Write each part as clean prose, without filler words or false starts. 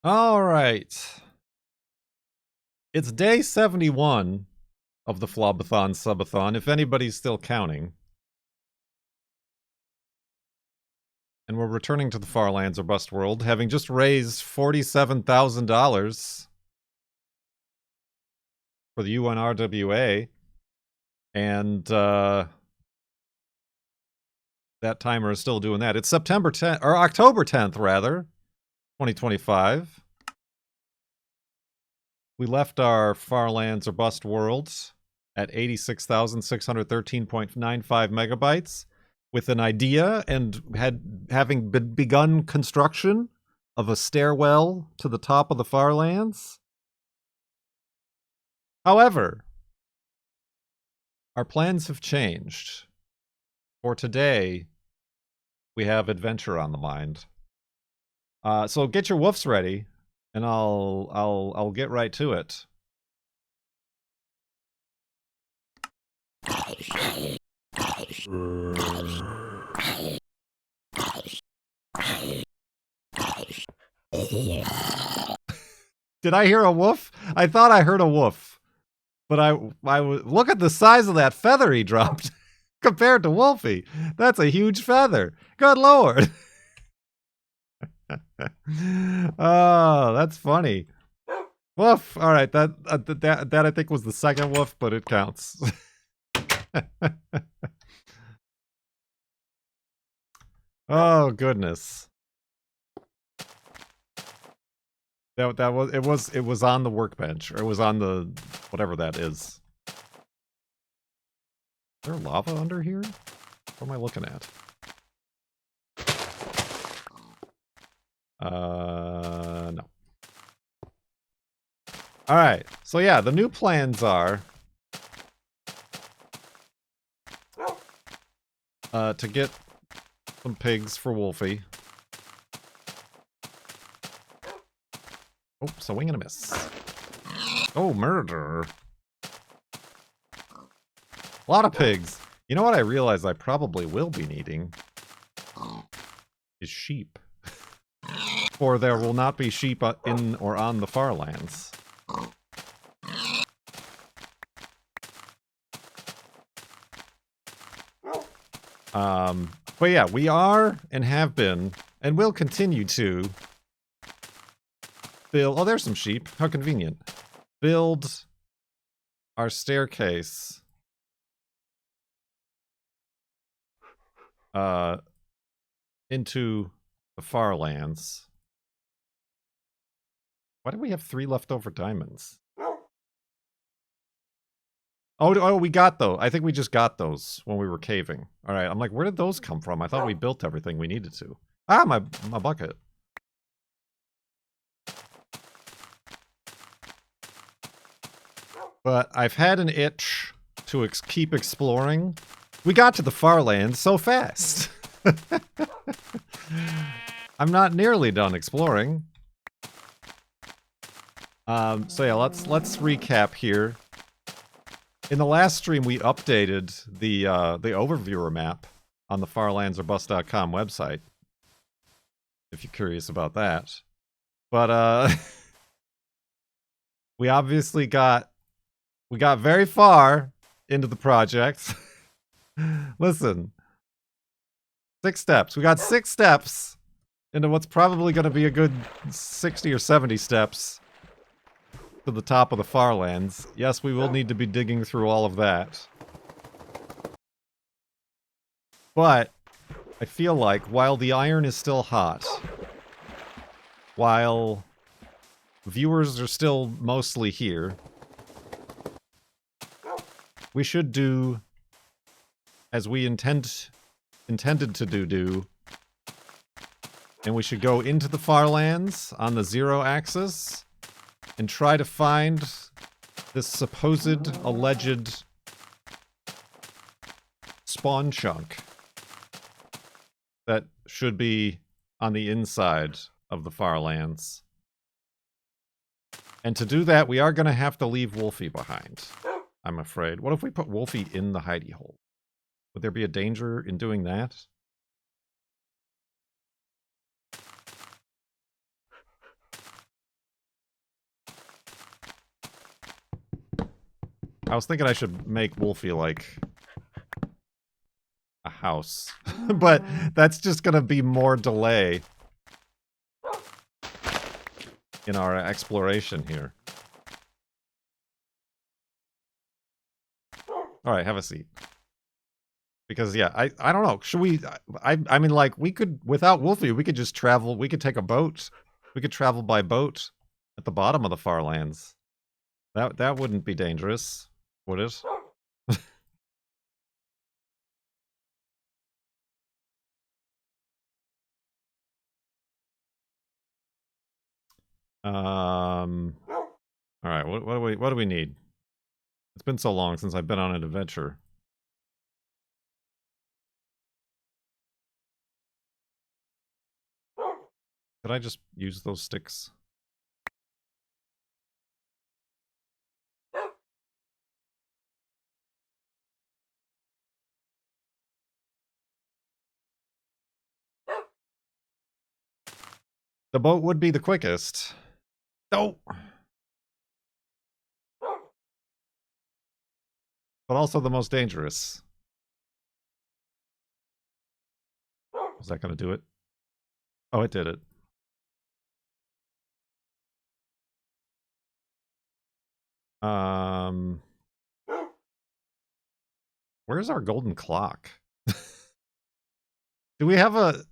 All right. It's day 71 of the FLoB-a-Thon subathon, if anybody's still counting. And we're returning to the Farlands or Bust World, having just raised $47,000 for the UNRWA. And that timer is still doing that. It's September 10th, or October 10th, rather, 2025. We left our Farlands or Bust Worlds at 86,613.95 megabytes with an idea and having begun construction of a stairwell to the top of the Farlands. However, our plans have changed. For today, we have adventure on the mind. So get your woofs ready, and I'll get right to it. Did I hear a woof? I thought I heard a woof, but I look at the size of that feather he dropped compared to Wolfie. That's a huge feather. Good lord. Oh, that's funny. Woof. All right, that I think was the second woof, but it counts. Oh goodness. It was on the workbench, or it was on the whatever that is. Is there lava under here? What am I looking at? No. Alright, so yeah, the new plans are to get some pigs for Wolfie. Oh, so wing and a miss. Oh, murder. A lot of pigs. You know what I realize I probably will be needing? Is sheep. For there will not be sheep in or on the Farlands. But yeah, we are and have been and will continue to build. Oh, there's some sheep. How convenient. Build our staircase into the Farlands. Why do we have 3 leftover diamonds? Oh, we got those. I think we just got those when we were caving. All right, I'm like, where did those come from? I thought we built everything we needed to. Ah, my bucket. But I've had an itch to keep exploring. We got to the Farlands so fast. I'm not nearly done exploring. So yeah, let's recap here. In the last stream, we updated the overviewer map on the farlandsorbust.com website. If you're curious about that. But we obviously got very far into the project. Listen. 6 steps. We got 6 steps into what's probably going to be a good 60 or 70 steps to the top of the Farlands. Yes, we will need to be digging through all of that. But I feel like while the iron is still hot, while viewers are still mostly here, we should do as we intended to do, and we should go into the Farlands on the 0 axis and try to find this supposed, alleged spawn chunk that should be on the inside of the Farlands. And to do that, we are going to have to leave Wolfie behind, I'm afraid. What if we put Wolfie in the hidey hole? Would there be a danger in doing that? I was thinking I should make Wolfie, like, a house. But that's just gonna be more delay in our exploration here. Alright, have a seat. Because, yeah, I don't know. Should we... I mean, like, we could... Without Wolfie, we could just travel... We could take a boat. We could travel by boat at the bottom of the Farlands. That wouldn't be dangerous, would it? Alright, what do we need? It's been so long since I've been on an adventure. Could I just use those sticks? The boat would be the quickest. No! But also the most dangerous. Was that gonna do it? Oh, it did it. Where's our golden clock? Do we have a...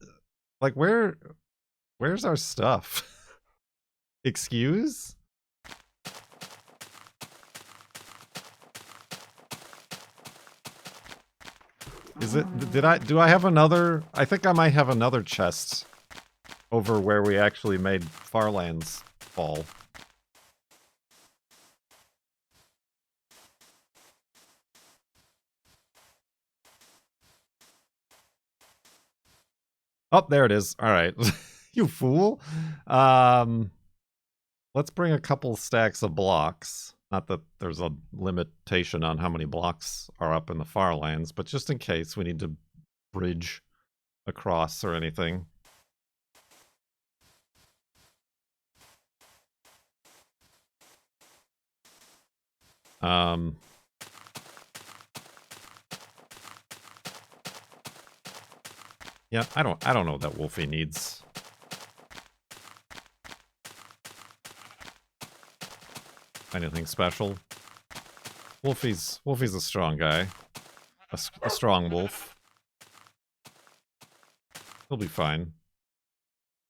Like, where's our stuff? Excuse? Is it... Do I have another... I think I might have another chest over where we actually made Farlands fall. Oh, there it is. All right. You fool. Let's bring a couple stacks of blocks. Not that there's a limitation on how many blocks are up in the Farlands, but just in case we need to bridge across or anything. Yeah, I don't know that Wolfie needs anything special. Wolfie's a strong guy. A strong wolf. He'll be fine.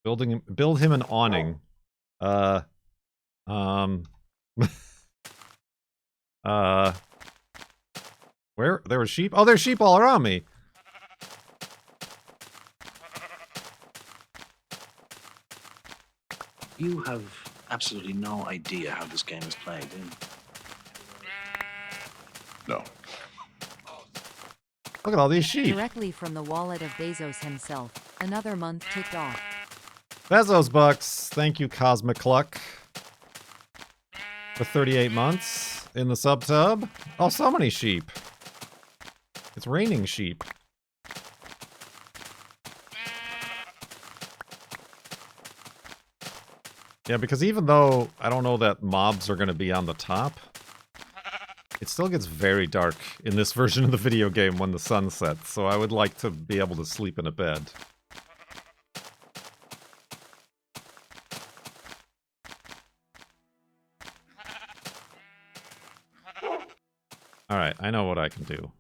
Build him an awning. Where? There were sheep? Oh, there's sheep all around me! You have absolutely no idea how this game is played, do you? No. Look at all these sheep. Directly from the wallet of Bezos himself, another month ticked off. Bezos bucks. Thank you, Cosmic Cluck. For 38 months in the subtub. Oh, so many sheep. It's raining sheep. Yeah, because even though I don't know that mobs are going to be on the top, it still gets very dark in this version of the video game when the sun sets, so I would like to be able to sleep in a bed. Alright, I know what I can do.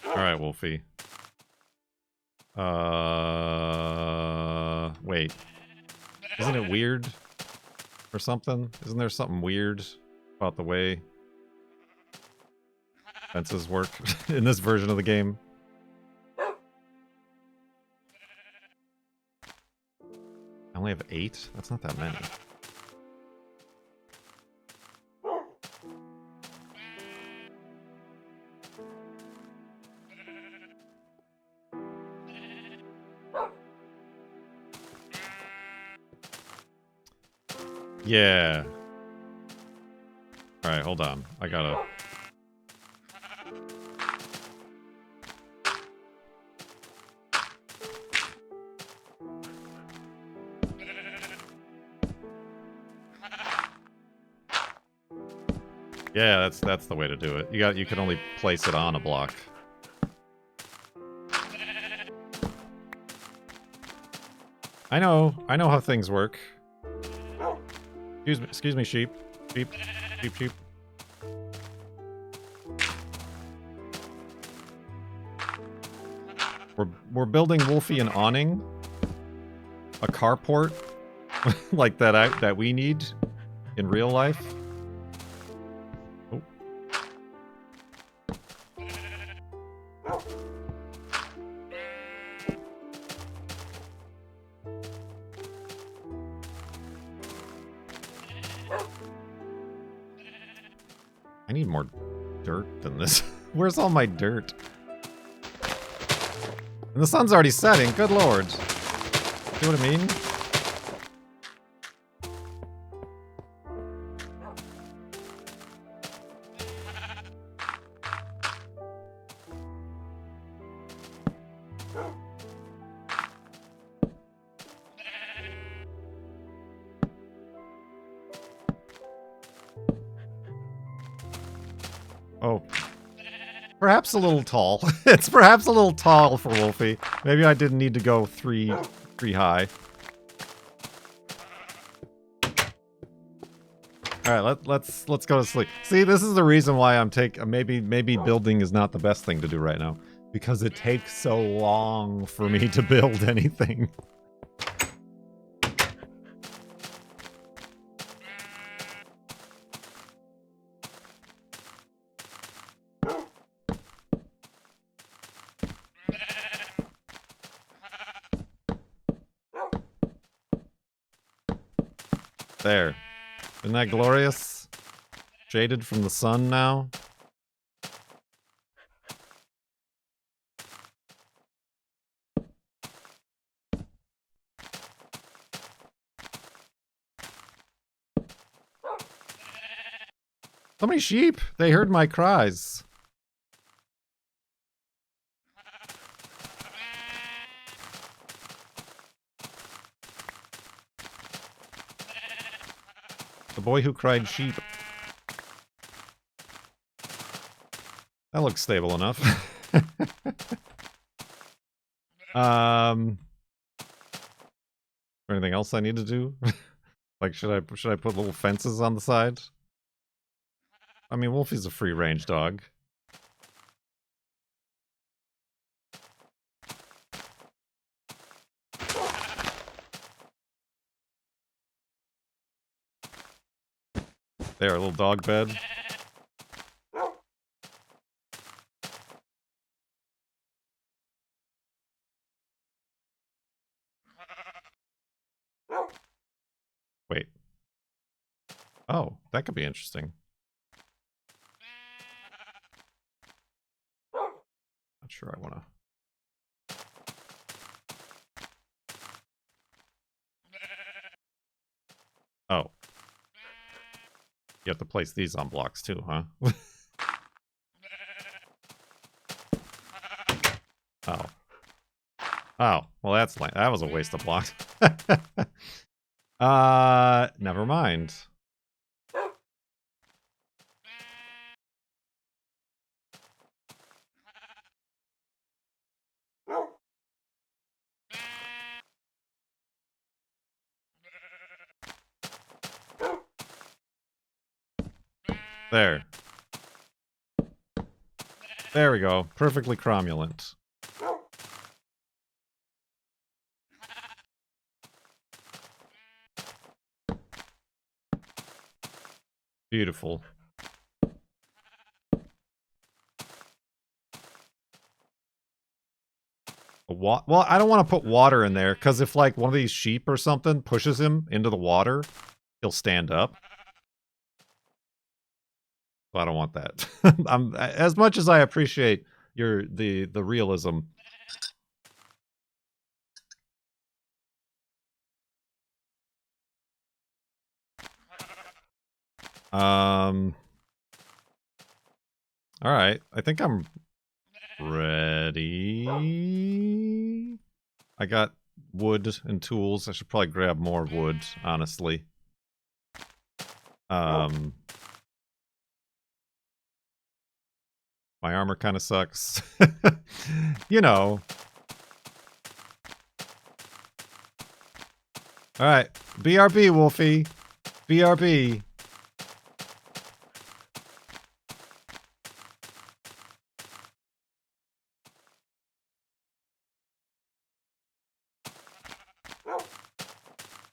Alright, Wolfie. Wait. Isn't it weird? Or something? Isn't there something weird about the way fences work in this version of the game? I only have 8? That's not that many. Yeah. Alright, hold on. I gotta... Yeah, that's the way to do it. You can only place it on a block. I know how things work. Excuse me, sheep. Sheep. We're building Wolfie an awning, a carport, like that we need in real life. Oh. I need more dirt than this. Where's all my dirt? And the sun's already setting. Good lord. See what I mean? Oh. Perhaps a little tall. It's perhaps a little tall for Wolfie. Maybe I didn't need to go three high. Alright, let's go to sleep. See, this is the reason why I'm maybe building is not the best thing to do right now. Because it takes so long for me to build anything. There. Isn't that glorious? Shaded from the sun now. So many sheep! They heard my cries. The boy who cried sheep. That looks stable enough. Anything else I need to do? Like, should I put little fences on the side? I mean, Wolfie's a free-range dog. There, a little dog bed. Wait. Oh, that could be interesting. Not sure I want to. Oh. You have to place these on blocks too, huh? Oh. Oh, well that was a waste of blocks. Never mind. There. There we go. Perfectly cromulent. Beautiful. Well, I don't want to put water in there, because if, like, one of these sheep or something pushes him into the water, he'll stand up. So I don't want that. As much as I appreciate the realism. Alright, I think I'm ready. I got wood and tools. I should probably grab more wood, honestly. My armor kind of sucks. You know. Alright. BRB, Wolfie. BRB.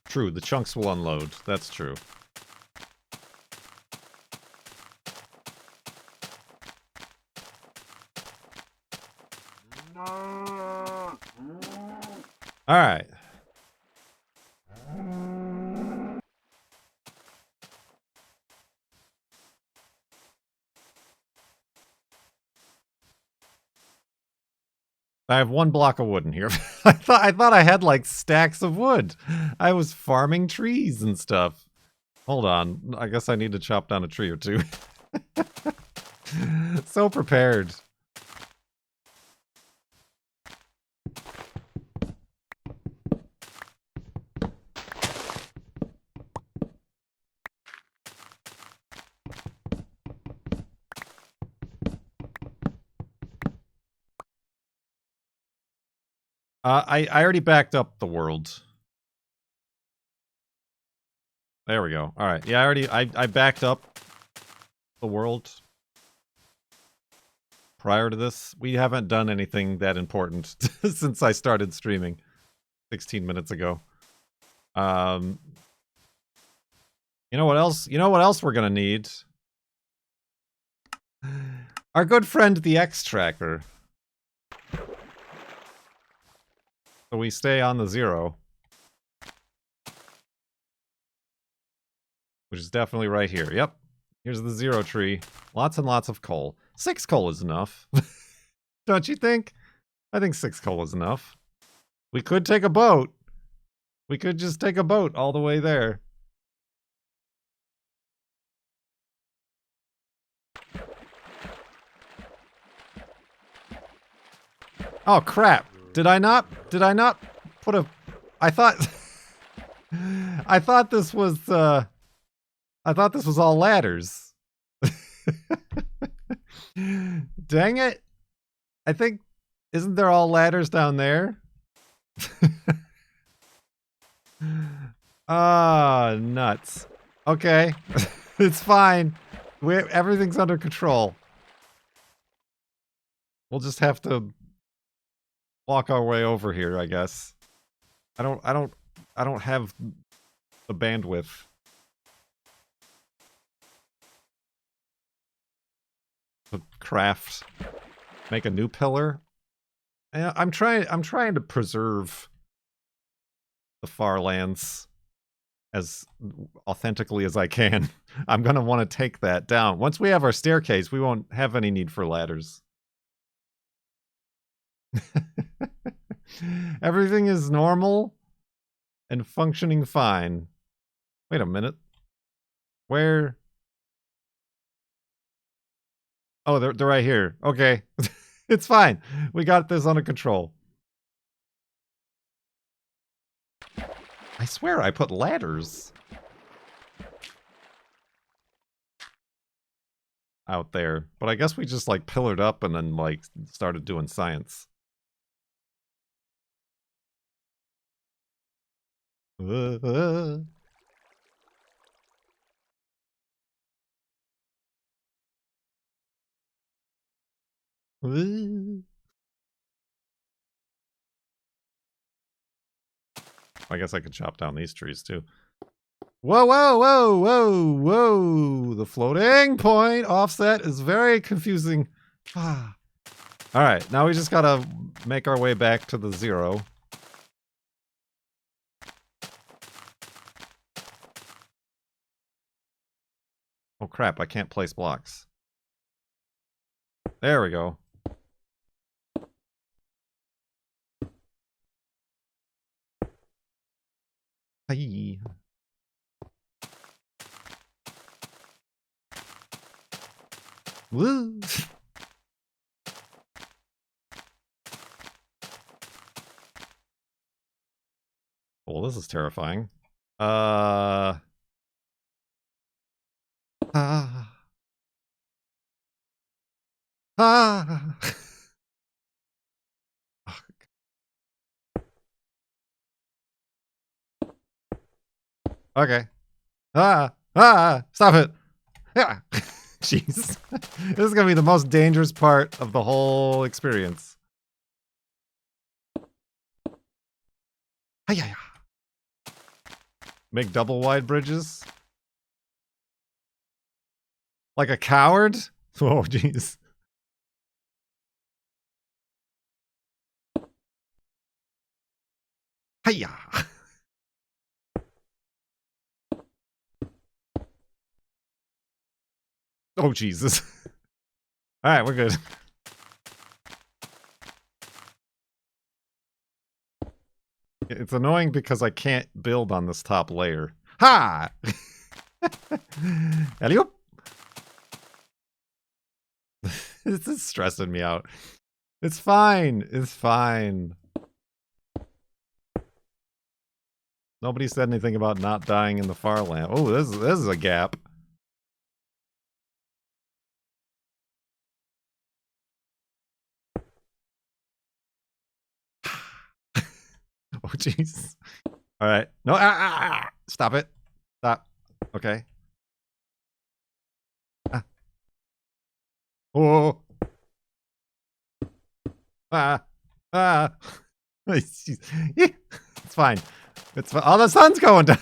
True, the chunks will unload. That's true. Alright. I have 1 block of wood in here. I thought I had like stacks of wood. I was farming trees and stuff. Hold on. I guess I need to chop down a tree or two. So prepared. I already backed up the world. There we go. All right. Yeah, I backed up the world. Prior to this, we haven't done anything that important since I started streaming 16 minutes ago. You know what else? You know what else we're gonna need? Our good friend, the X Tracker. So we stay on the 0. Which is definitely right here. Yep. Here's the 0 tree. Lots and lots of coal. 6 coal is enough. Don't you think? I think 6 coal is enough. We could take a boat. We could just take a boat all the way there. Oh crap. Did I not put a... I thought... I thought this was all ladders. Dang it. I think... Isn't there all ladders down there? Ah, nuts. Okay. It's fine. Everything's under control. We'll just have to walk our way over here, I guess. I don't have the bandwidth. To craft, make a new pillar. I'm trying to preserve the Farlands as authentically as I can. I'm gonna want to take that down. Once we have our staircase, we won't have any need for ladders. Everything is normal and functioning fine. Wait a minute. Where? Oh, they're right here. Okay. It's fine. We got this under control. I swear I put ladders out there. But I guess we just like pillared up and then like started doing science. I guess I could chop down these trees too. Whoa, whoa, whoa, whoa, whoa. The floating point offset is very confusing. Alright, now we just gotta make our way back to the 0. Oh crap, I can't place blocks. There we go. Hi. Woo! Well, this is terrifying. Ah! Okay. Stop it. Yeah. Jeez. This is going to be the most dangerous part of the whole experience. Hi-ya-ya. Make double wide bridges? Like a coward? Oh, jeez. Hiya! Oh, Jesus. Alright, we're good. It's annoying because I can't build on this top layer. Ha! Alley-oop! This is stressing me out. It's fine. It's fine. Nobody said anything about not dying in the Farland. Oh, this is a gap. Oh, jeez. All right. No, stop it. Stop. Okay. Ah. Oh. It's fine. It's fine. Oh, the sun's going down.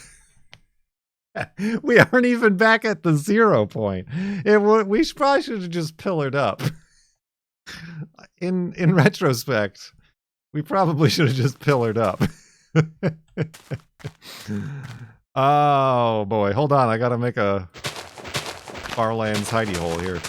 We aren't even back at the 0 point. We probably should have just pillared up. In retrospect, we probably should have just pillared up. Oh boy, hold on. I gotta make a Farlands hidey hole here.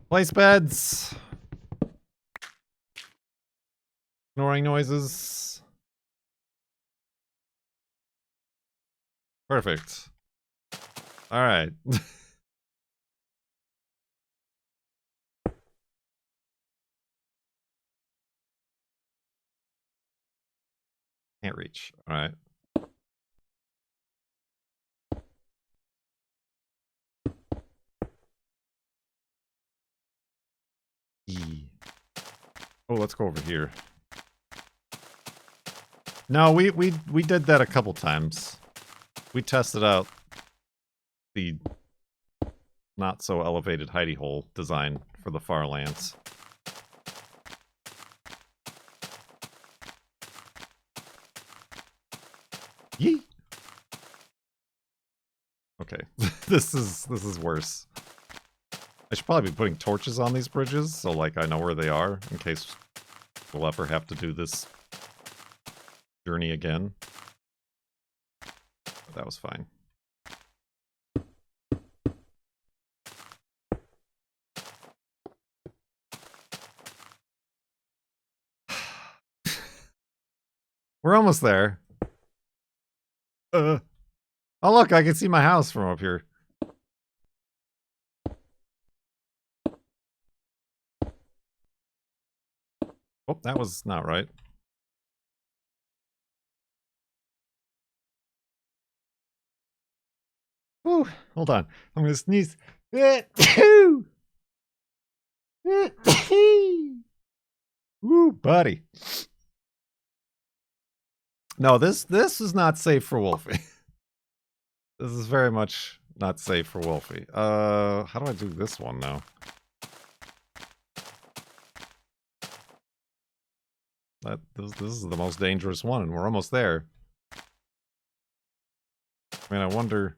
Place beds. Snoring noises. Perfect. All right. Can't reach. All right. Oh, let's go over here. No, we did that a couple times. We tested out the not so elevated hidey hole design for the Farlands. Yee. Okay, this is worse. I should probably be putting torches on these bridges, so like I know where they are in case we'll ever have to do this journey again. But that was fine. We're almost there. Oh look, I can see my house from up here. Oh, that was not right. Ooh, hold on. I'm gonna sneeze. Ooh, buddy. No, this is not safe for Wolfie. This is very much not safe for Wolfie. How do I do this one now? This is the most dangerous one, and we're almost there. I mean, I wonder.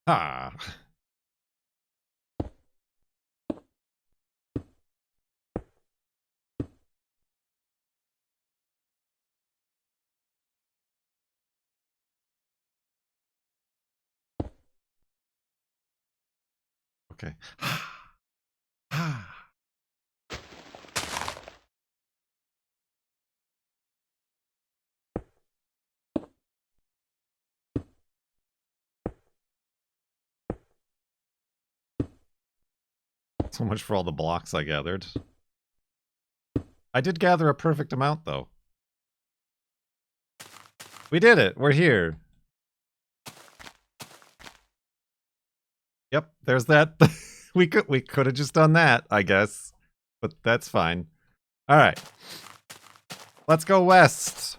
Ah. Okay. So much for all the blocks I gathered. I did gather a perfect amount, though. We did it! We're here! Yep, there's that. we could have just done that, I guess. But that's fine. Alright. Let's go west.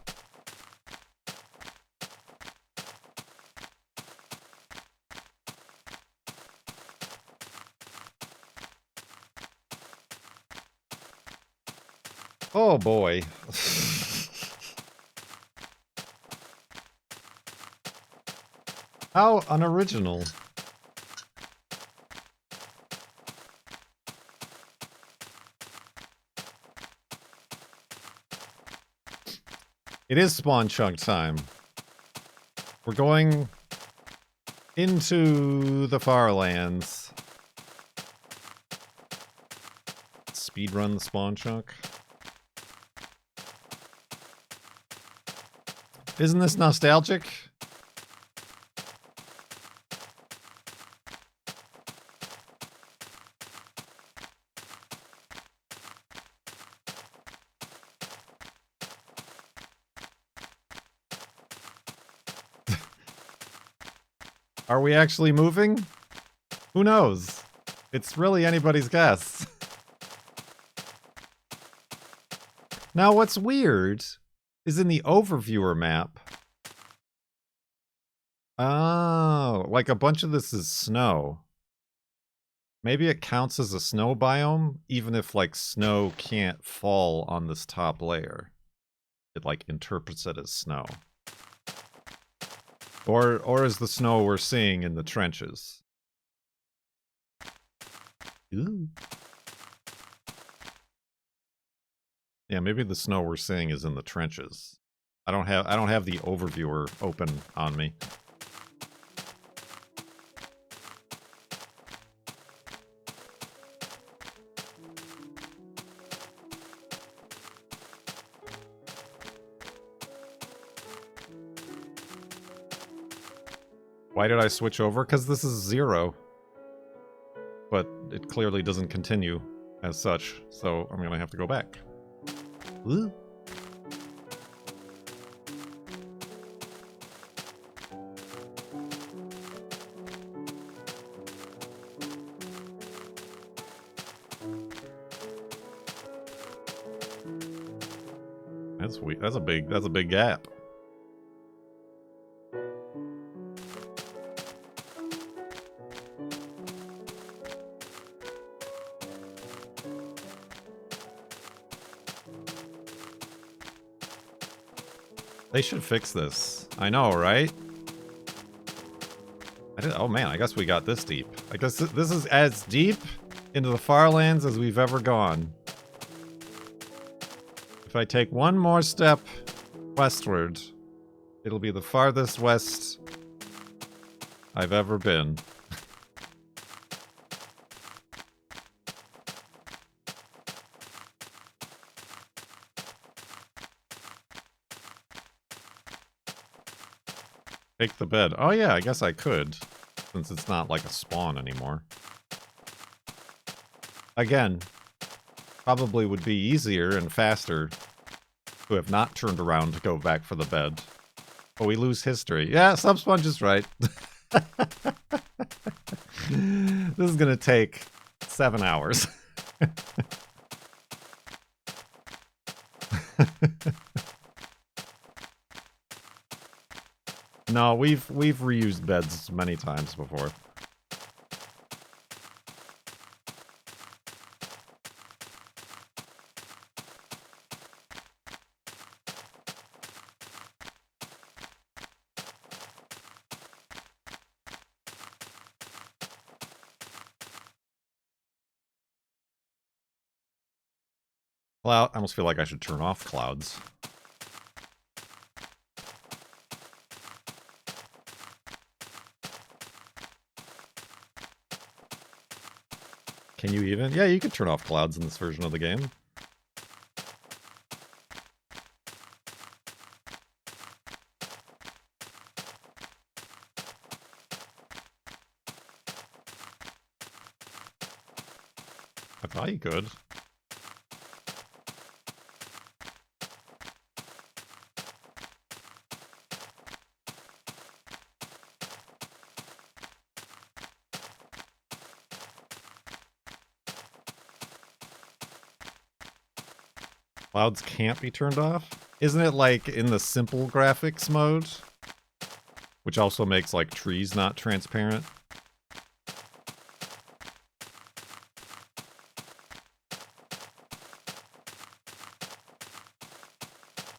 Oh boy. How unoriginal. It is spawn chunk time. We're going into the Farlands. Speedrun the spawn chunk. Isn't this nostalgic? Are we actually moving? Who knows? It's really anybody's guess. Now, what's weird is in the overviewer map. Oh, like a bunch of this is snow. Maybe it counts as a snow biome, even if, like, snow can't fall on this top layer. It, like, interprets it as snow. Or is the snow we're seeing in the trenches. Ooh. Yeah, maybe the snow we're seeing is in the trenches. I don't have the overviewer open on me. Why did I switch over? Because this is 0. But it clearly doesn't continue as such, so I'm gonna have to go back. Ooh. That's weird. That's a big gap. They should fix this. I know, right? Oh man, I guess we got this deep. I guess this is as deep into the Farlands as we've ever gone. If I take one more step westward, it'll be the farthest west I've ever been. Take the bed. Oh yeah, I guess I could, since it's not like a spawn anymore. Again, probably would be easier and faster to have not turned around to go back for the bed. But we lose history. Yeah, Subsponge is right. This is gonna take 7 hours. No, we've reused beds many times before. Well, I almost feel like I should turn off clouds. Can you even? Yeah, you can turn off clouds in this version of the game. I thought you could. Clouds can't be turned off? Isn't it like in the simple graphics mode? Which also makes like trees not transparent?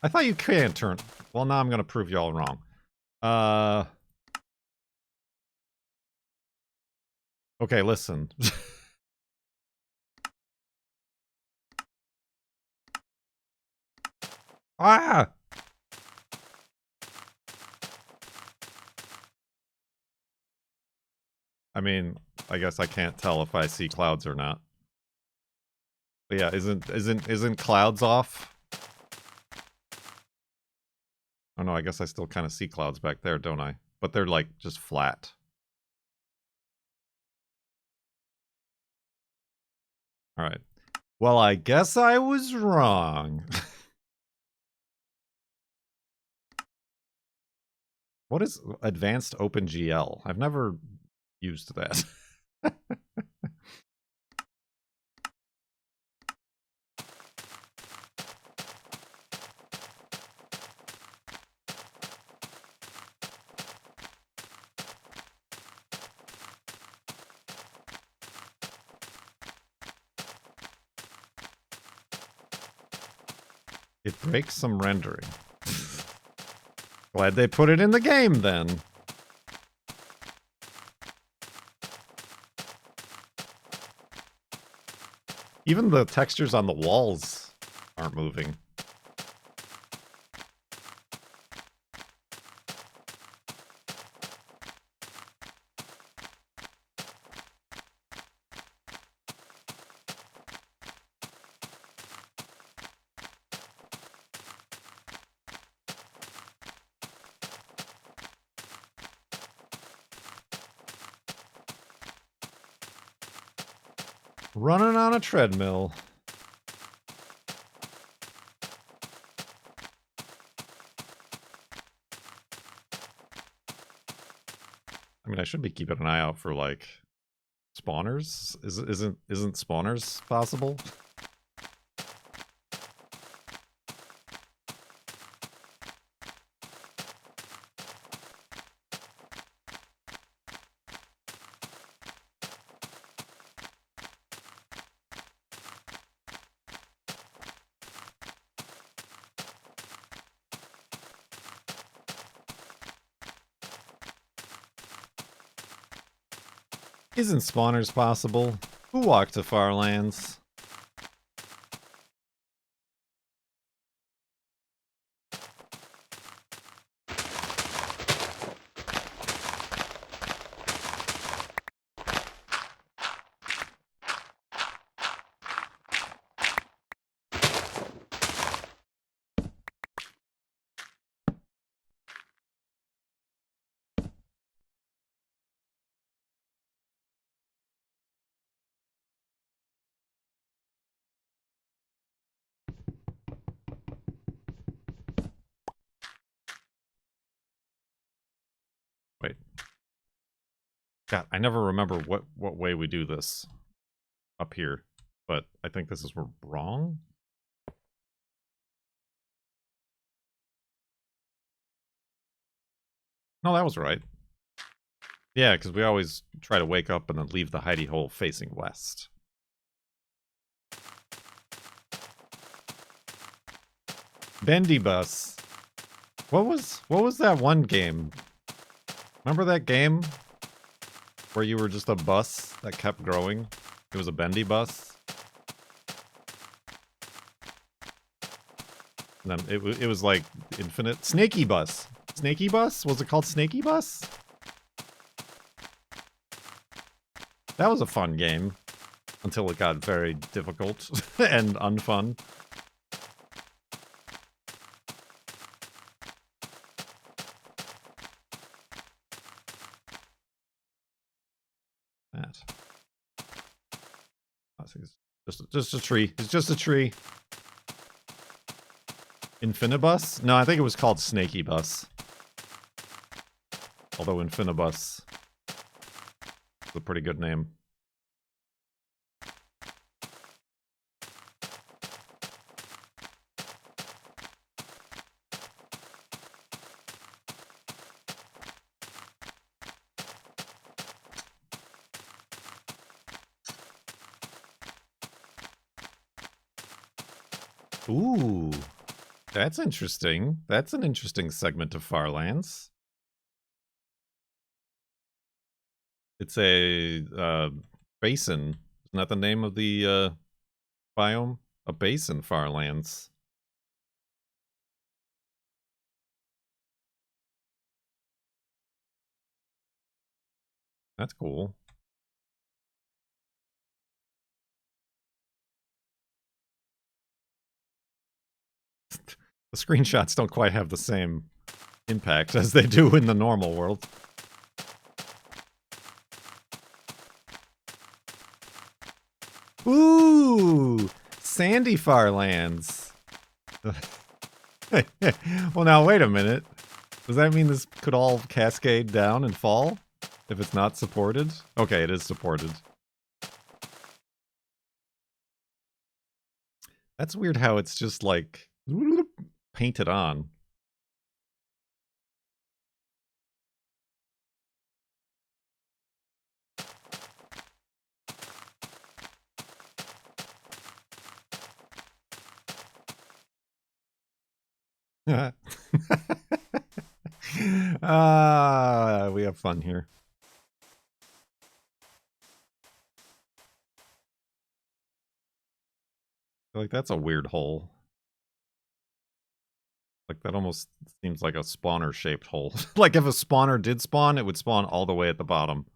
I thought you can turn... Well, now I'm going to prove you all wrong. Okay, listen. Ah! I mean, I guess I can't tell if I see clouds or not. But yeah, isn't clouds off? Oh no, I guess I still kind of see clouds back there, don't I? But they're like just flat. All right. Well, I guess I was wrong. What is advanced OpenGL? I've never used that. It breaks some rendering. Glad they put it in the game then. Even the textures on the walls aren't moving. Running on a treadmill. I mean, I should be keeping an eye out for like spawners. Isn't spawners possible? Isn't spawners possible? Who walked to Farlands? Wait. God, I never remember what way we do this up here, but I think this is wrong. No, that was right. Yeah, because we always try to wake up and then leave the hidey hole facing west. Bendy bus. What was that one game? Remember that game where you were just a bus that kept growing? It was a bendy bus. And then it was like infinite. Snaky bus. Snaky bus? Was it called Snaky bus? That was a fun game. Until it got very difficult and unfun. That. I think it's just a tree. It's just a tree. Infinibus? No, I think it was called Snaky Bus. Although Infinibus is a pretty good name. Ooh, that's interesting. That's an interesting segment of Farlands. It's a basin. Isn't that the name of the biome? A basin, Farlands. That's cool. The screenshots don't quite have the same impact as they do in the normal world. Ooh, sandy Farlands. Well, now wait a minute. Does that mean this could all cascade down and fall if it's not supported? Okay, it is supported. That's weird how it's just like painted on. We have fun here. Like, that's a weird hole. Like, that almost seems like a spawner-shaped hole. Like, if a spawner did spawn, it would spawn all the way at the bottom.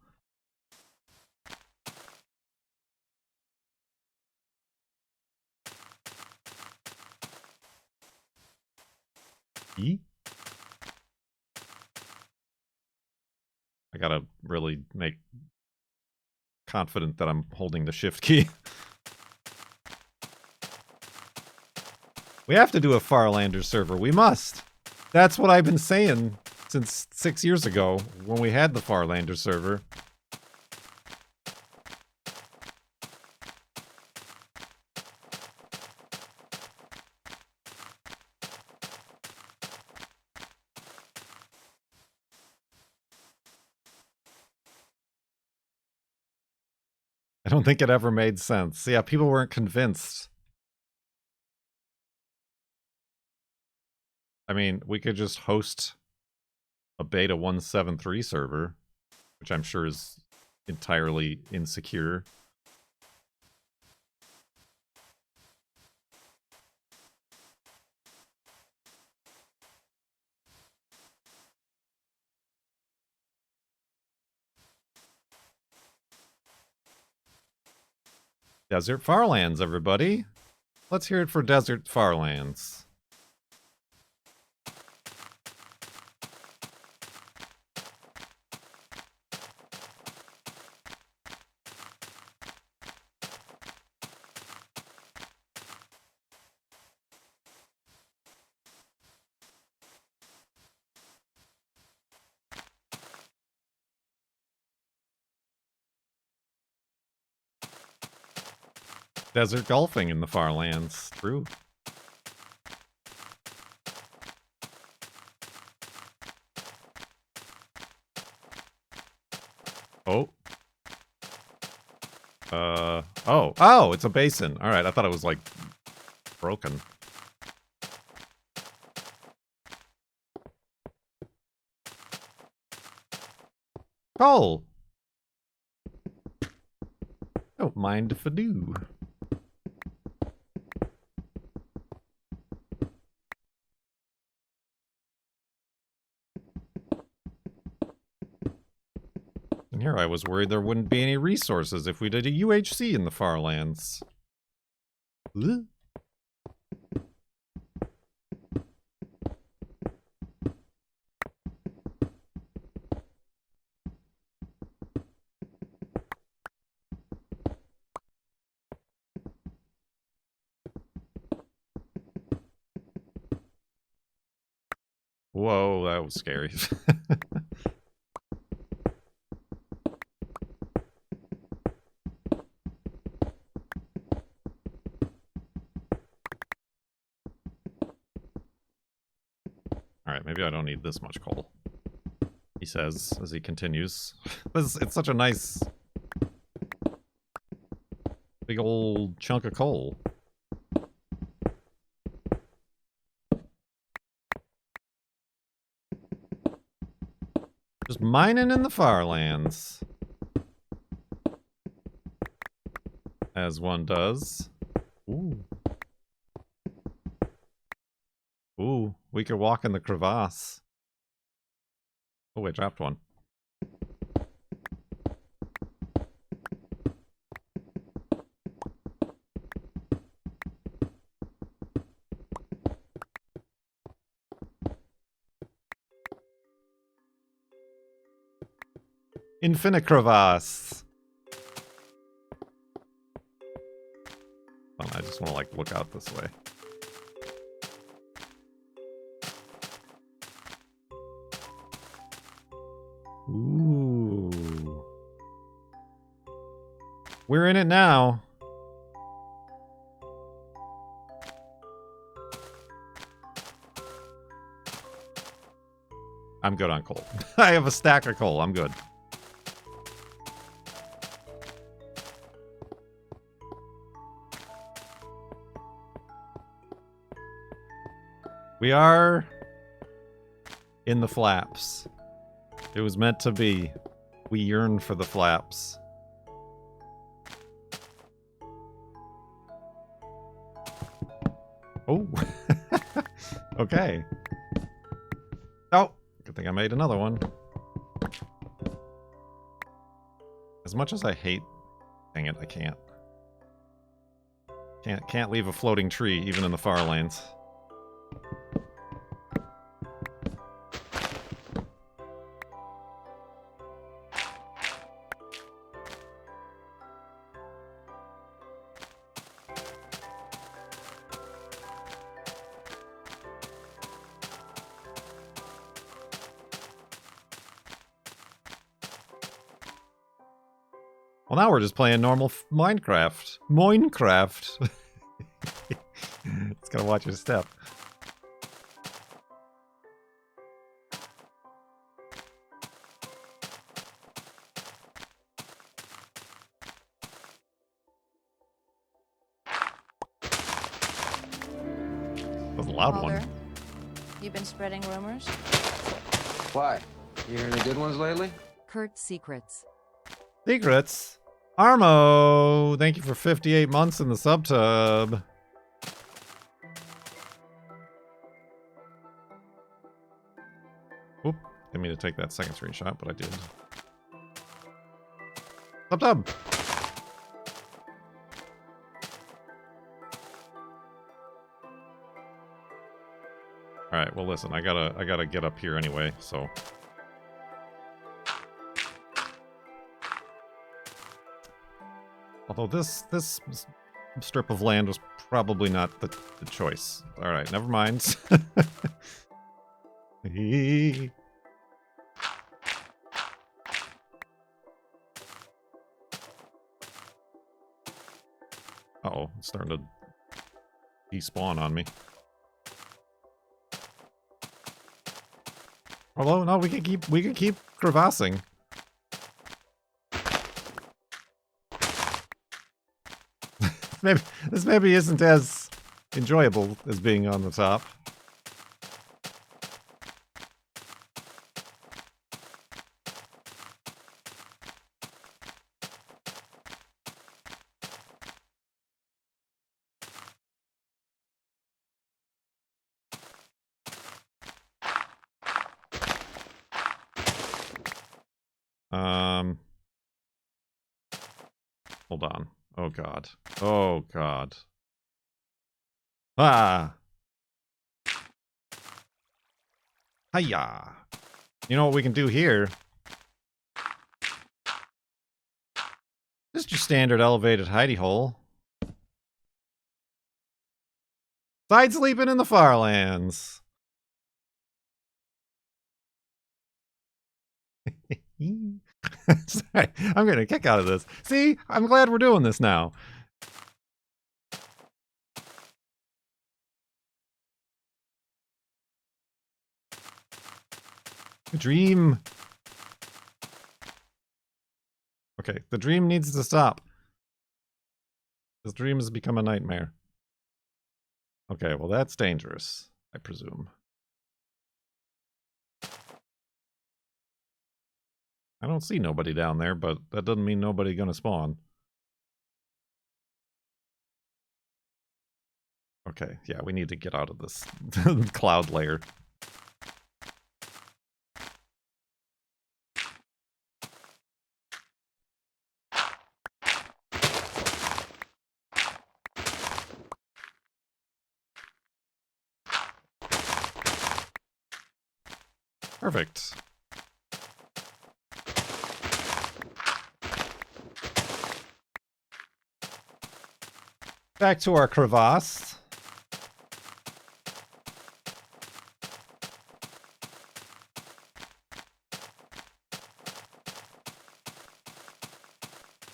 E? I gotta really make confident that I'm holding the shift key. We have to do a Farlander server. We must. That's what I've been saying since 6 years ago when we had the Farlander server. I don't think it ever made sense. Yeah, people weren't convinced. I mean, we could just host a beta 173 server, which I'm sure is entirely insecure. Desert Farlands, everybody. Let's hear it for Desert Farlands. Desert golfing in the Farlands. True. Oh. Oh, it's a basin. All right, I thought it was like broken. Coal. Don't mind if I do. And here, I was worried there wouldn't be any resources if we did a UHC in the Farlands. Ugh. Whoa, that was scary. Alright, maybe I don't need this much coal. He says, as he continues. It's such a nice... big old chunk of coal. Just mining in the Farlands. As one does. Ooh. Ooh, we could walk in the crevasse. Oh, I dropped one. Infinite crevasse. Oh, I just want to like look out this way. Ooh. We're in it now. I'm good on coal. I have a stack of coal. I'm good. We are in the flaps. It was meant to be. We yearn for the flaps. Oh. Okay. Oh, good thing I made another one. As much as I hate... Dang it, I can't. Can't leave a floating tree, even in the Farlands. Well, now we're just playing normal Minecraft. Minecraft. Just gotta watch your step. That was a loud Mulder, one. you been spreading rumors? Why? You hear any good ones lately? Kurt's secrets. Secrets. Armo, thank you for 58 months in the subtub. Oop, didn't mean to take that second screenshot, but I did. Subtub. All right, well listen, I gotta get up here anyway, so. Although this strip of land was probably not the choice. All right, never mind. Uh-oh, it's starting to despawn on me. Although no, we can keep crevassing. This maybe isn't as enjoyable as being on the top. Hold on. Oh god. Oh god. Ah! Hiya! You know what we can do here? Just your standard elevated hidey hole. Side sleeping in the Farlands. Sorry, I'm getting a kick out of this. See, I'm glad we're doing this now. Dream. Okay, the dream needs to stop. This dream has become a nightmare. Okay, well that's dangerous, I presume. I don't see nobody down there, but that doesn't mean nobody gonna spawn. Okay, yeah, we need to get out of this cloud layer. Perfect. Back to our crevasse.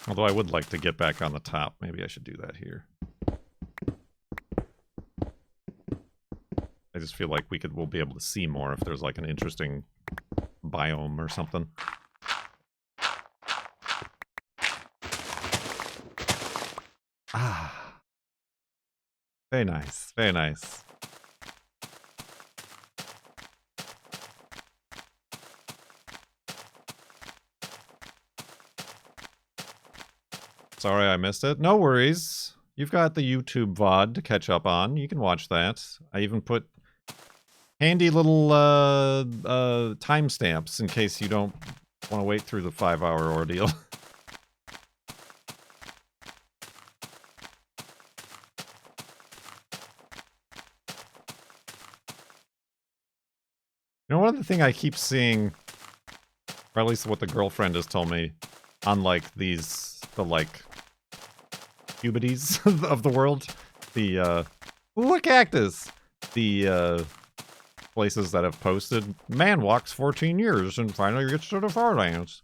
Although I would like to get back on the top. Maybe I should do that here. I just feel like we'll be able to see more if there's like an interesting biome or something. Ah. Very nice. Very nice. Sorry I missed it. No worries. You've got the YouTube VOD to catch up on. You can watch that. I even put handy little timestamps in case you don't want to wait through the 5-hour ordeal. You know, one of the things I keep seeing, or at least what the girlfriend has told me, on like the like cubities of the world, the ooh, a cactus, the places that have posted, man walks 14 years and finally gets to the Farlands.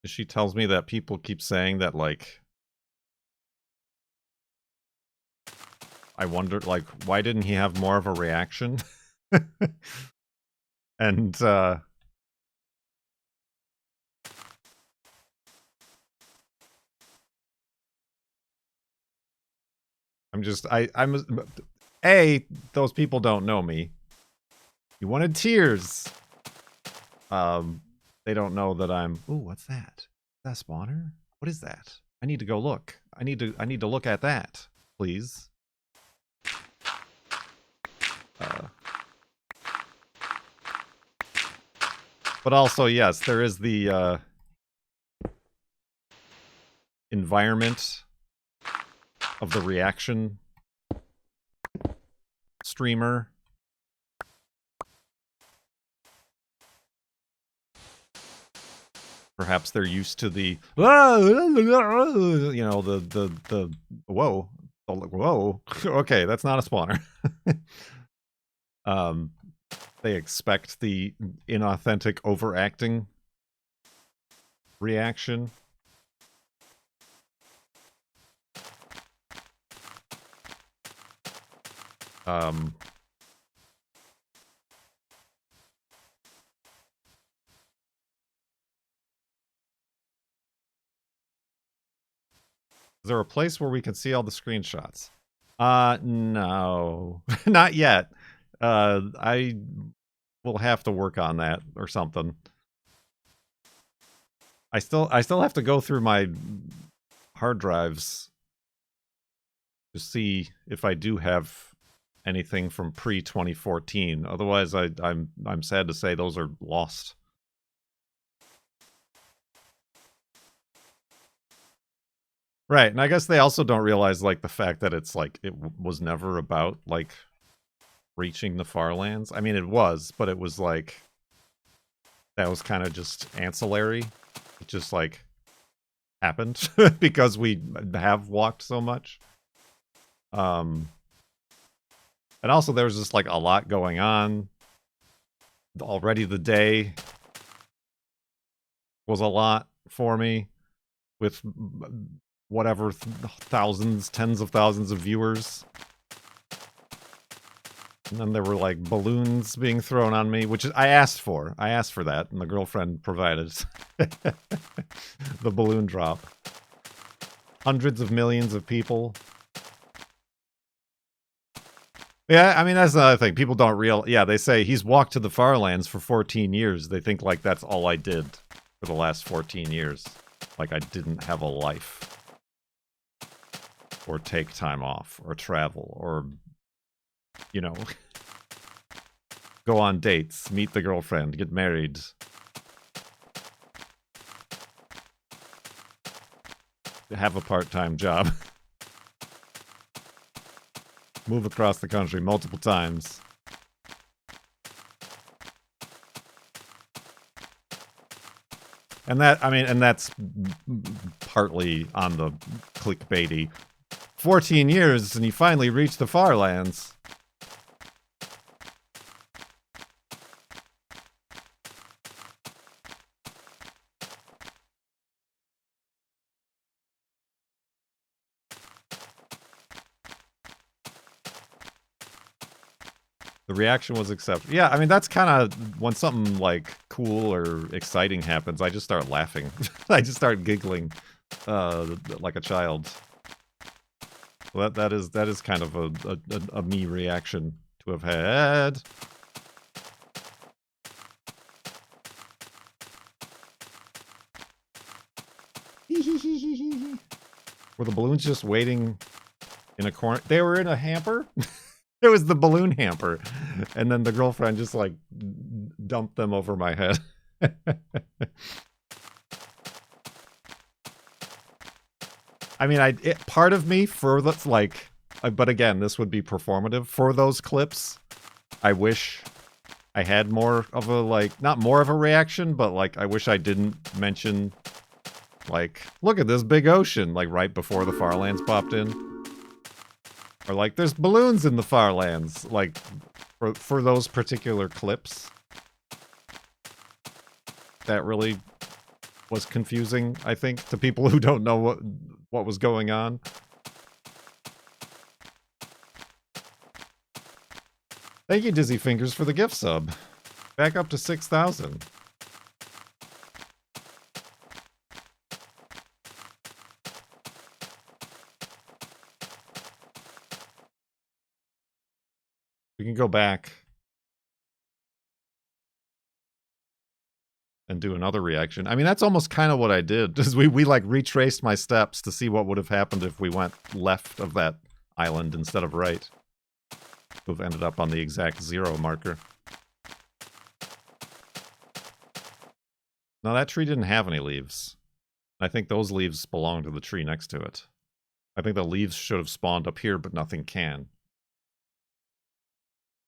She tells me that people keep saying that, like, I wonder, like, why didn't he have more of a reaction? And, those people don't know me. You wanted tears. They don't know that I'm, ooh, what's that? Is that a spawner? What is that? I need to go look. I need to look at that, please. But also, yes, there is the environment of the reaction streamer. Perhaps they're used to the, you know, the whoa, whoa. Okay, that's not a spawner. They expect the inauthentic overacting reaction. Is there a place where we can see all the screenshots? No, not yet. I will have to work on that or something. I still have to go through my hard drives to see if I do have anything from pre-2014. Otherwise, I'm sad to say those are lost. Right, and I guess they also don't realize, like, the fact that it's, like, was never about, like, reaching the Farlands. I mean, it was, but it was, like, that was kind of just ancillary. It just, like, happened because we have walked so much. And also there was just, like, a lot going on. Already the day was a lot for me with whatever thousands, tens of thousands of viewers. And then there were like balloons being thrown on me, which I asked for. I asked for that, and the girlfriend provided the balloon drop. Hundreds of millions of people. Yeah, I mean, that's another thing. People don't yeah, they say he's walked to the Farlands for 14 years. They think like that's all I did for the last 14 years. Like I didn't have a life. Or take time off, or travel, or, you know, go on dates, meet the girlfriend, get married. Have a part-time job. Move across the country multiple times. And that, I mean, and that's partly on the clickbaity. 14 years and he finally reached the Farlands. The reaction was accepted. Yeah, I mean, that's kind of when something, like, cool or exciting happens, I just start laughing. I just start giggling like a child. Well, that is kind of a me reaction to have had. Were the balloons just waiting in a corner? They were in a hamper? It was the balloon hamper. And then the girlfriend just, like, dumped them over my head. I mean, part of me for the, like, but again, this would be performative. For those clips, I wish I had more of a, like, not more of a reaction, but, like, I wish I didn't mention, like, look at this big ocean, like, right before the Farlands popped in. Or, like, there's balloons in the Farlands, like, for those particular clips. That really was confusing, I think, to people who don't know what was going on. Thank you, Dizzy Fingers, for the gift sub. Back up to 6,000. We can go back and do another reaction. I mean, that's almost kind of what I did. Is we like retraced my steps to see what would have happened if we went left of that island instead of right. We've ended up on the exact 0 marker. No, that tree didn't have any leaves. I think those leaves belong to the tree next to it. I think the leaves should have spawned up here, but nothing can.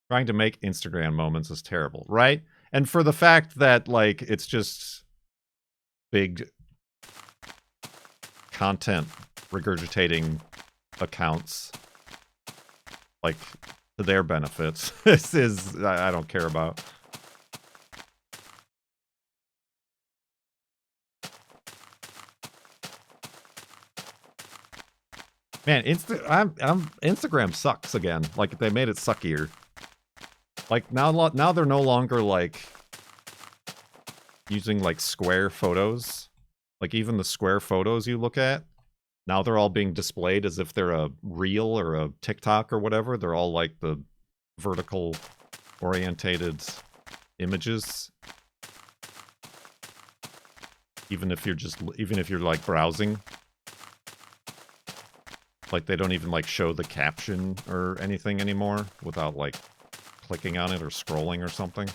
Trying to make Instagram moments is terrible, right? And for the fact that, like, it's just big content regurgitating accounts, like, to their benefits, this is, I don't care about. Man, Instagram sucks again. Like, they made it suckier. Like, now they're no longer, like, using, like, square photos. Like, even the square photos you look at, now they're all being displayed as if they're a reel or a TikTok or whatever. They're all, like, the vertical orientated images. Even if you're, like, browsing. Like, they don't even, like, show the caption or anything anymore without, like, clicking on it or scrolling or something.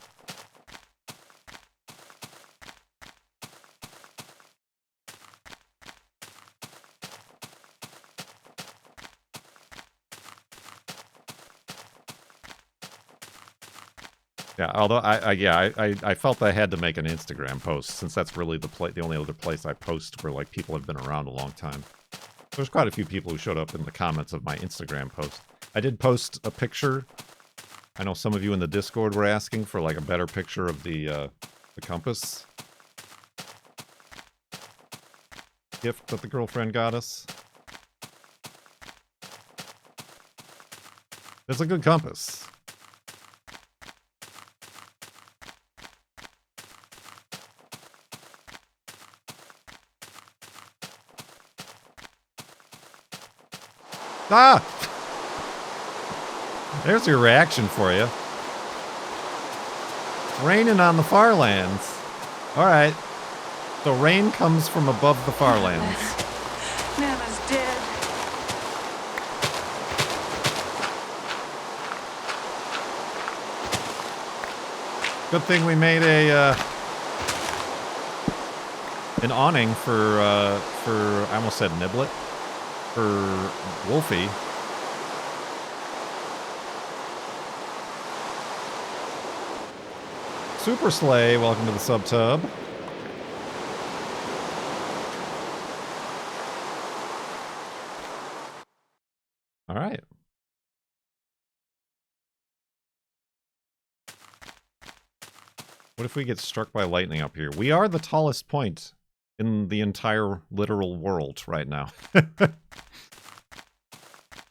Yeah, although I felt I had to make an Instagram post since that's really the only other place I post where like people have been around a long time. There's quite a few people who showed up in the comments of my Instagram post. I did post a picture. I know some of you in the Discord were asking for like a better picture of the compass gift that the girlfriend got us. It's a good compass. Ah! There's your reaction for you. It's raining on the Farlands. Alright. So rain comes from above the Farlands. Nana's dead. Good thing we made an awning for I almost said Niblet. For Wolfie. Super Slay, welcome to the subtub. All right. What if we get struck by lightning up here? We are the tallest point in the entire literal world right now.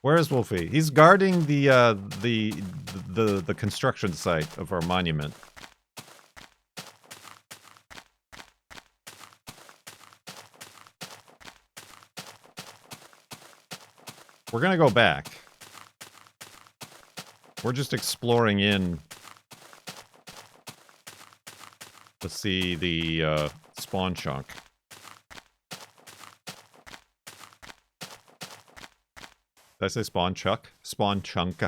Where is Wolfie? He's guarding the construction site of our monument. We're gonna go back. We're just exploring in to see the spawn chunk. Did I say spawn chuck? Spawn chunk.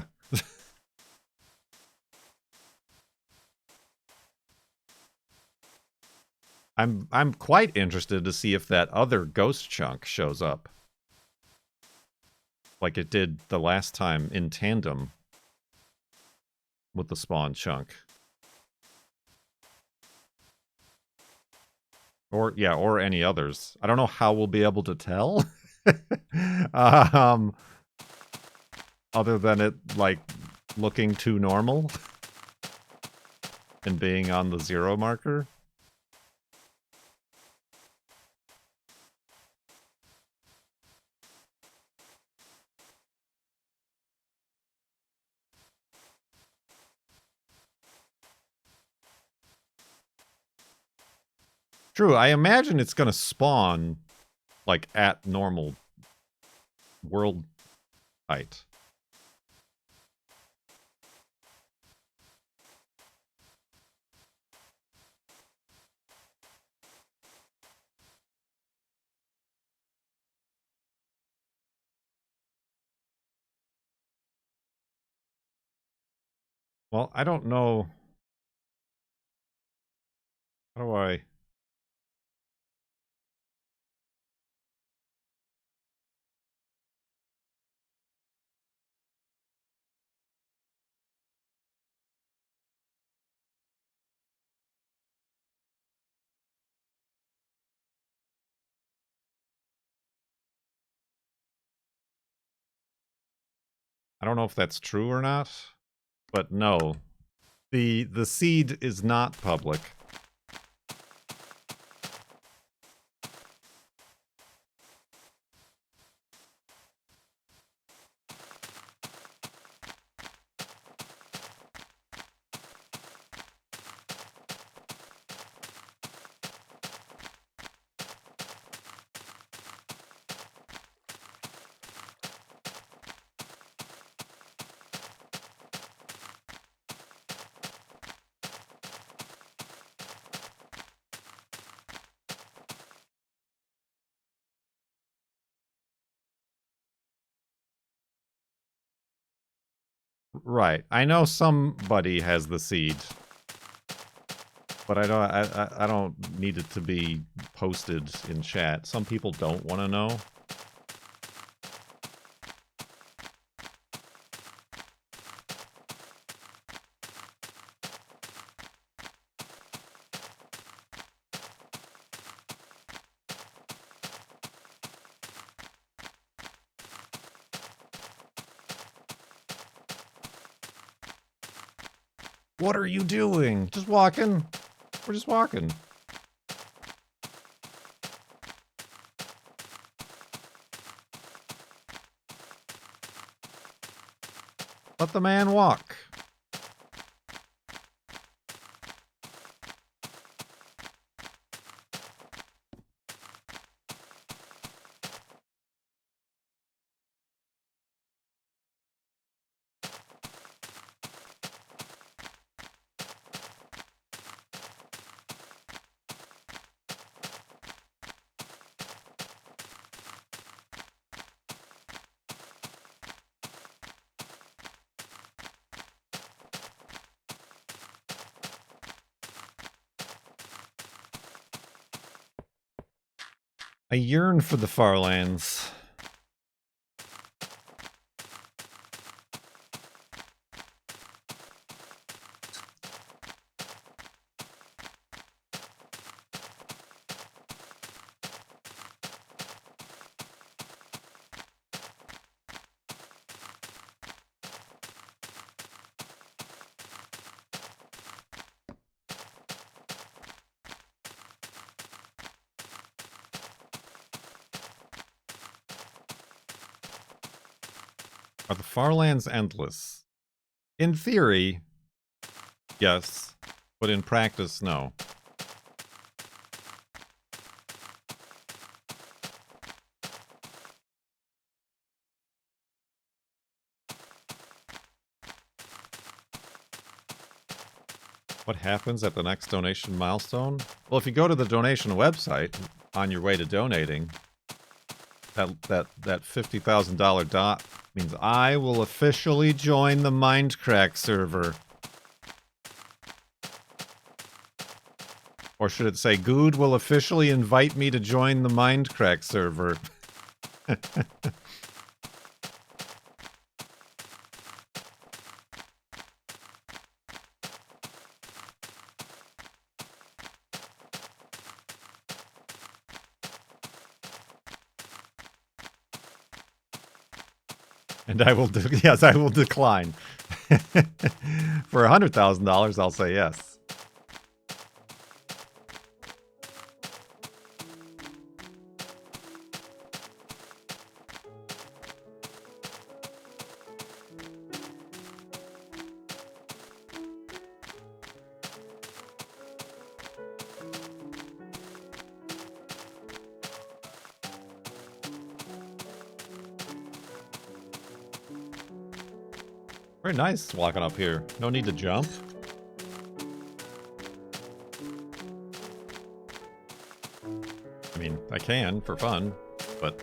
I'm quite interested to see if that other ghost chunk shows up. Like it did the last time in tandem with the spawn chunk. Or, yeah, or any others. I don't know how we'll be able to tell. Other than it, like, looking too normal. And being on the 0 marker. True, I imagine it's gonna spawn, like, at normal world height. Well, I don't know. How do I... I don't know if that's true or not, but no. The seed is not public. Right. I know somebody has the seed. But I don't need it to be posted in chat. Some people don't want to know. What are you doing? Just walking. We're just walking. Let the man walk. I yearn for the Farlands. Are the Farlands endless? In theory, yes, but in practice, no. What happens at the next donation milestone? Well, if you go to the donation website on your way to donating, that $50,000 dot means I will officially join the Mindcrack server. Or should it say, Good will officially invite me to join the Mindcrack server. And I will, yes, I will decline. For $100,000, I'll say yes. Very nice walking up here. No need to jump. I mean, I can for fun, but...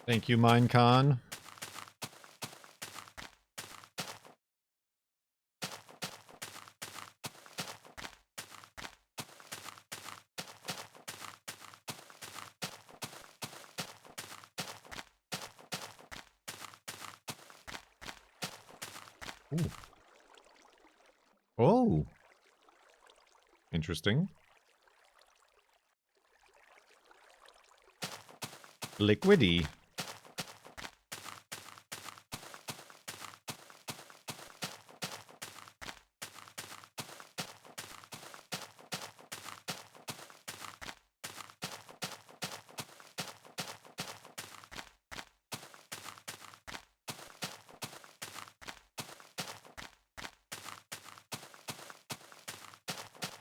Thank you, Minecon. Ooh. Oh. Interesting. Liquidy.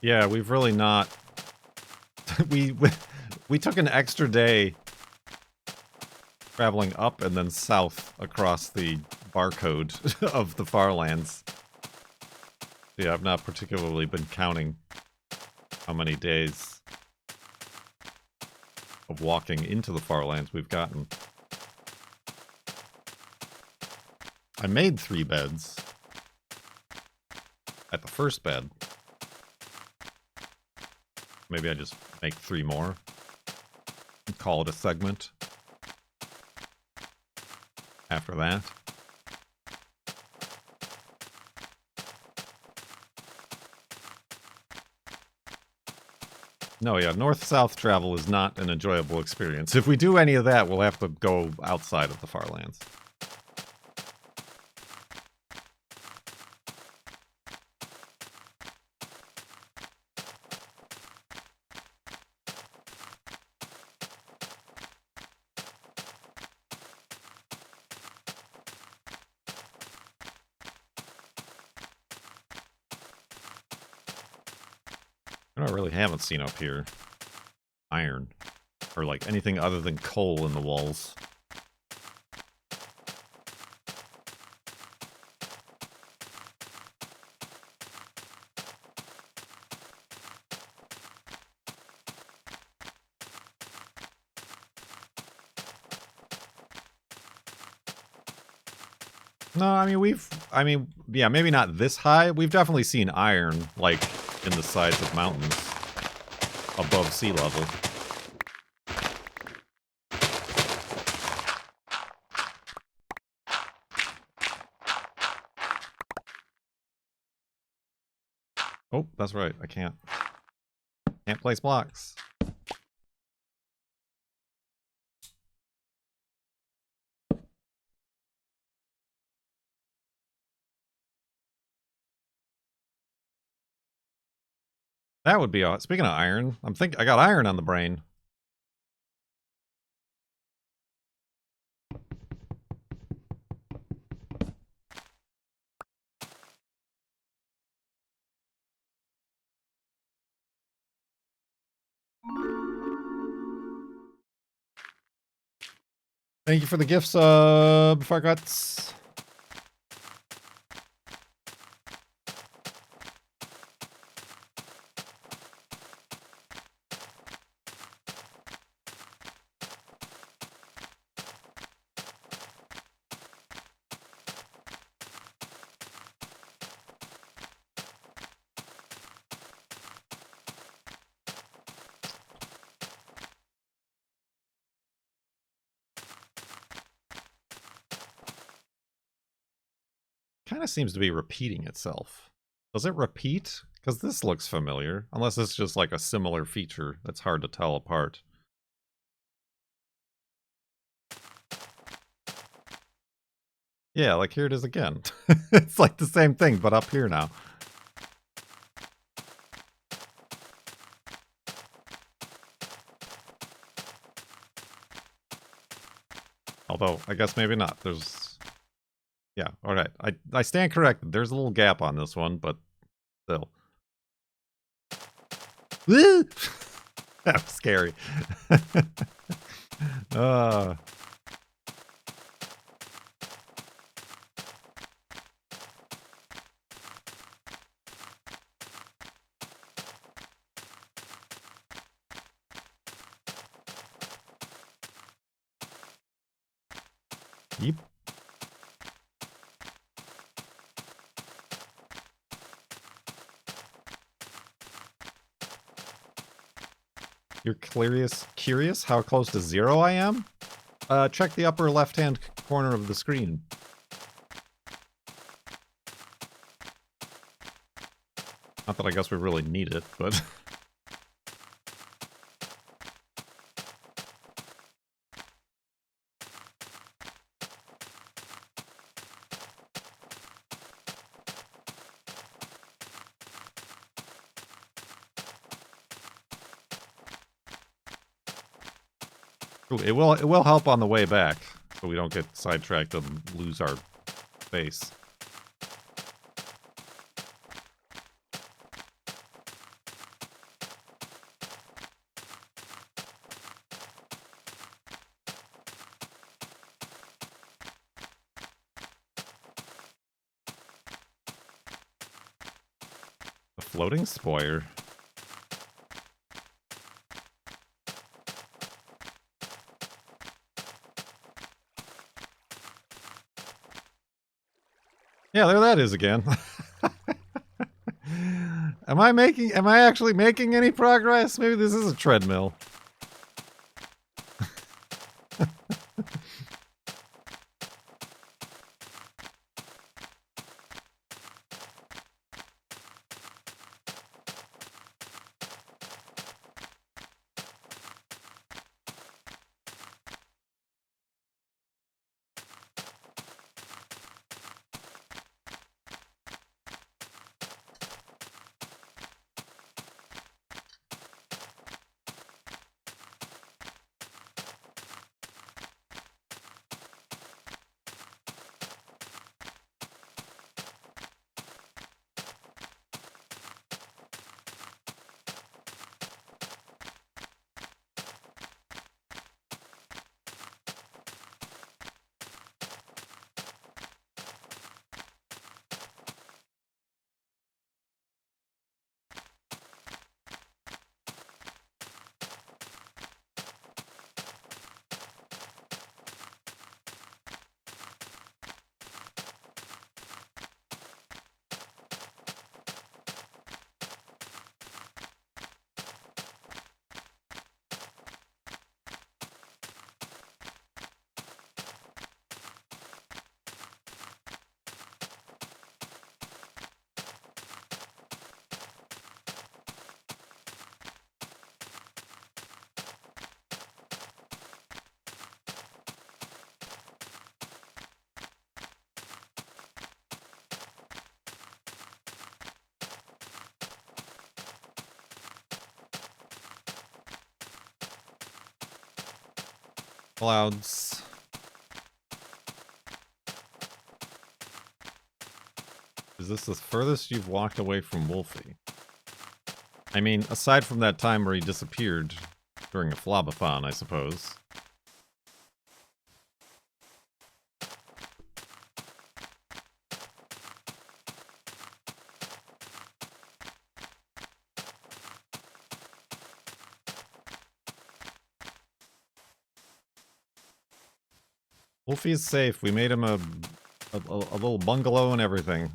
Yeah, we've really not... we took an extra day traveling up and then south across the barcode of the Farlands. Yeah, I've not particularly been counting how many days of walking into the Farlands we've gotten. I made 3 beds at the first bed. Maybe I just make 3 more and call it a segment after that. No, yeah, north-south travel is not an enjoyable experience. If we do any of that, we'll have to go outside of the Farlands. I really haven't seen up here iron, or like anything other than coal in the walls. No, I mean, yeah, maybe not this high. We've definitely seen iron, like, in the sides of mountains above sea level. Oh, that's right. I can't place blocks. That would be speaking of iron, I got iron on the brain. Thank you for the gift sub, Farguts. Kind of seems to be repeating itself. Does it repeat? Because this looks familiar. Unless it's just like a similar feature that's hard to tell apart. Yeah, like here it is again. It's like the same thing, but up here now. Although, I guess maybe not. There's... Yeah, alright. I stand corrected. There's a little gap on this one, but still. Woo! That was scary. Yep. You're curious how close to 0 I am? Check the upper left-hand corner of the screen. Not that I guess we really need it, but... It will help on the way back, so we don't get sidetracked and lose our base. floating spoiler. Yeah, there that is again. Am I actually making any progress? Maybe this is a treadmill. Clouds. Is this the furthest you've walked away from Wolfie? I mean, aside from that time where he disappeared during a FLoB-a-Thon, I suppose. Wolfie is safe. We made him a little bungalow and everything.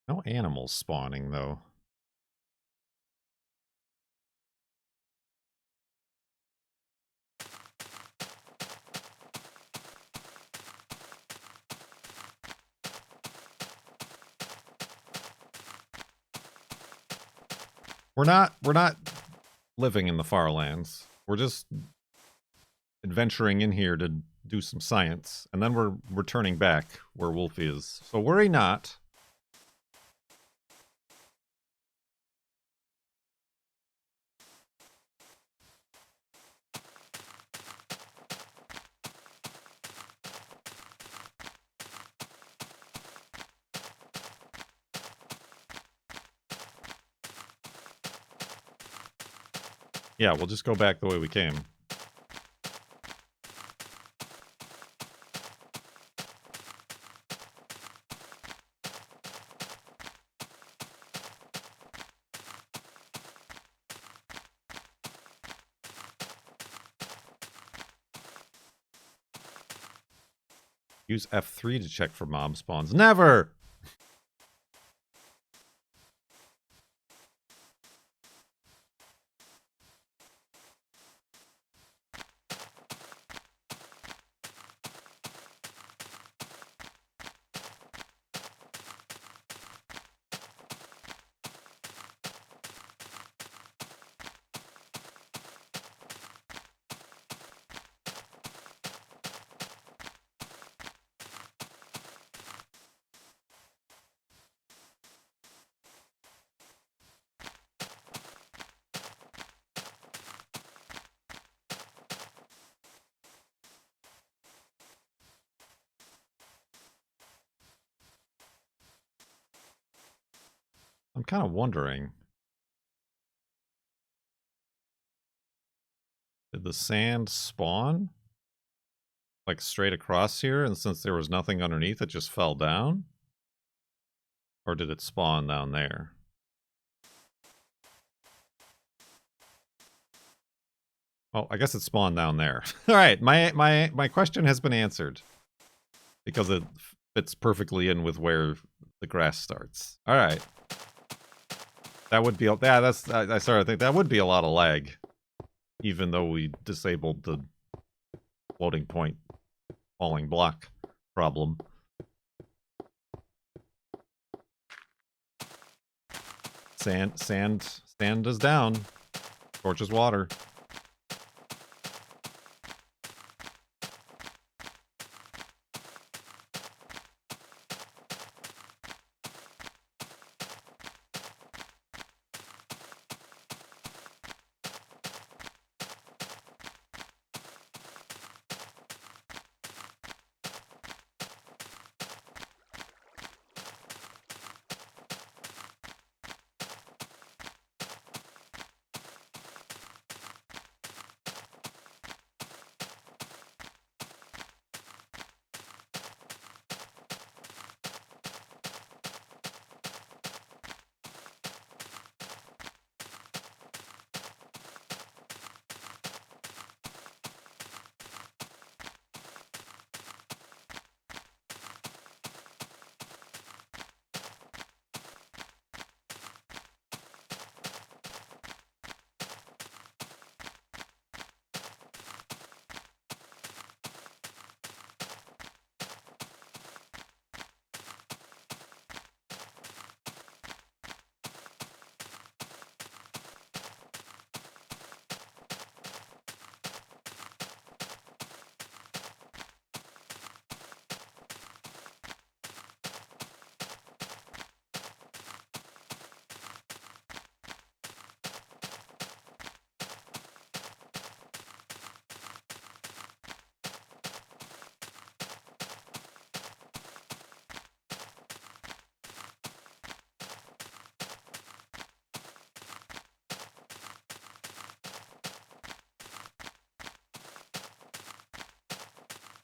No animals spawning, though. We're not living in the Farlands. We're just adventuring in here to do some science, and then we're returning back where Wolfie is. So worry not. Yeah, we'll just go back the way we came. Use F3 to check for mob spawns. Never! I'm kind of wondering. Did the sand spawn? Like straight across here, and since there was nothing underneath, it just fell down? Or did it spawn down there? Oh, I guess it spawned down there. Alright, my question has been answered. Because it fits perfectly in with where the grass starts. Alright. That would be, yeah, that's, I started to think that would be a lot of lag. Even though we disabled the floating point falling block problem. Sand is down. Torch is water.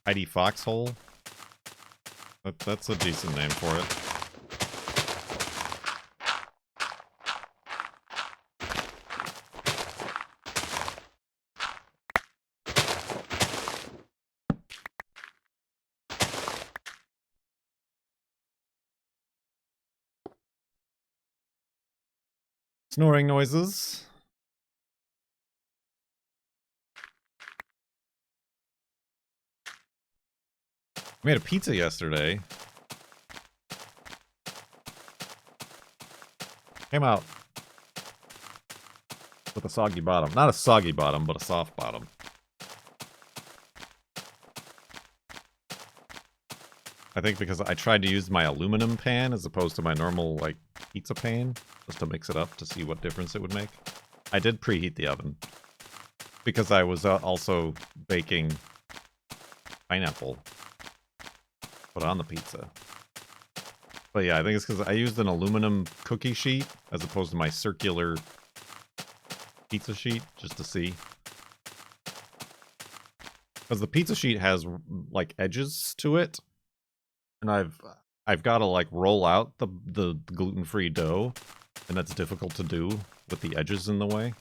Heidi Foxhole? That's a decent name for it. Snoring noises. I made a pizza yesterday. Came out with a soggy bottom. Not a soggy bottom, but a soft bottom. I think because I tried to use my aluminum pan as opposed to my normal, like, pizza pan, just to mix it up to see what difference it would make. I did preheat the oven. Because I was also baking pineapple. Put on the pizza. But yeah, I think it's because I used an aluminum cookie sheet as opposed to my circular pizza sheet, just to see. Because the pizza sheet has, like, edges to it. And I've got to, like, roll out the gluten-free dough. And that's difficult to do with the edges in the way.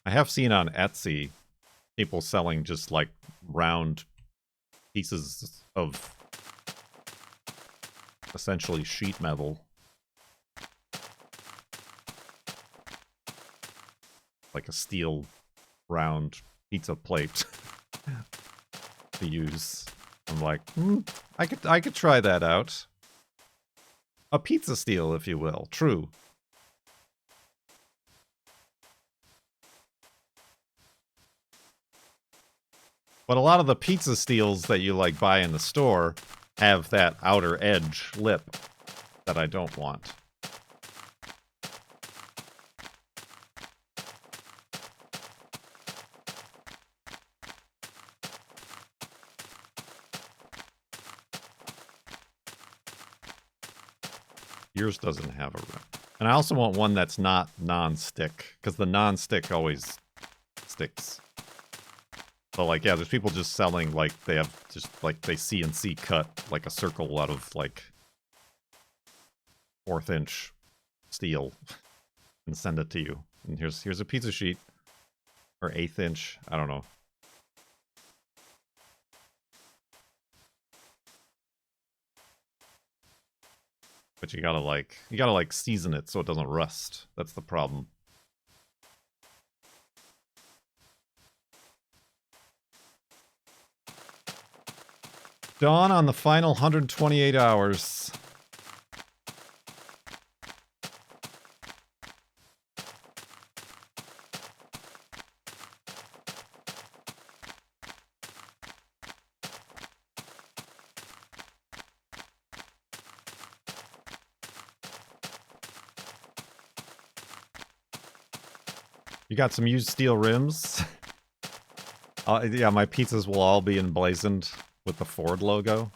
I have seen on Etsy people selling just like round pieces of essentially sheet metal. Like a steel round pizza plate to use. I'm like, I could try that out. A pizza steel, if you will. True. But a lot of the pizza steels that you like buy in the store have that outer edge lip that I don't want. Yours doesn't have a rim. And I also want one that's not non-stick, because the non-stick always sticks. So, like, yeah, there's people just selling, like, they have just, like, they CNC cut, like, a circle out of, like, 1/4 inch steel and send it to you. And here's a pizza sheet. Or 1/8 inch, I don't know. But you gotta like season it so it doesn't rust. That's the problem. Dawn on the final 128 hours. You got some used steel rims? Yeah, my pizzas will all be emblazoned with the Ford logo.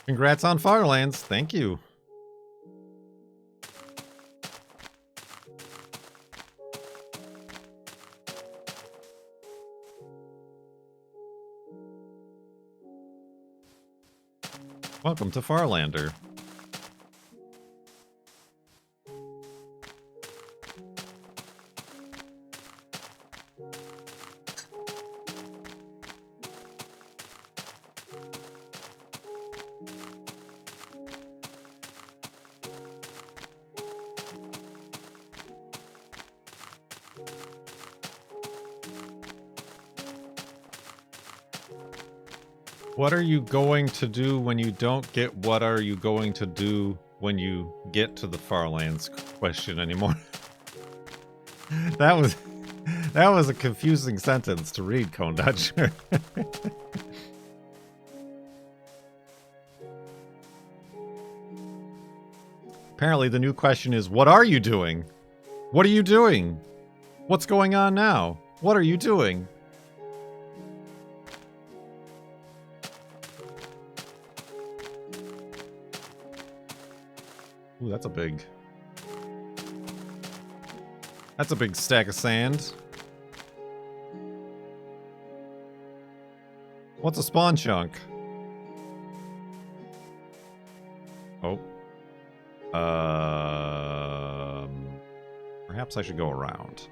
Congrats on Farlands. Thank you. Welcome to Farlander. What are you going to do when you don't get what are you going to do when you get to the Farlands question anymore? That was a confusing sentence to read, Cone Dodger. Apparently the new question is, what are you doing? What are you doing? What's going on now? What are you doing? Ooh, that's a big stack of sand. What's a spawn chunk? Oh. Perhaps I should go around.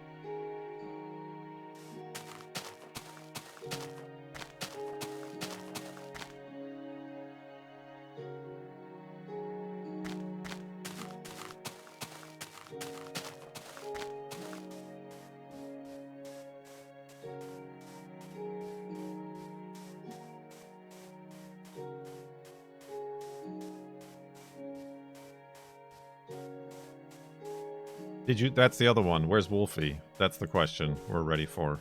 Did you? That's the other one. Where's Wolfie? That's the question we're ready for.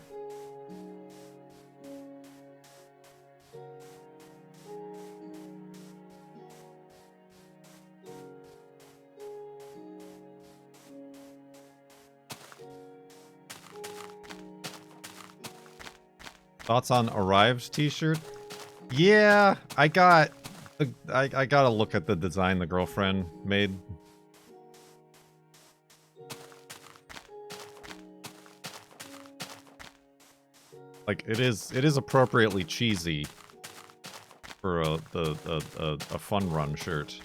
Thoughts on arrived t-shirt? Yeah, I gotta look at the design the girlfriend made. Like, it is appropriately cheesy for a fun run shirt.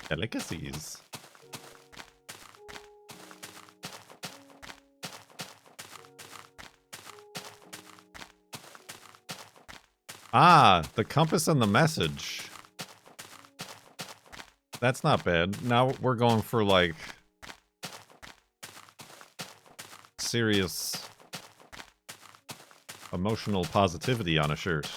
Delicacies. Ah, the compass and the message. That's not bad. Now we're going for, like, serious emotional positivity on a shirt.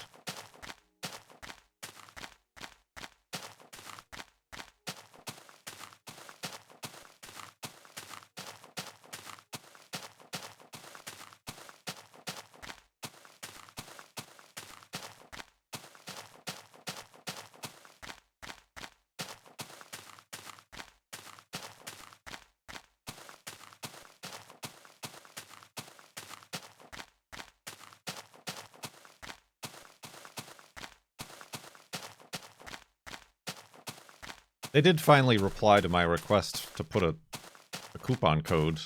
They did finally reply to my request to put a coupon code.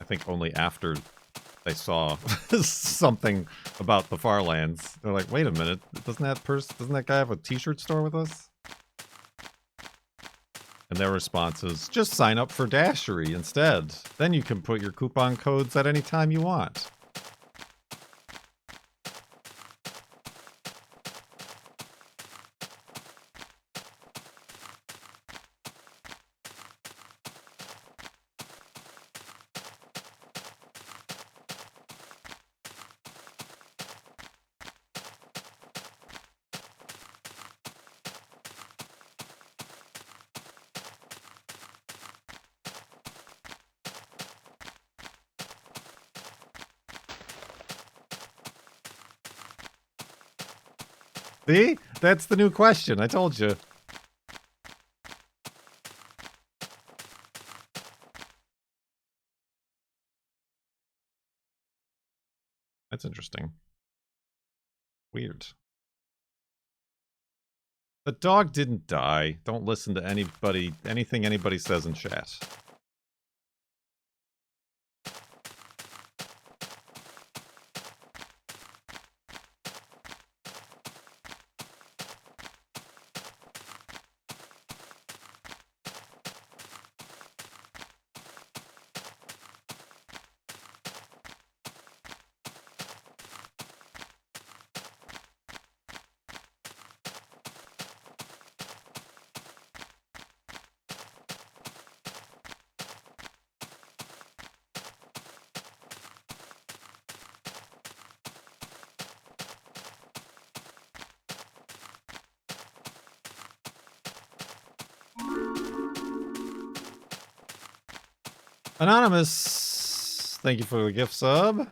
I think only after they saw something about the Farlands. They're like, wait a minute, doesn't that guy have a t-shirt store with us? And their response is, just sign up for Dashery instead. Then you can put your coupon codes at any time you want. See? That's the new question. I told you. That's interesting. Weird. The dog didn't die. Don't listen to anything anybody says in chat. Anonymous, thank you for the gift sub.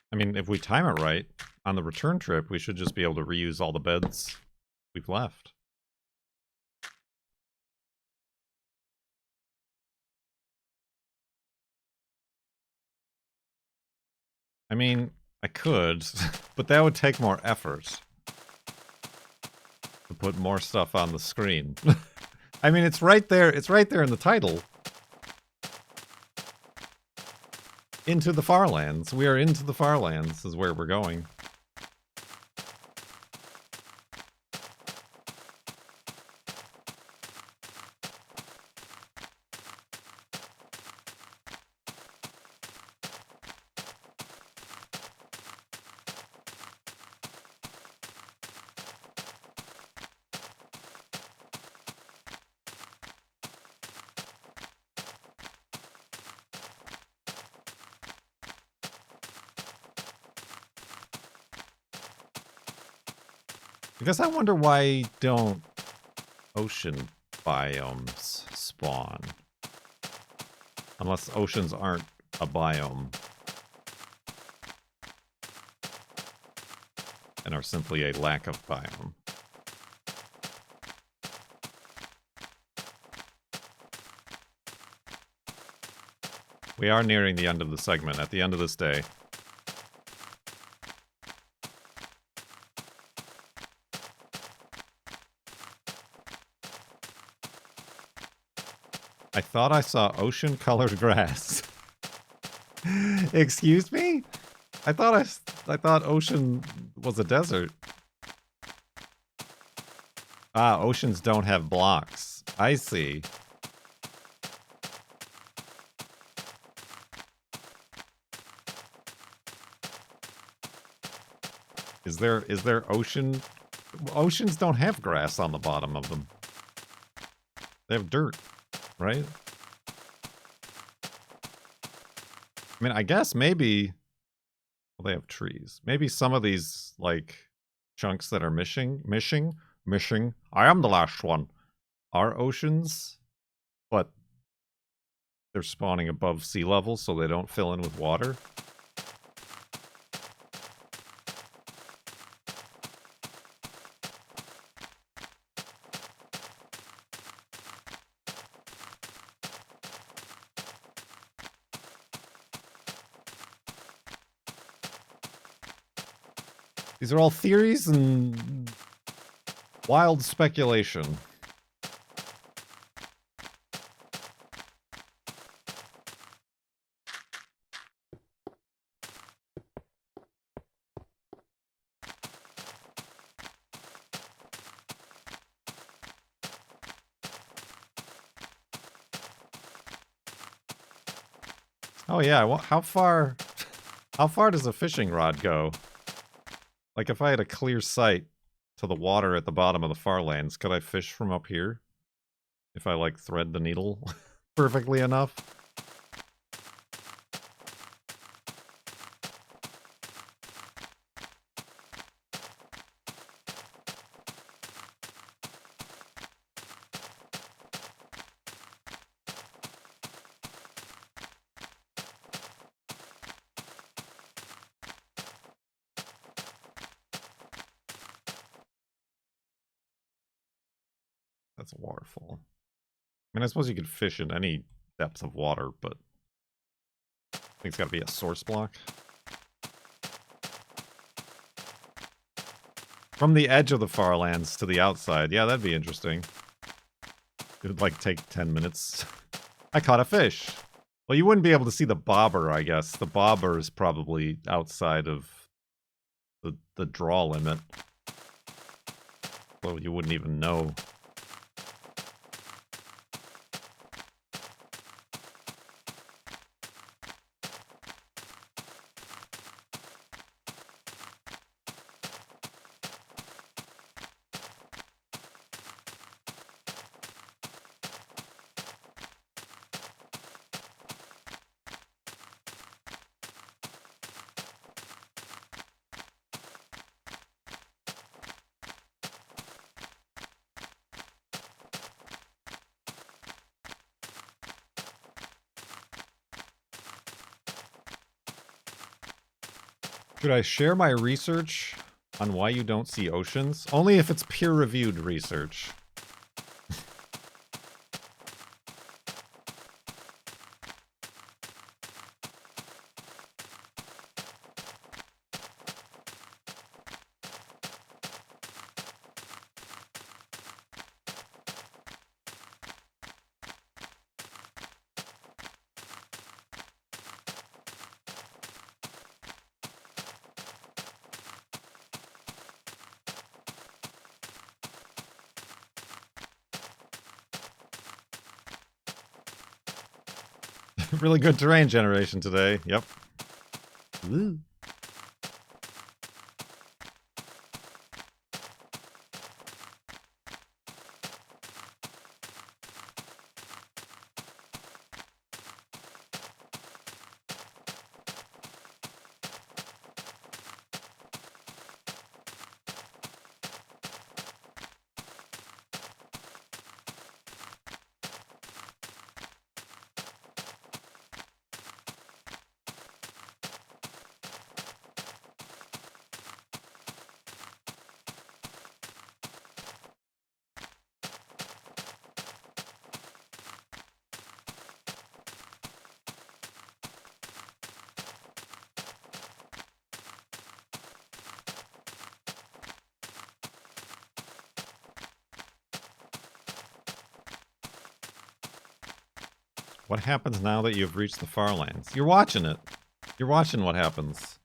I mean, if we time it right, on the return trip, we should just be able to reuse all the beds we've left. I mean, I could, but that would take more effort to put more stuff on the screen. I mean, it's right there in the title. Into the Farlands. We are into the Farlands is where we're going. I guess I wonder why don't ocean biomes spawn? Unless oceans aren't a biome. And are simply a lack of biome. We are nearing the end of the segment. At the end of this day, I thought I saw ocean-colored grass. Excuse me? I thought ocean was a desert. Ah, oceans don't have blocks. I see. Is there ocean? Oceans don't have grass on the bottom of them. They have dirt, right? I mean, I guess maybe... Well, they have trees. Maybe some of these, like, chunks that are missing. I am the last one. Are oceans, but they're spawning above sea level, so they don't fill in with water. These are all theories and wild speculation. Oh yeah, well, how far does a fishing rod go? Like if I had a clear sight to the water at the bottom of the Farlands, could I fish from up here? If I like thread the needle perfectly enough? That's a waterfall. I mean, I suppose you could fish in any depth of water, but I think it's gotta be a source block. From the edge of the Farlands to the outside. Yeah, that'd be interesting. It would, like, take 10 minutes. I caught a fish! Well, you wouldn't be able to see the bobber, I guess. The bobber is probably outside of the draw limit. So you wouldn't even know. Should I share my research on why you don't see oceans? Only if it's peer-reviewed research. Really good terrain generation today. Yep. Woo. What happens now that you've reached the Farlands? You're watching it. You're watching what happens.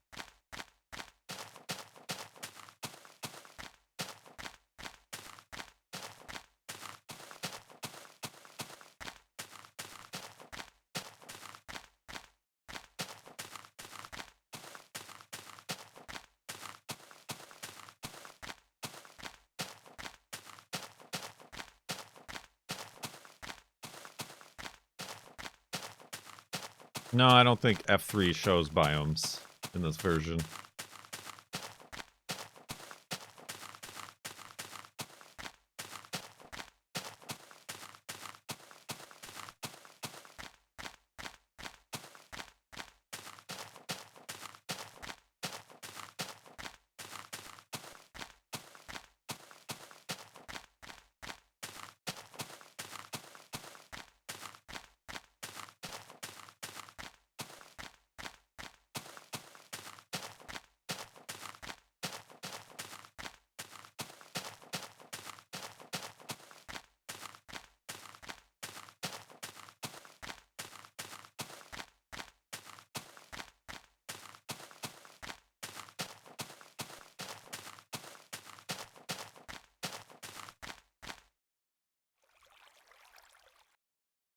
No, I don't think F3 shows biomes in this version.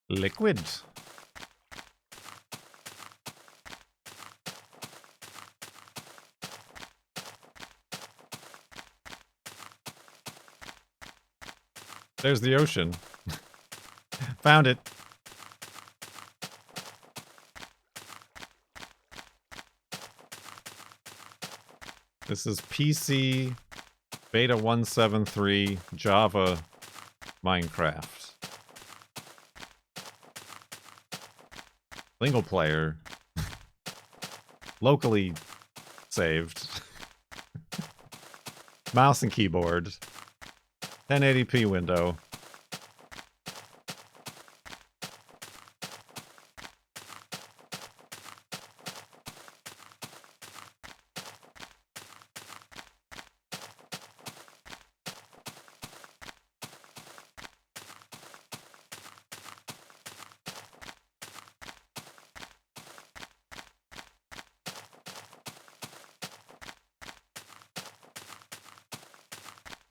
Liquid. There's the ocean. Found it. This is PC Beta 173 Java Minecraft. Single player. Locally saved. Mouse and keyboard. 1080p window.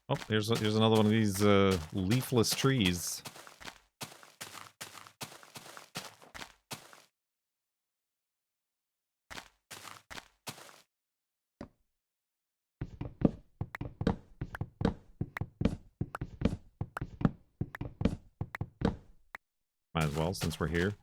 Oh, here's another one of these leafless trees. Might as well, since we're here.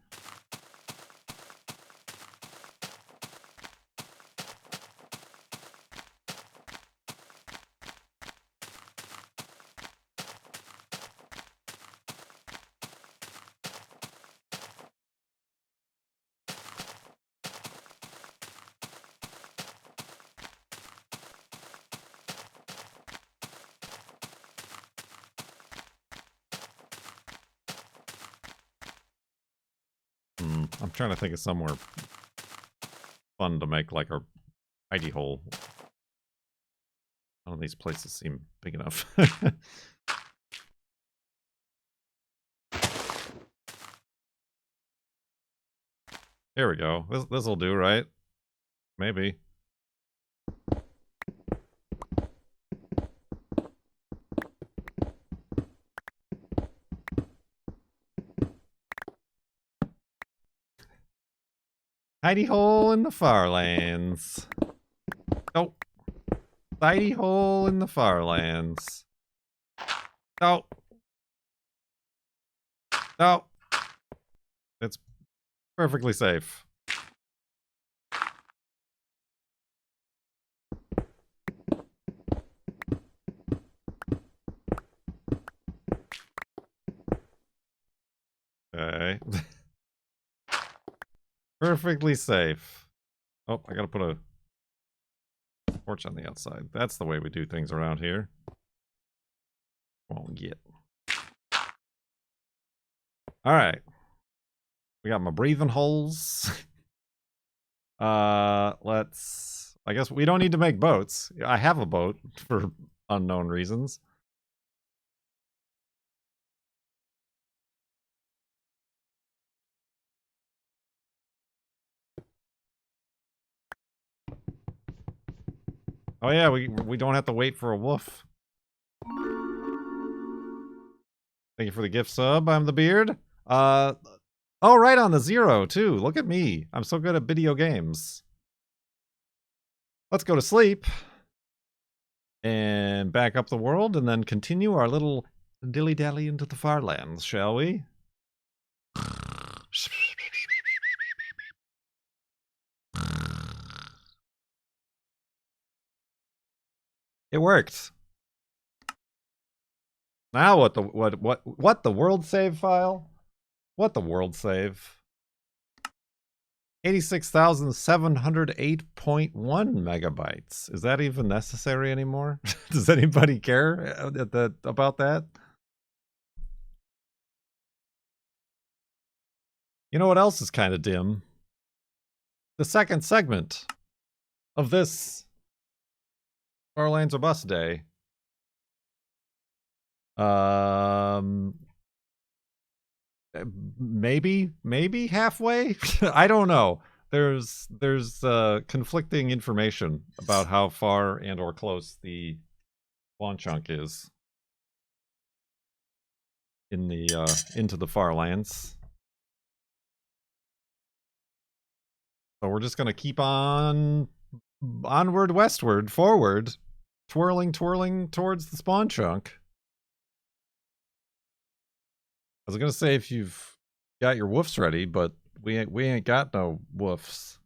I'm trying to think of somewhere fun to make like a hidey hole. None of these places seem big enough. Here we go. This'll do, right? Maybe. Hidey hole in the Farlands. Oh. Hidey hole in the Farlands. No. No. It's perfectly safe. Okay. Perfectly safe. Oh, I gotta put a torch on the outside. That's the way we do things around here. Won't get. Alright. We got my breathing holes. Let's... I guess we don't need to make boats. I have a boat for unknown reasons. Oh yeah, we don't have to wait for a wolf. Thank you for the gift sub. I'm the beard. Oh, right on the 0 too. Look at me. I'm so good at video games. Let's go to sleep and back up the world and then continue our little dilly-dally into the Farlands, shall we? It worked. Now what the what the world save file? What the world save? 86,708.1 megabytes. Is that even necessary anymore? Does anybody care about that? You know what else is kind of dim? The second segment of this Farlands or Bus Day. Maybe halfway. I don't know. There's conflicting information about how far and or close the spawn chunk is in the into the Farlands. So we're just gonna keep on onward, westward, forward, twirling towards the spawn chunk. I was gonna say if you've got your woofs ready, but we ain't got no woofs.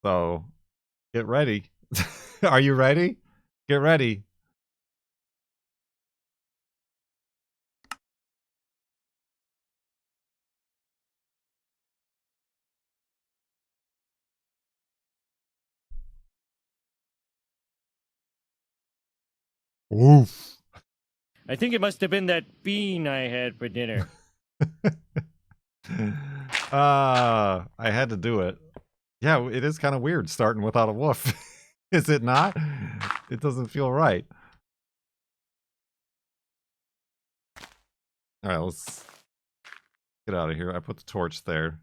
So get ready. Are you ready? Get ready. Woof. I think it must have been that bean I had for dinner. I had to do it. Yeah, it is kind of weird starting without a woof. Is it not? It doesn't feel right. All right, let's get out of here. I put the torch there.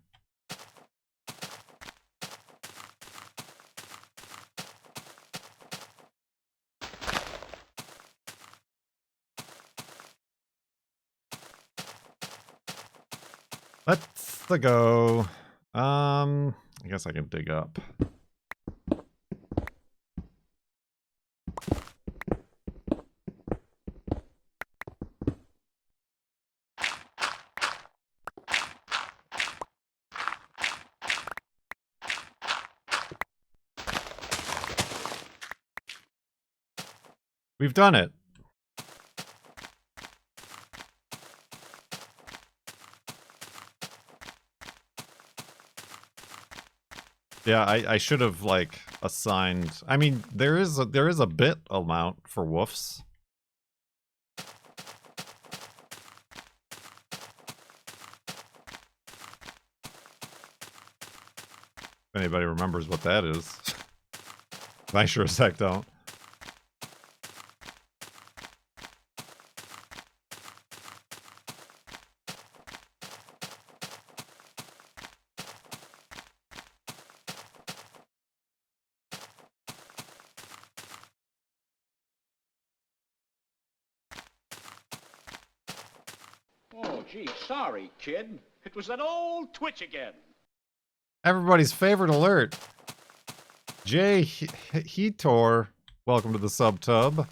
Let's go. I guess I can dig up. We've done it. Yeah, I should have like assigned. I mean, there is a bit amount for woofs. If anybody remembers what that is. I sure as heck don't. Oh, gee, sorry, kid. It was that old twitch again. Everybody's favorite alert. Jay Hetor, welcome to the sub-tub.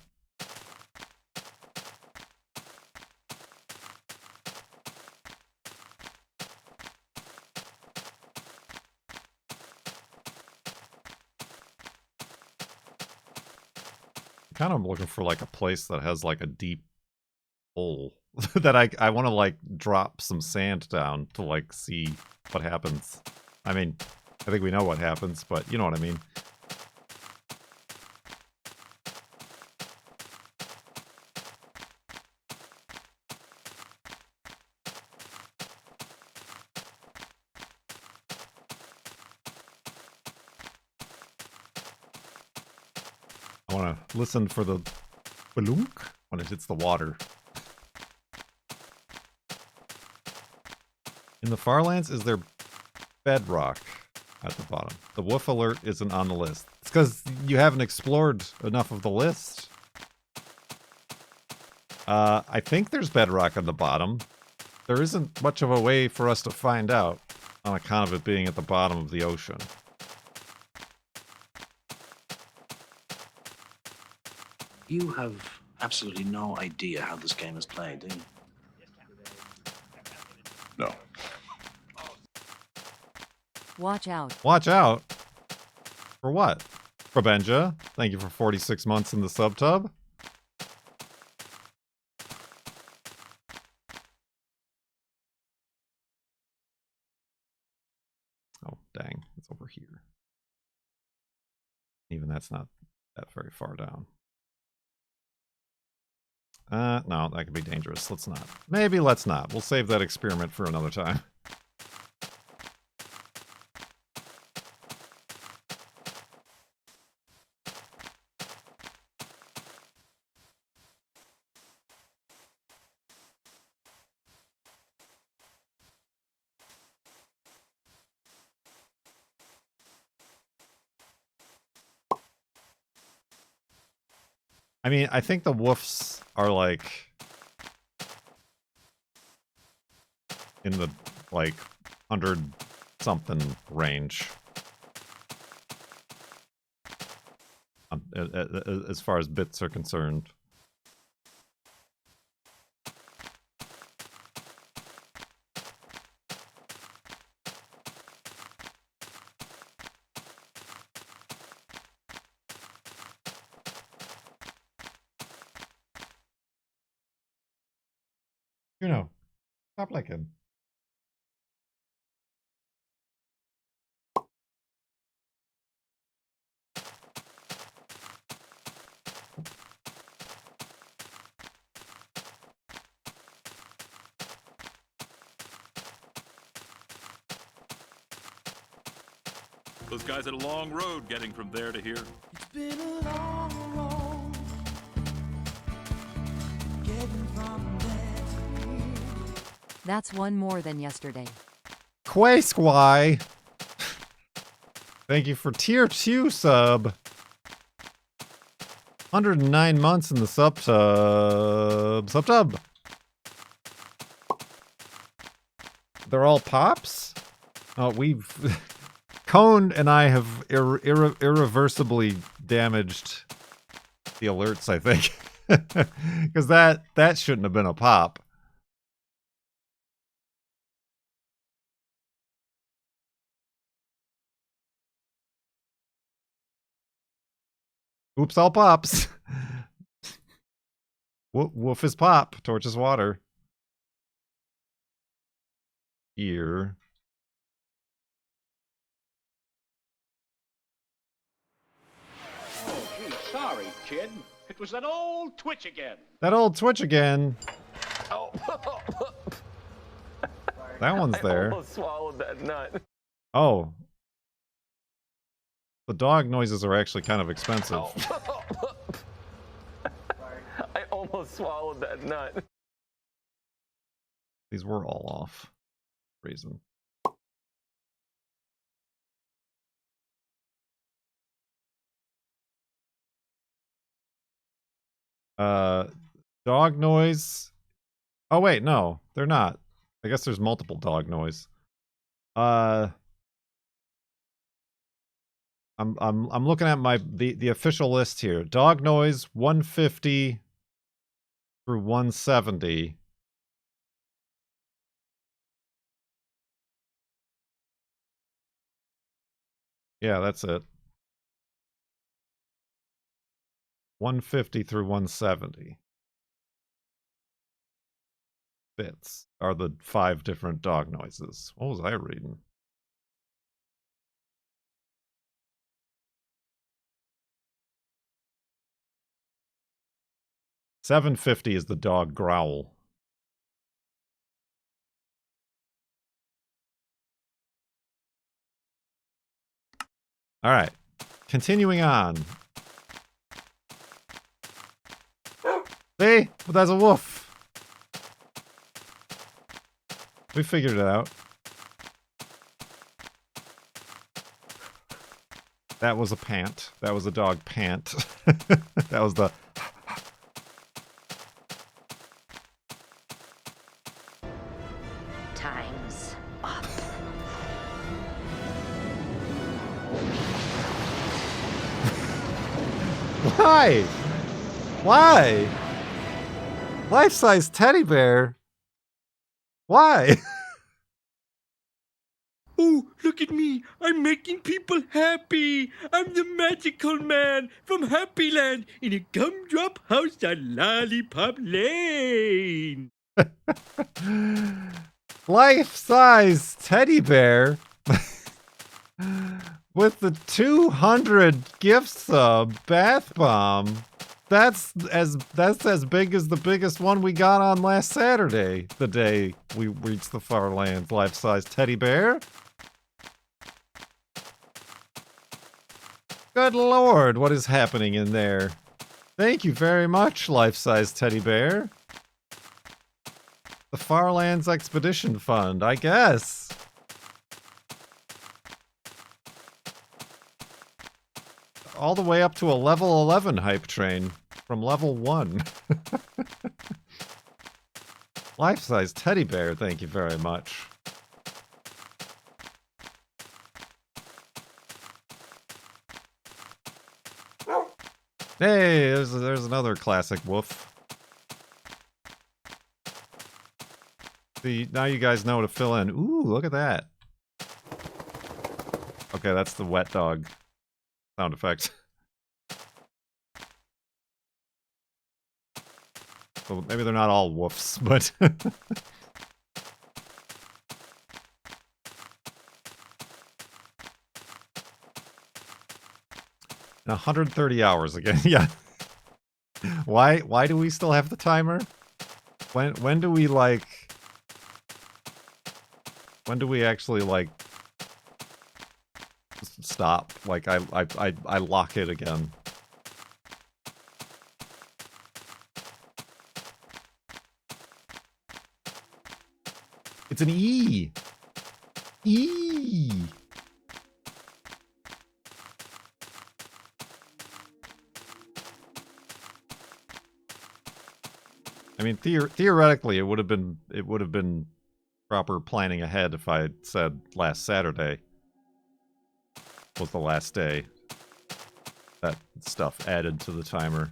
Kind of looking for like a place that has like a deep hole that I want to like drop some sand down to like see what happens. I mean, I think we know what happens, but you know what I mean. I want to listen for the balloonk when it hits the water. In the Farlands, is there bedrock? at the bottom. The wolf alert isn't on the list. It's because you haven't explored enough of the list. I think there's bedrock on the bottom. There isn't much of a way for us to find out on account of it being at the bottom of the ocean. You have absolutely no idea how this game is played, do you? No. Watch out. Watch out. For what? Probenja, thank you for 46 months in the subtub. Oh, dang. It's over here. Even that's not that very far down. No, that could be dangerous. Let's not. Maybe let's not. We'll save that experiment for another time. I mean, I think the woofs are like in the like 100 something range. As far as bits are concerned. You know, stop licking. Those guys had a long road getting from there to here. It's been a long road getting from there to here. That's one more than yesterday. Quay Squy. Thank you for tier 2 sub. 109 months in the subtub. They're all pops? Oh, we've... Cone and I have irreversibly damaged the alerts, I think. Because that shouldn't have been a pop. Oops, all pops. Woof is pop. Torch is water. Here. Oh, gee, sorry, kid. It was that old twitch again. That old Twitch again. That one's there. I almost swallowed that nut. Oh. The dog noises are actually kind of expensive. I almost swallowed that nut. These were all off. Reason. Dog noise. Oh wait, no, they're not. I guess there's multiple dog noise. I'm looking at the official list here. Dog noise 150 through 170. Yeah, that's it. 150 through 170. Bits are the 5 different dog noises. What was I reading? $750 is the dog growl. All right, continuing on. See? But that's a wolf. We figured it out. That was a pant. That was a dog pant. That was the... Time's up. Why? Why? Life-size teddy bear? Why? Oh, look at me. I'm making people happy. I'm the magical man from Happy Land in a gumdrop house on Lollipop Lane. Life-size teddy bear? With the 200 gift sub bath bomb. That's as big as the biggest one we got on last Saturday, the day we reached the Farlands life-size teddy bear. Good lord, what is happening in there? Thank you very much, life-size teddy bear. The Farlands Expedition Fund, I guess. All the way up to a level 11 hype train from level 1. Life-size teddy bear, thank you very much. Hey, there's another classic woof. See, now you guys know to fill in. Ooh, look at that. Okay, that's the wet dog sound effect. So maybe they're not all woofs, but... 130 hours again, yeah. Why do we still have the timer? When do we like... When do we actually like... stop? Like I lock it again. It's an E! E! I mean, theoretically, it would have been proper planning ahead if I had said last Saturday was the last day that stuff added to the timer.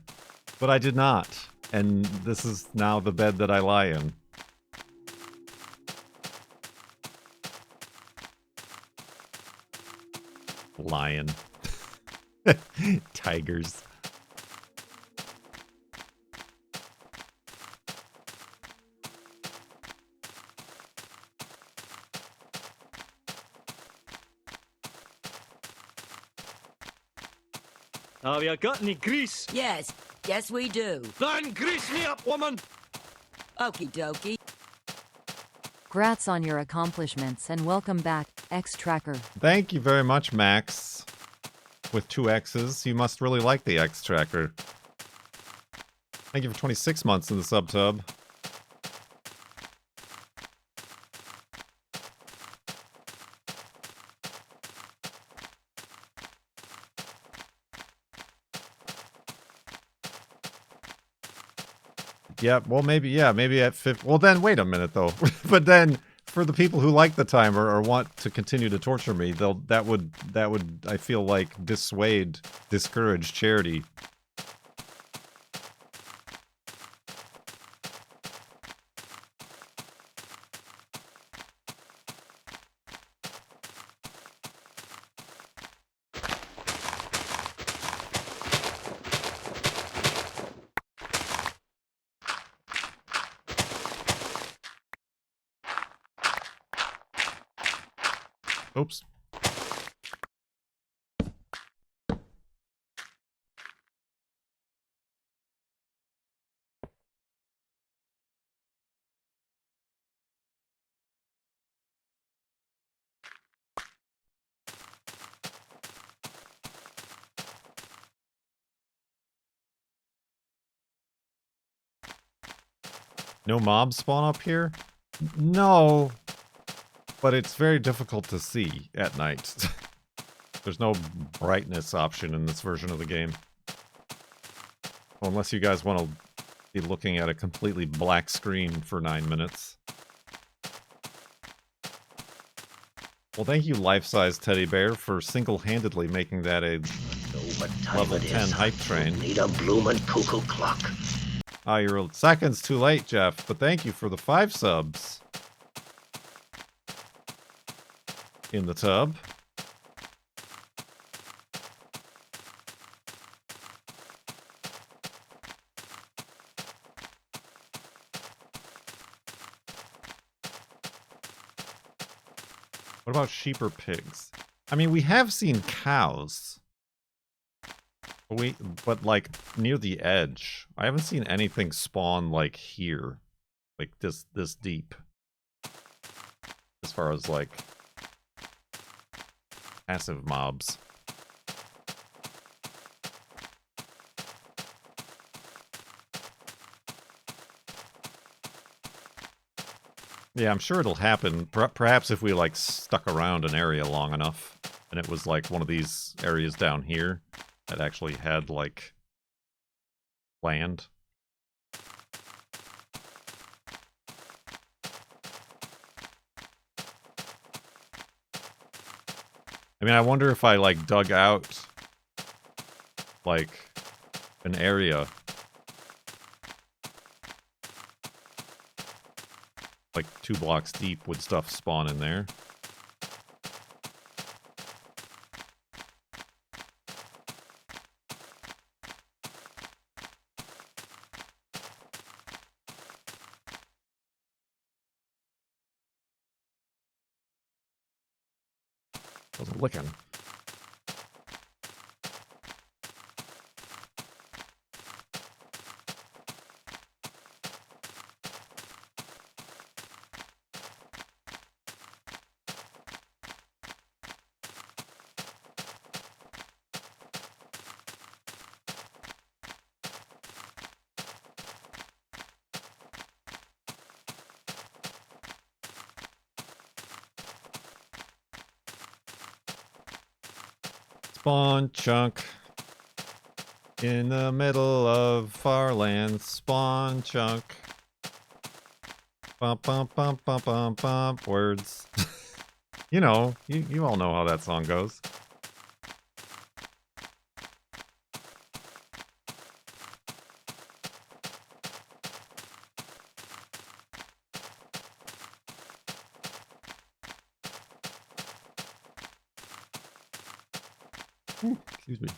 But I did not, and this is now the bed that I lie in. Lion. Tigers. Have you got any grease? Yes, yes we do. Then grease me up, woman! Okie dokie. Grats on your accomplishments and welcome back, X-Tracker. Thank you very much, Max. With 2 X's. You must really like the X-Tracker. Thank you for 26 months in the sub-tub. Yeah, well, maybe at 50. Well, then, wait a minute, though. But then, for the people who like the timer or want to continue to torture me, that would, I feel like, discourage charity. Oops. No mobs spawn up here? No. But it's very difficult to see at night. There's no brightness option in this version of the game. Well, unless you guys want to be looking at a completely black screen for 9 minutes. Well, thank you, Life-Size Teddy Bear, for single-handedly making that a level 10 hype train. Need a bloomin' cuckoo clock. Ah, you're seconds too late, Jeff, but thank you for the 5 subs. In the tub. What about sheep or pigs? I mean, we have seen cows. But like near the edge. I haven't seen anything spawn like here. Like this deep. As far as like passive mobs. Yeah, I'm sure it'll happen. Perhaps if we, like, stuck around an area long enough, and it was, like, one of these areas down here that actually had, like, land. I mean, I wonder if I, like, dug out, like, an area... like 2 blocks deep, would stuff spawn in there? Wasn't looking. Spawn chunk in the middle of Farlands. Spawn chunk. Bump, bump, bump, bump, bump, bump. Words. You know, you all know how that song goes. Excuse me.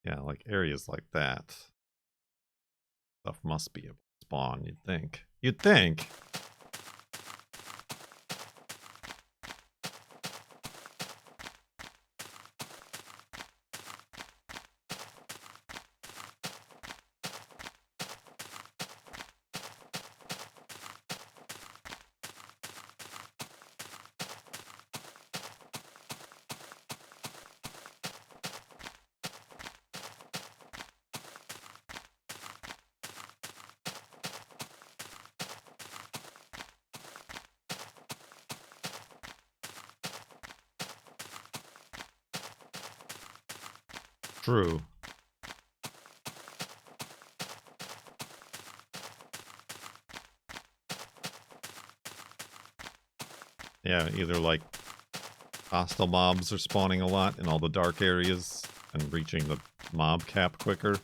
Yeah, like areas like that. Stuff must be able to spawn, you'd think. You'd think. True. Yeah, either like hostile mobs are spawning a lot in all the dark areas and reaching the mob cap quicker,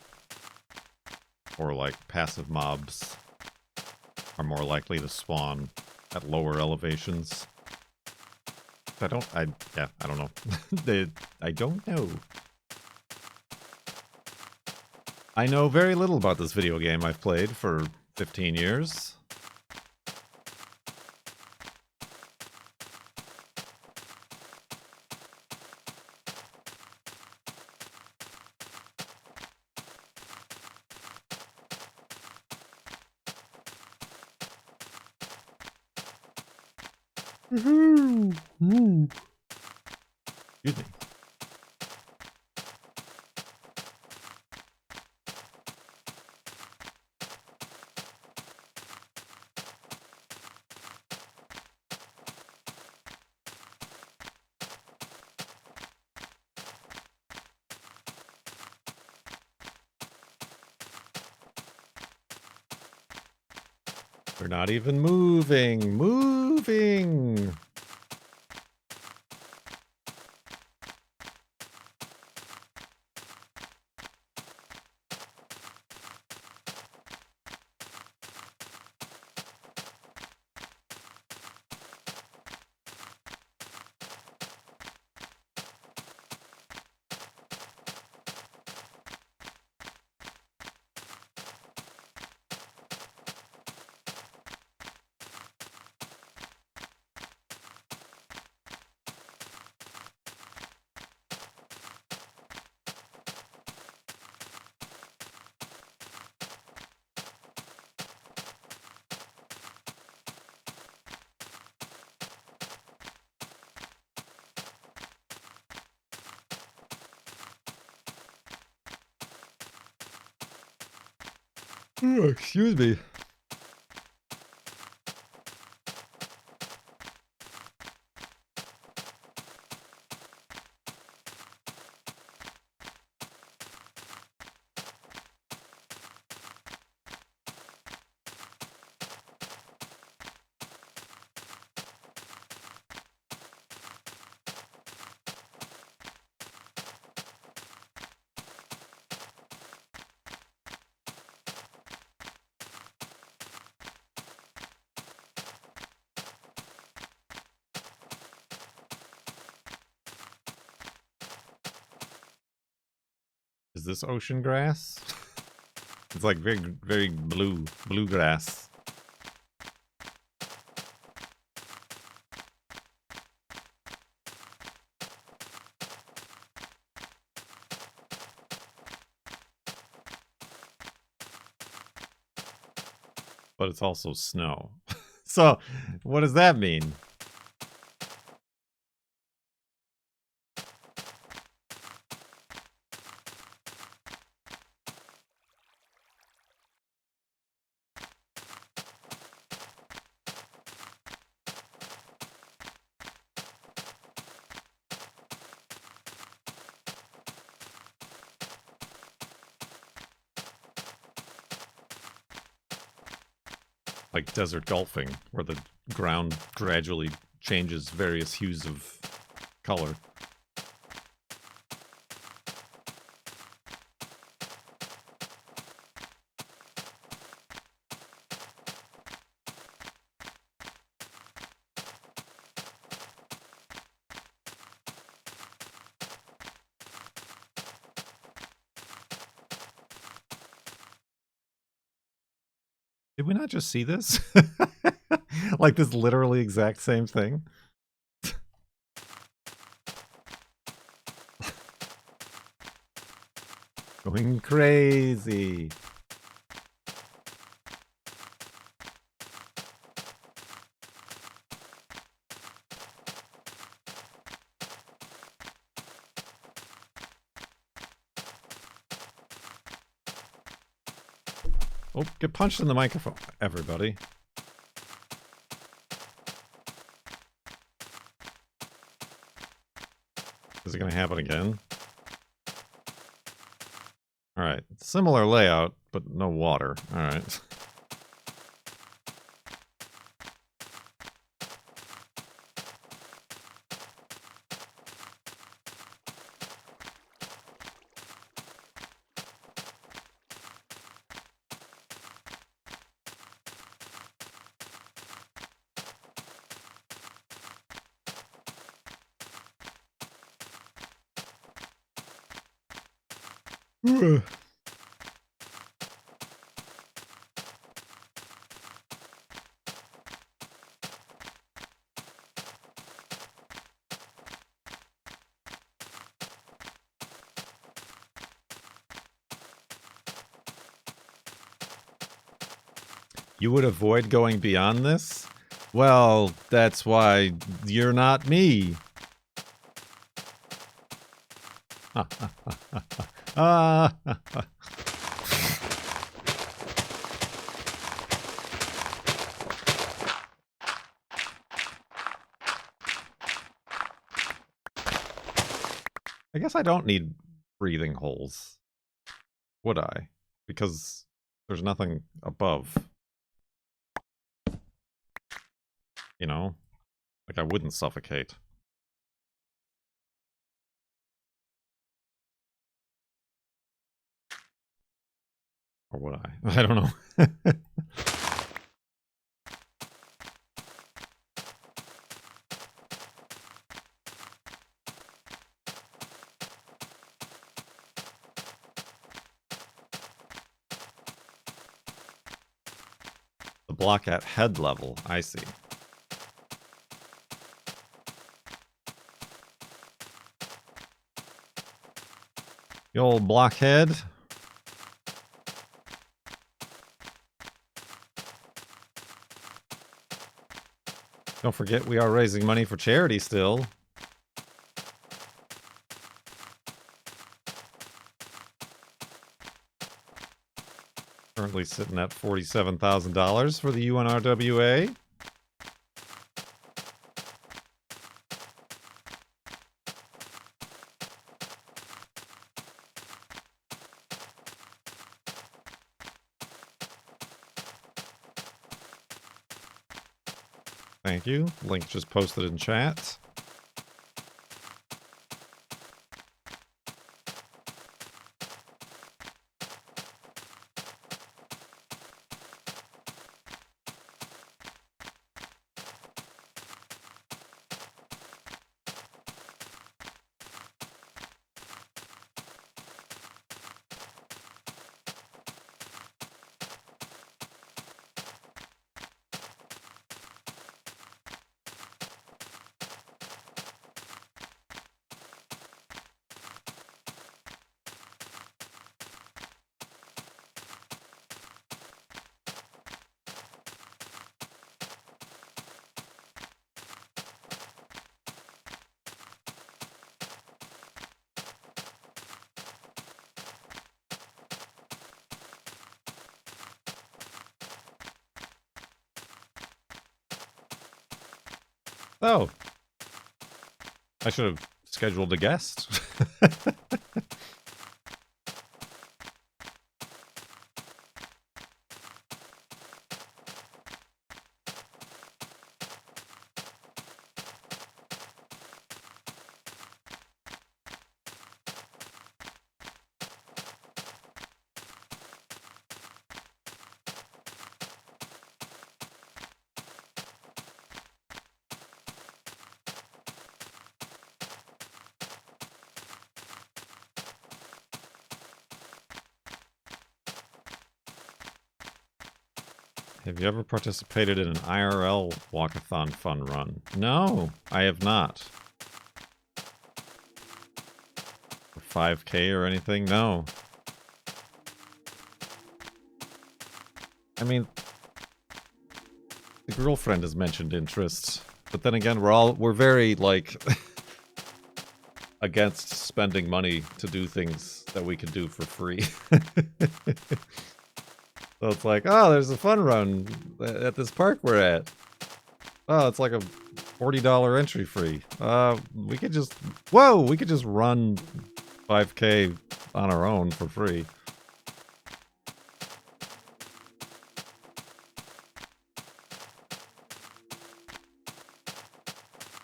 or like passive mobs are more likely to spawn at lower elevations. I don't know. I don't know. I know very little about this video game I've played for 15 years. Excuse me. They're not even moving. Moving. Oh, excuse me. Is this ocean grass? It's like very, very blue grass. But it's also snow. So, what does that mean? Like desert golfing, where the ground gradually changes various hues of color. Did we not just see this? Like this literally exact same thing? Going crazy. Oh, get punched in the microphone, everybody. Is it going to happen again? Alright, similar layout, but no water. Alright. You would avoid going beyond this? Well, that's why you're not me. Ah. I guess I don't need breathing holes. Would I? Because there's nothing above. You know? Like I wouldn't suffocate. Or would I? I don't know. The block at head level. I see. The old blockhead. Don't forget we are raising money for charity still. Currently sitting at $47,000 for the UNRWA. Thank you. Link just posted in chat. Oh. I should have scheduled a guest. Have you ever participated in an IRL walkathon fun run? No, I have not. For 5K or anything? No. I mean, the girlfriend has mentioned interest, but then again, we're very, like, against spending money to do things that we could do for free. So it's like, oh, there's a fun run at this park we're at. Oh, it's like a $40 entry fee. We could just, we could just run 5K on our own for free.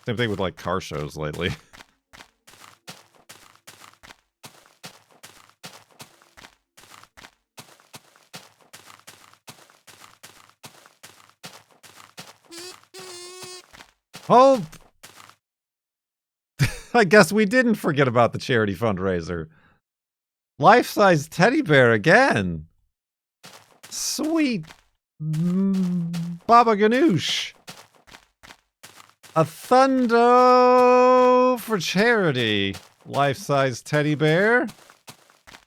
Same thing with like car shows lately. Oh, I guess we didn't forget about the charity fundraiser. Life-size teddy bear again. Sweet Baba Ganoush. A thundo for charity. Life-size teddy bear.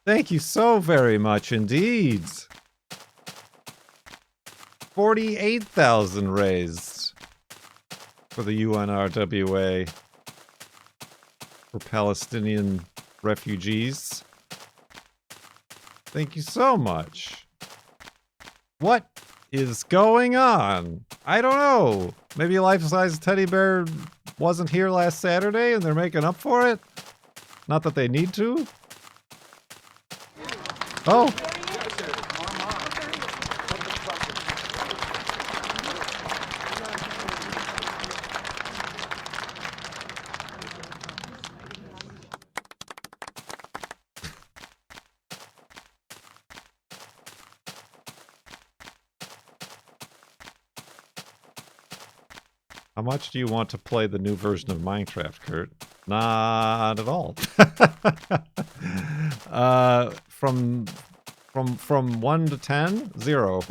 Thank you so very much indeed. 48,000 raised. for the UNRWA for Palestinian refugees. Thank you so much. What is going on? I don't know. Maybe life-size teddy bear wasn't here last Saturday and they're making up for it? Not that they need to. Oh. How much do you want to play the new version of Minecraft, Kurt? Not at all. From 1 to 10? 0.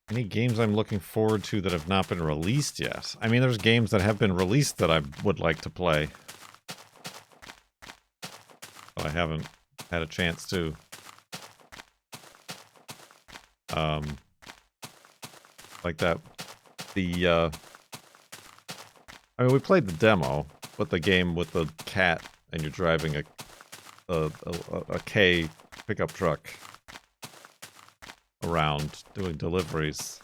Any games I'm looking forward to that have not been released yet? I mean, there's games that have been released that I would like to play. But I haven't had a chance to. Like that. I mean, we played the demo, but the game with the cat and you're driving a K pickup truck around doing deliveries.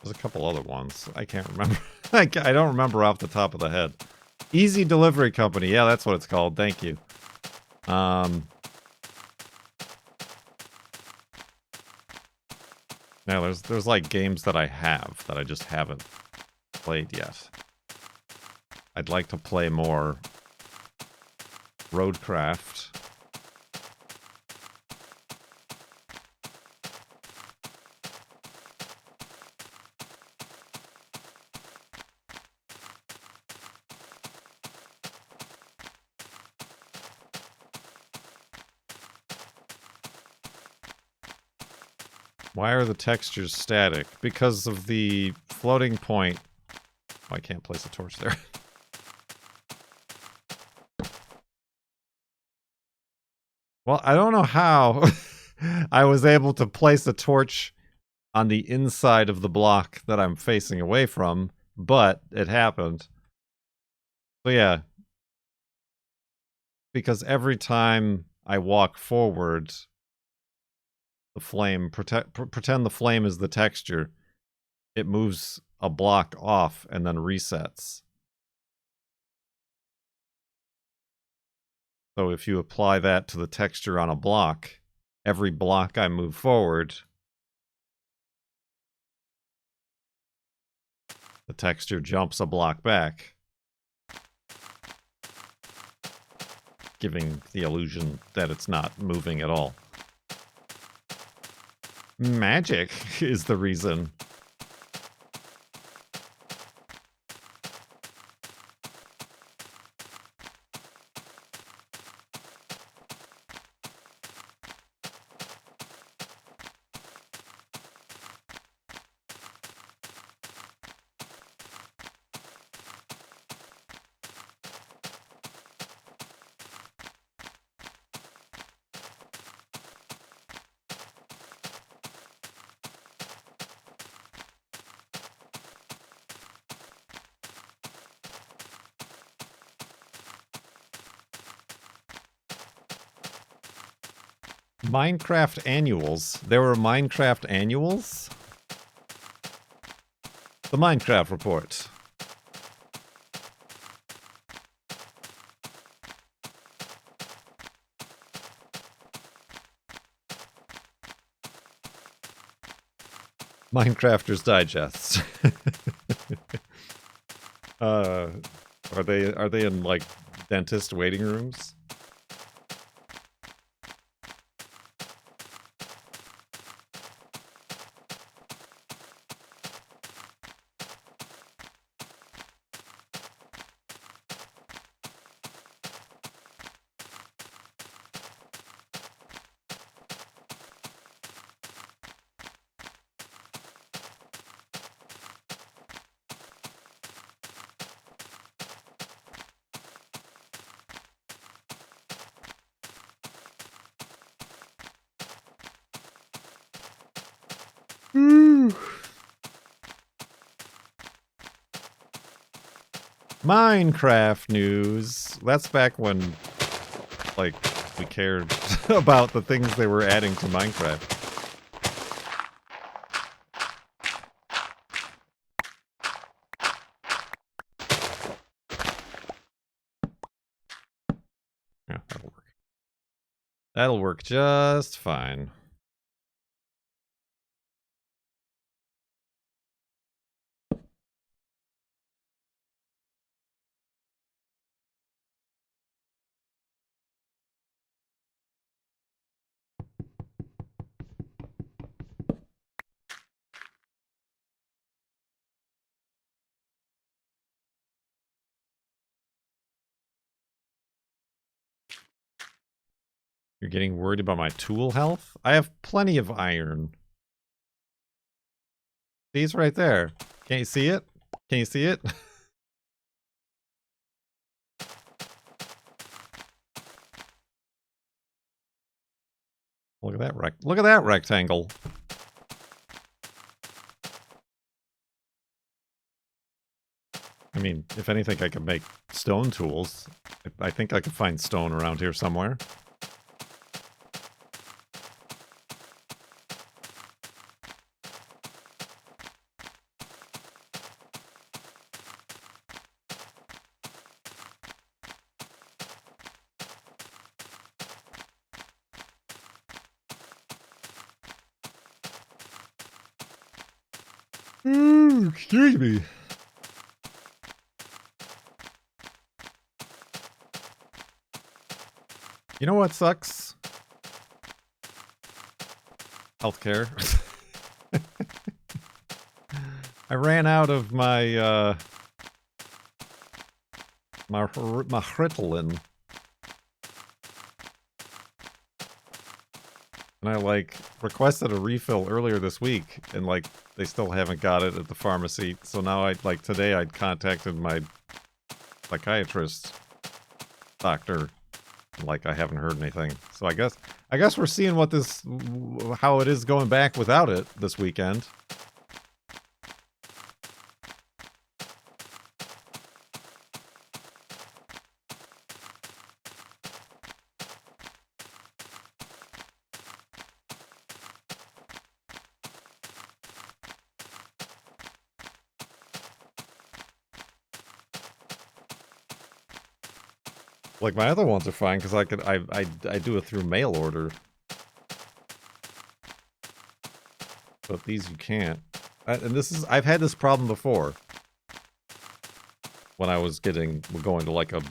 There's a couple other ones. I can't remember. I don't remember off the top of the head. Easy Delivery Company. Yeah, that's what it's called. Thank you. Now there's like games that I have that I just haven't played yet. I'd like to play more Roadcraft. Why are the textures static? Because of the floating point. Oh, I can't place a torch there. Well, I don't know how I was able to place a torch on the inside of the block that I'm facing away from, but it happened. So yeah. Because every time I walk forward, the flame, pretend the flame is the texture, it moves a block off and then resets. So if you apply that to the texture on a block, every block I move forward, the texture jumps a block back, giving the illusion that it's not moving at all. Magic is the reason. Minecraft annuals. There were Minecraft annuals? The Minecraft report. Minecrafters Digest. Are they in like dentist waiting rooms? Minecraft news. That's back when, like, we cared about the things they were adding to Minecraft. Yeah, that'll work. That'll work just fine. You're getting worried about my tool health? I have plenty of iron. See, it's right there. Can't you see it? Can you see it? Look at that look at that rectangle. I mean, if anything, I could make stone tools. I think I could find stone around here somewhere. Excuse me. You know what sucks? Healthcare. I ran out of my my Ritalin. And I, like, requested a refill earlier this week, and, like, they still haven't got it at the pharmacy. So now today I'd contacted my psychiatrist doctor. Like, I haven't heard anything. So I guess we're seeing how it is going back without it this weekend. Like, my other ones are fine because I do it through mail order. But these you can't. And I've had this problem before. When I was going to like a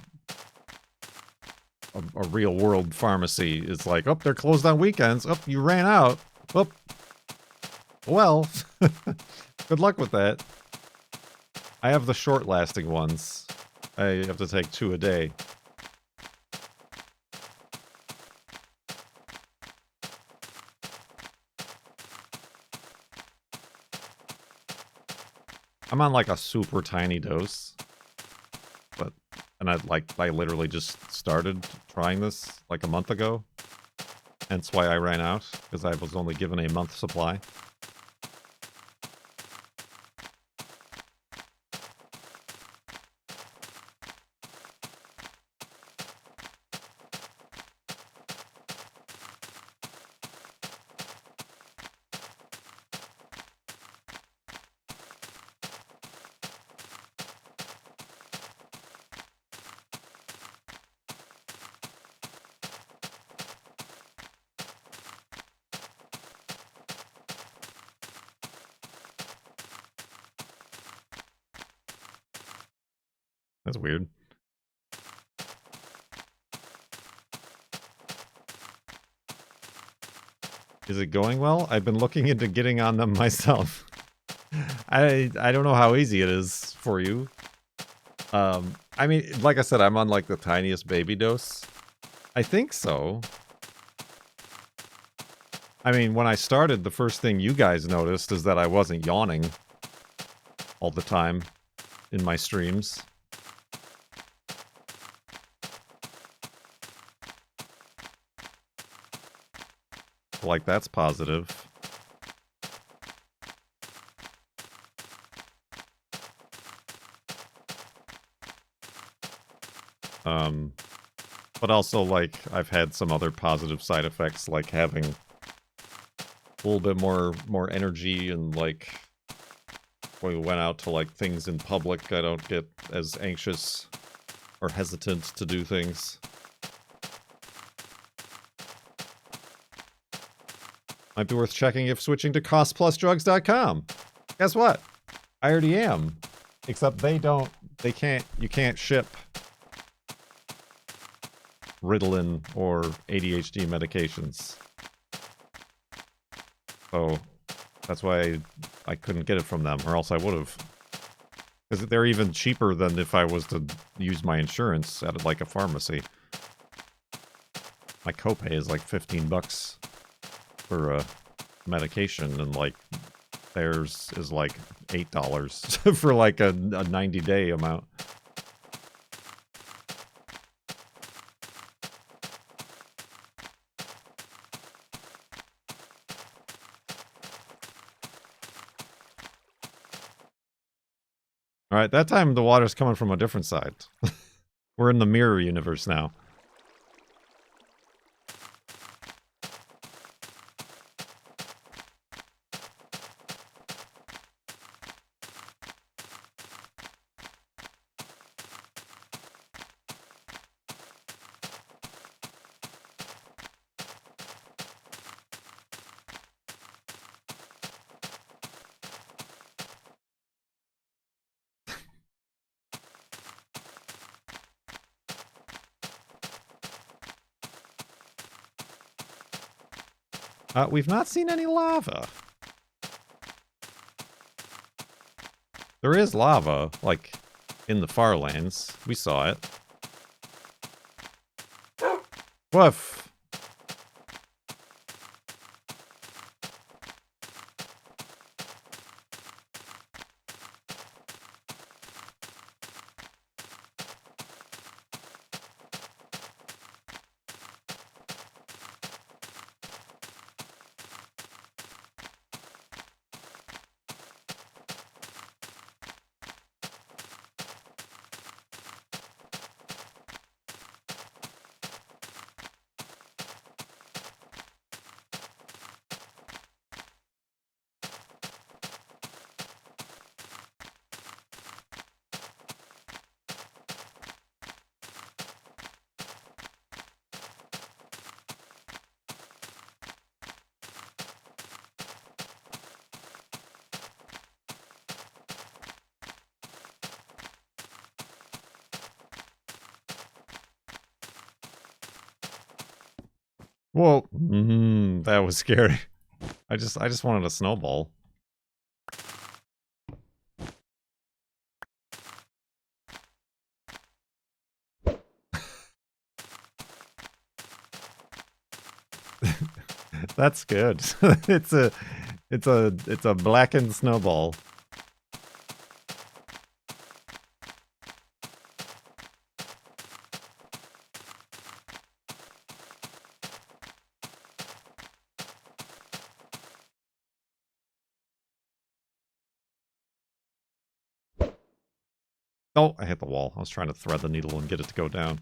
real world pharmacy. It's like, oh, they're closed on weekends. Oh, you ran out. Oh, well, good luck with that. I have the short lasting ones. I have to take 2 a day. I'm on like a super tiny dose, and I literally just started trying this like a month ago. Hence why I ran out, because I was only given a month supply. That's weird. Is it going well? I've been looking into getting on them myself. I don't know how easy it is for you. I mean, like I said, I'm on like the tiniest baby dose. I think so. I mean, when I started, the first thing you guys noticed is that I wasn't yawning all the time in my streams. Like, that's positive. But also, like, I've had some other positive side effects, like having a little bit more energy, and like when we went out to like things in public, I don't get as anxious or hesitant to do things. Might be worth checking if switching to costplusdrugs.com. Guess what? I already am. Except you can't ship Ritalin or ADHD medications. So that's why I couldn't get it from them, or else I would have. Because they're even cheaper than if I was to use my insurance at like a pharmacy. My copay is like $15 for a medication, and like theirs is like $8 for like a 90-day amount. Alright, that time the water's coming from a different side. We're in the mirror universe now. We've not seen any lava. There is lava, like, in the Farlands. We saw it. Woof! Whoa. That was scary. I just wanted a snowball. That's good. it's a blackened snowball. Oh, I hit the wall. I was trying to thread the needle and get it to go down.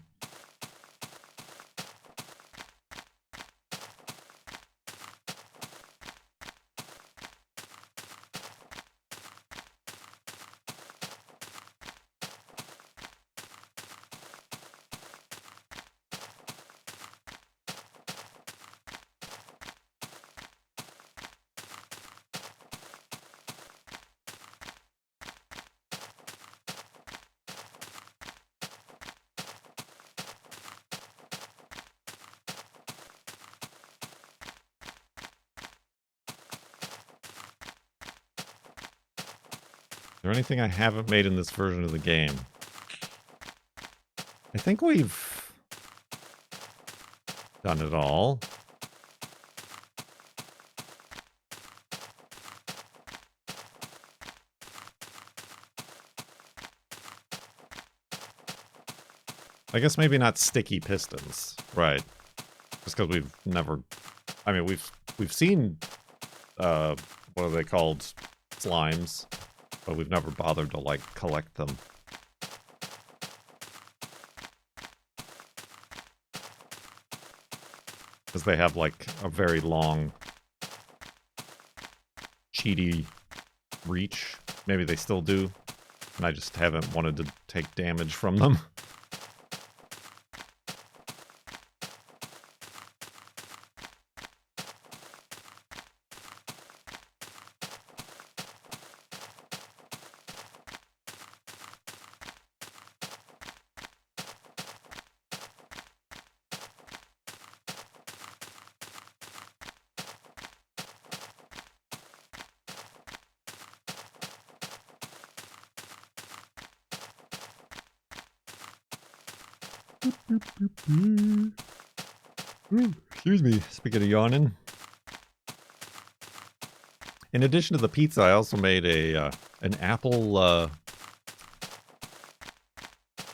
there anything I haven't made in this version of the game? I think we've done it all. I guess maybe not sticky pistons, right? Just because we've never, I mean, we've seen, what are they called? Slimes, but we've never bothered to, like, collect them. Because they have, like, a very long, cheaty reach. Maybe they still do, and I just haven't wanted to take damage from them. Excuse me, speaking of yawning. In addition to the pizza, I also made a an apple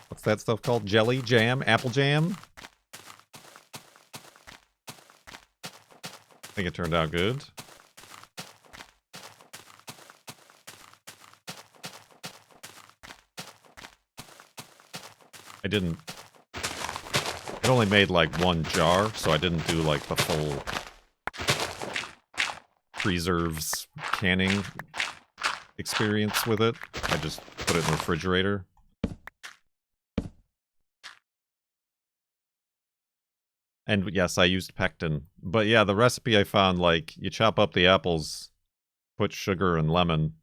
what's that stuff called? Jelly jam? Apple jam? I think it turned out good. I didn't. It only made like one jar, so I didn't do like the full preserves canning experience with it. I just put it in the refrigerator. And yes, I used pectin. But yeah, the recipe I found, like, you chop up the apples, put sugar and lemon,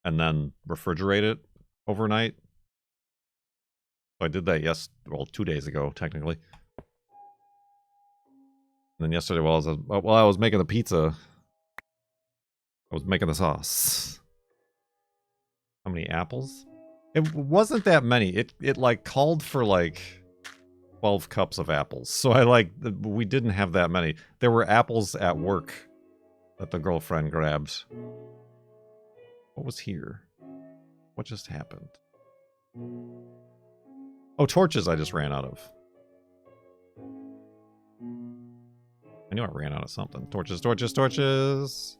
and then refrigerate it overnight. So I did that, well, 2 days ago, technically. And then yesterday, while I was making the pizza, I was making the sauce. How many apples? It wasn't that many. It like called for like 12 cups of apples. So we didn't have that many. There were apples at work that the girlfriend grabbed. What was here? What just happened? Oh, torches I just ran out of. I knew I ran out of something. Torches, torches, torches.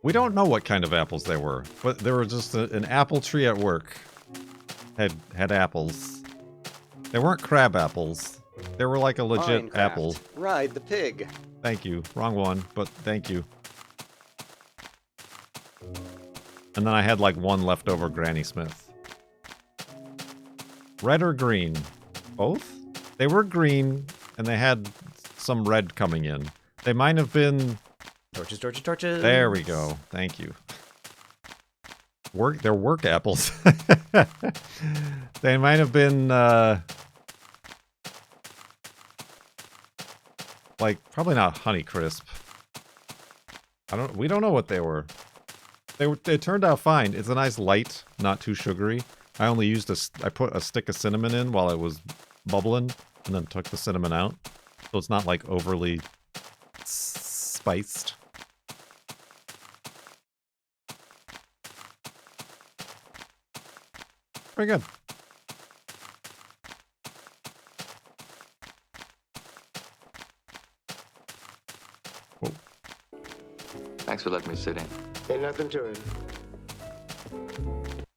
We don't know what kind of apples they were, but there were just an apple tree at work. Had apples. They weren't crab apples. They were like a legit Minecraft. apple. Ride the pig. Thank you. Wrong one, but thank you. And then I had like one leftover Granny Smith. Red or green? Both? They were green, and they had some red coming in. They might have been... Torches, torches, torches. There we go. Thank you. They're work apples. They might have been, like, probably not Honeycrisp. We don't know what they were. They turned out fine. It's a nice light, not too sugary. I only used I put a stick of cinnamon in while it was bubbling, and then took the cinnamon out. So it's not, like, overly spiced. Very good. Whoa. Thanks for letting me sit in. Ain't nothing to it.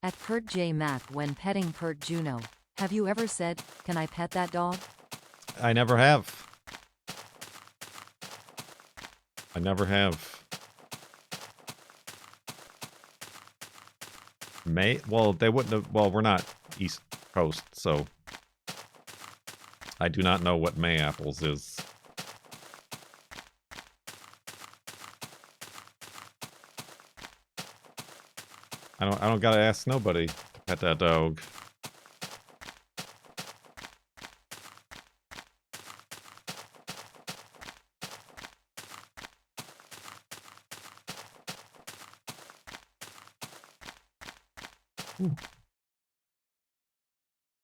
At Kurt J. Mac when petting Kurt Juno, have you ever said, "Can I pet that dog?" I never have. I never have. Well, they wouldn't have... Well, we're not East Coast, so... I do not know what May apples is. I don't gotta ask nobody to pet that dog.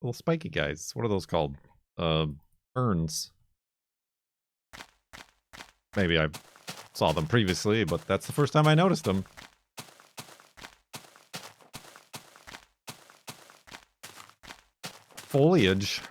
Little spiky guys. What are those called? Ferns. Maybe I saw them previously, but that's the first time I noticed them. Foliage.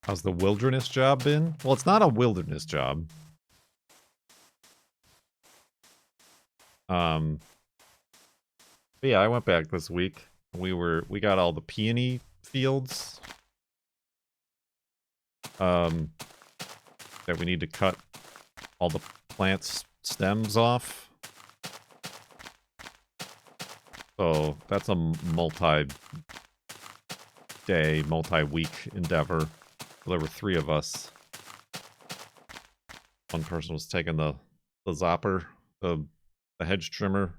How's the wilderness job been? Well, it's not a wilderness job. But yeah, I went back this week. We got all the peony fields. That we need to cut all the plants' stems off. So that's a multi-day, multi-week endeavor. There were 3 of us. One person was taking the zapper, the hedge trimmer.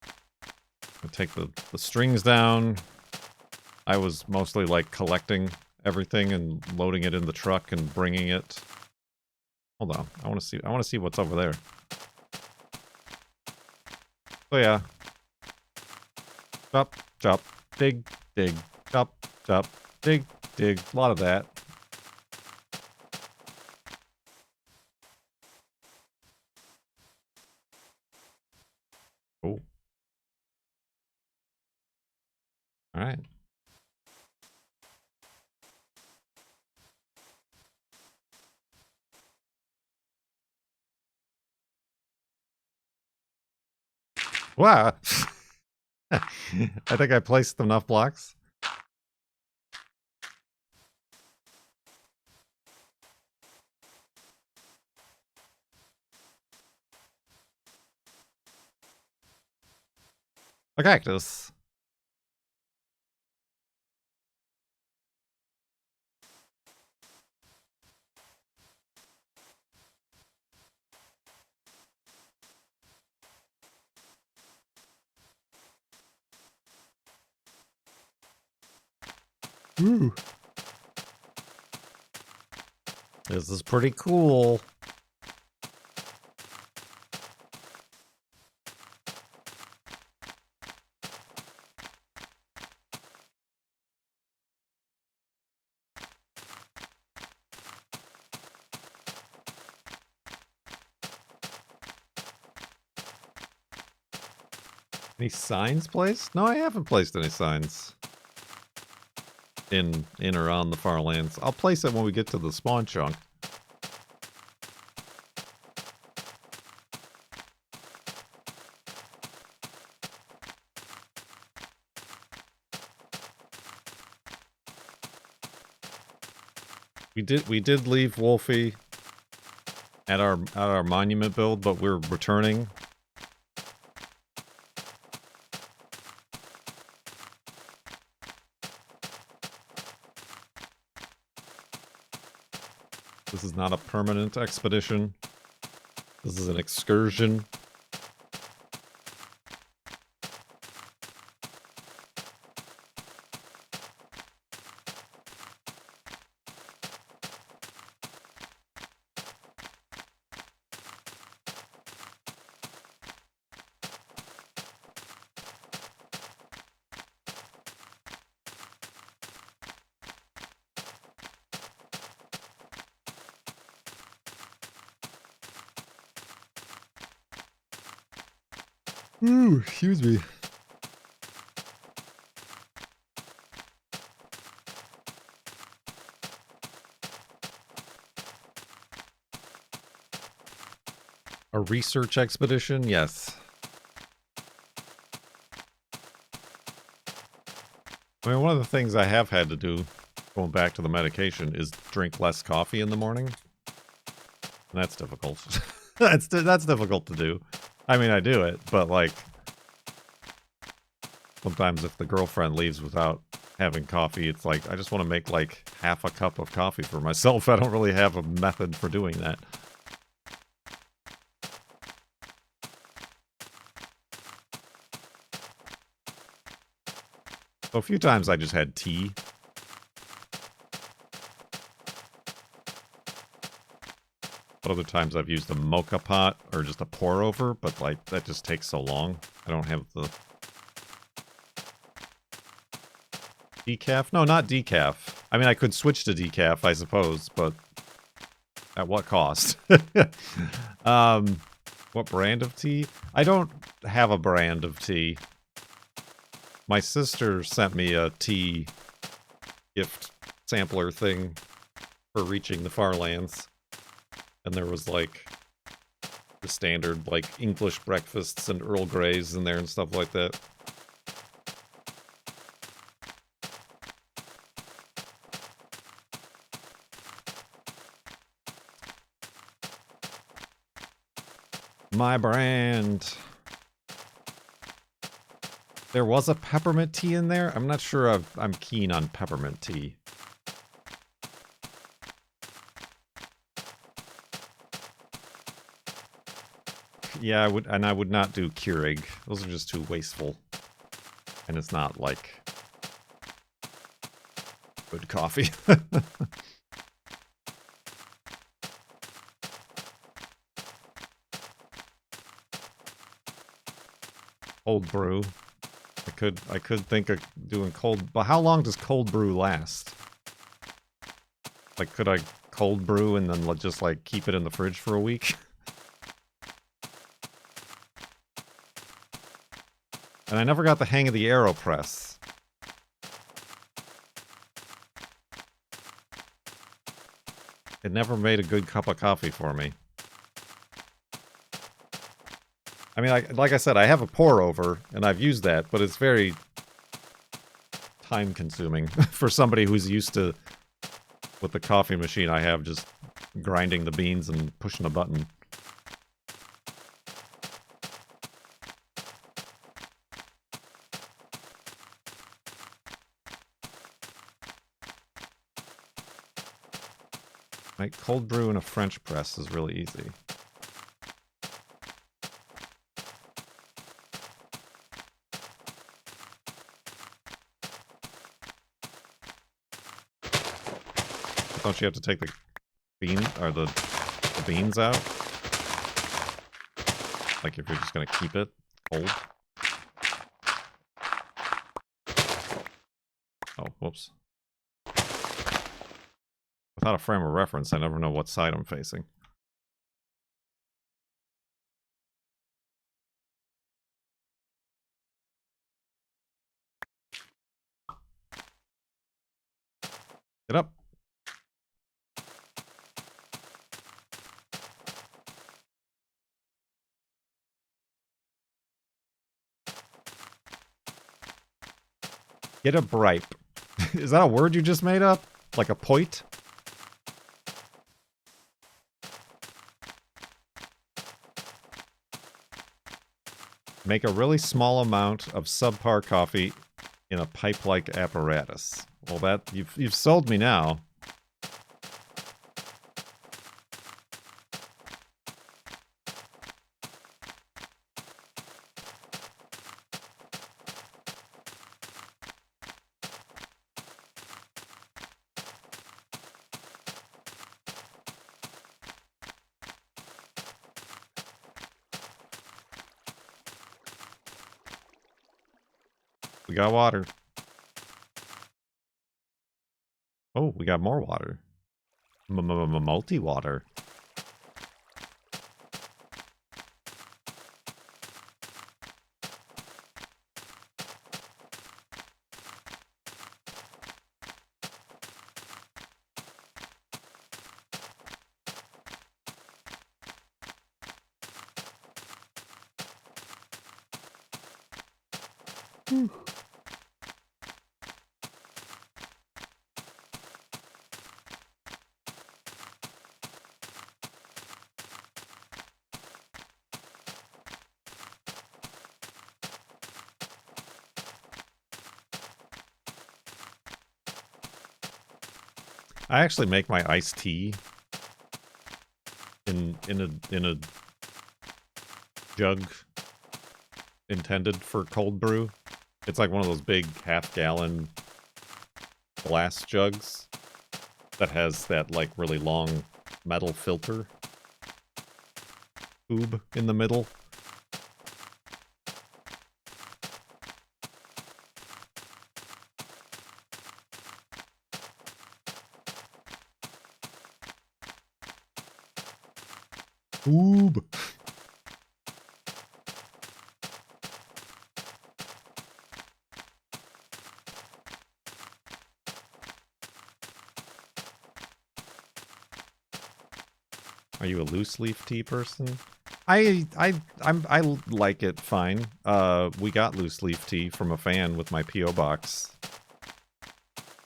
I take the strings down. I was mostly like collecting everything and loading it in the truck and bringing it. Hold on, I want to see what's over there. So yeah. Chop, chop, dig, dig, chop, chop, dig, dig. A lot of that. Oh. All right. Wow. I think I placed enough blocks. A cactus. Ooh. This is pretty cool. Any signs placed? No, I haven't placed any signs. In or on the Farlands. I'll place it when we get to the spawn chunk. We did leave Wolfie at our monument build, but we're returning. This is not a permanent expedition. This is an excursion. Ooh, excuse me. A research expedition? Yes. I mean, one of the things I have had to do going back to the medication, is drink less coffee in the morning. And that's difficult. that's difficult to do. I mean, I do it, but like sometimes if the girlfriend leaves without having coffee, it's like I just want to make like half a cup of coffee for myself. I don't really have a method for doing that. So a few times I just had tea. But other times I've used a mocha pot or just a pour over, but like that just takes so long. I don't have the decaf. No, not decaf. I mean, I could switch to decaf, I suppose, but at what cost? What brand of tea? I don't have a brand of tea. My sister sent me a tea gift sampler thing for reaching the Farlands. And there was like the standard like English breakfasts and Earl Greys in there and stuff like that. My brand. There was a peppermint tea in there. I'm not sure I'm keen on peppermint tea. Yeah, I would not do Keurig. Those are just too wasteful. And it's not like good coffee. Cold brew. I could think of doing cold, but how long does cold brew last? Like, could I cold brew and then just like keep it in the fridge for a week? And I never got the hang of the AeroPress. It never made a good cup of coffee for me. I mean, like I said, I have a pour over, and I've used that, but it's very time-consuming for somebody who's used to, with the coffee machine I have, just grinding the beans and pushing a button. Like, cold brew in a French press is really easy. Don't you have to take the beans or the beans out? Like if you're just gonna keep it cold. Oh, whoops. Without a frame of reference, I never know what side I'm facing. Get up. Get a bripe. Is that a word you just made up? Like a point? Make a really small amount of subpar coffee in a pipe-like apparatus. Well, that you've sold me now. We got water. Oh, we got more water. Multi-water. I actually make my iced tea in a jug intended for cold brew. It's like one of those big half-gallon glass jugs that has that like really long metal filter tube in the middle. Oob. Are you a loose leaf tea person? I like it fine. We got loose leaf tea from a fan with my PO box.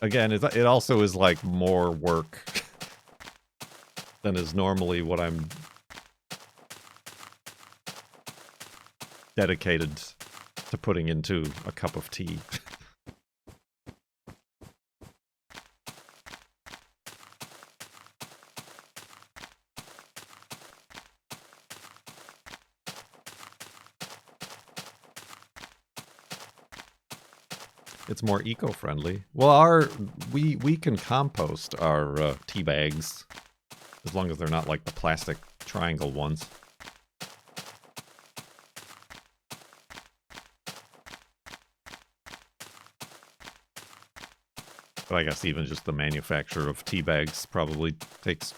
Again, it also is like more work than is normally what I'm dedicated to putting into a cup of tea. It's more eco-friendly. Well, we can compost our tea bags as long as they're not like the plastic triangle ones. But I guess even just the manufacture of tea bags probably takes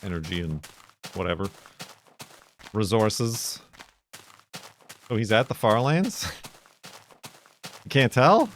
energy and whatever resources. Oh, he's at the Farlands? You can't tell?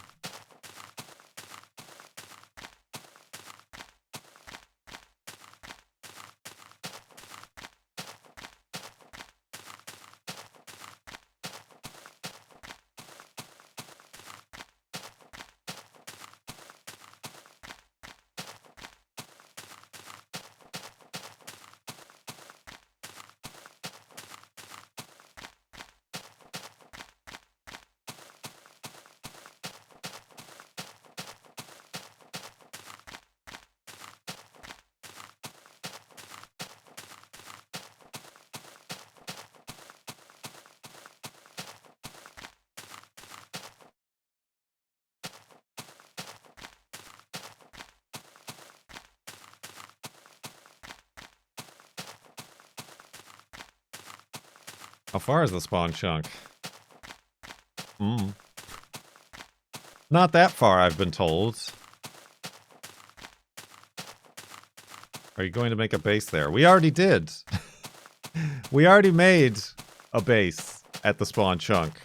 How far is the spawn chunk? Not that far, I've been told. Are you going to make a base there? We already did. We already made a base at the spawn chunk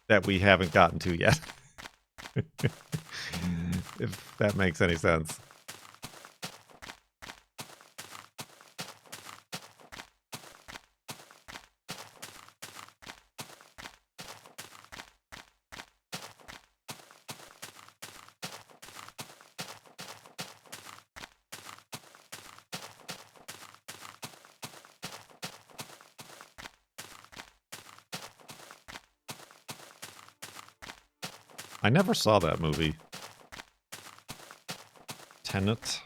that we haven't gotten to yet. If that makes any sense. I never saw that movie. Tenet.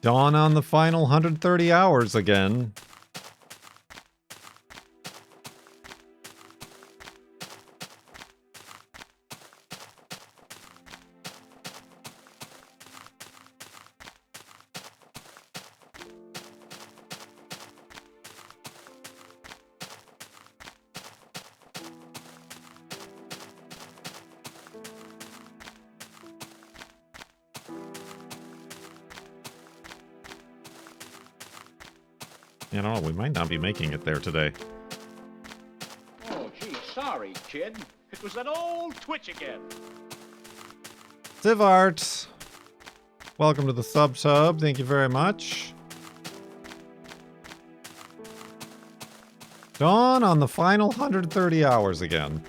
Dawn on the final 130 hours again. You know, we might not be making it there today. Oh, gee, sorry, kid. It was that old twitch again. Sivart, welcome to the sub-tub. Thank you very much. Dawn on the final 130 hours again.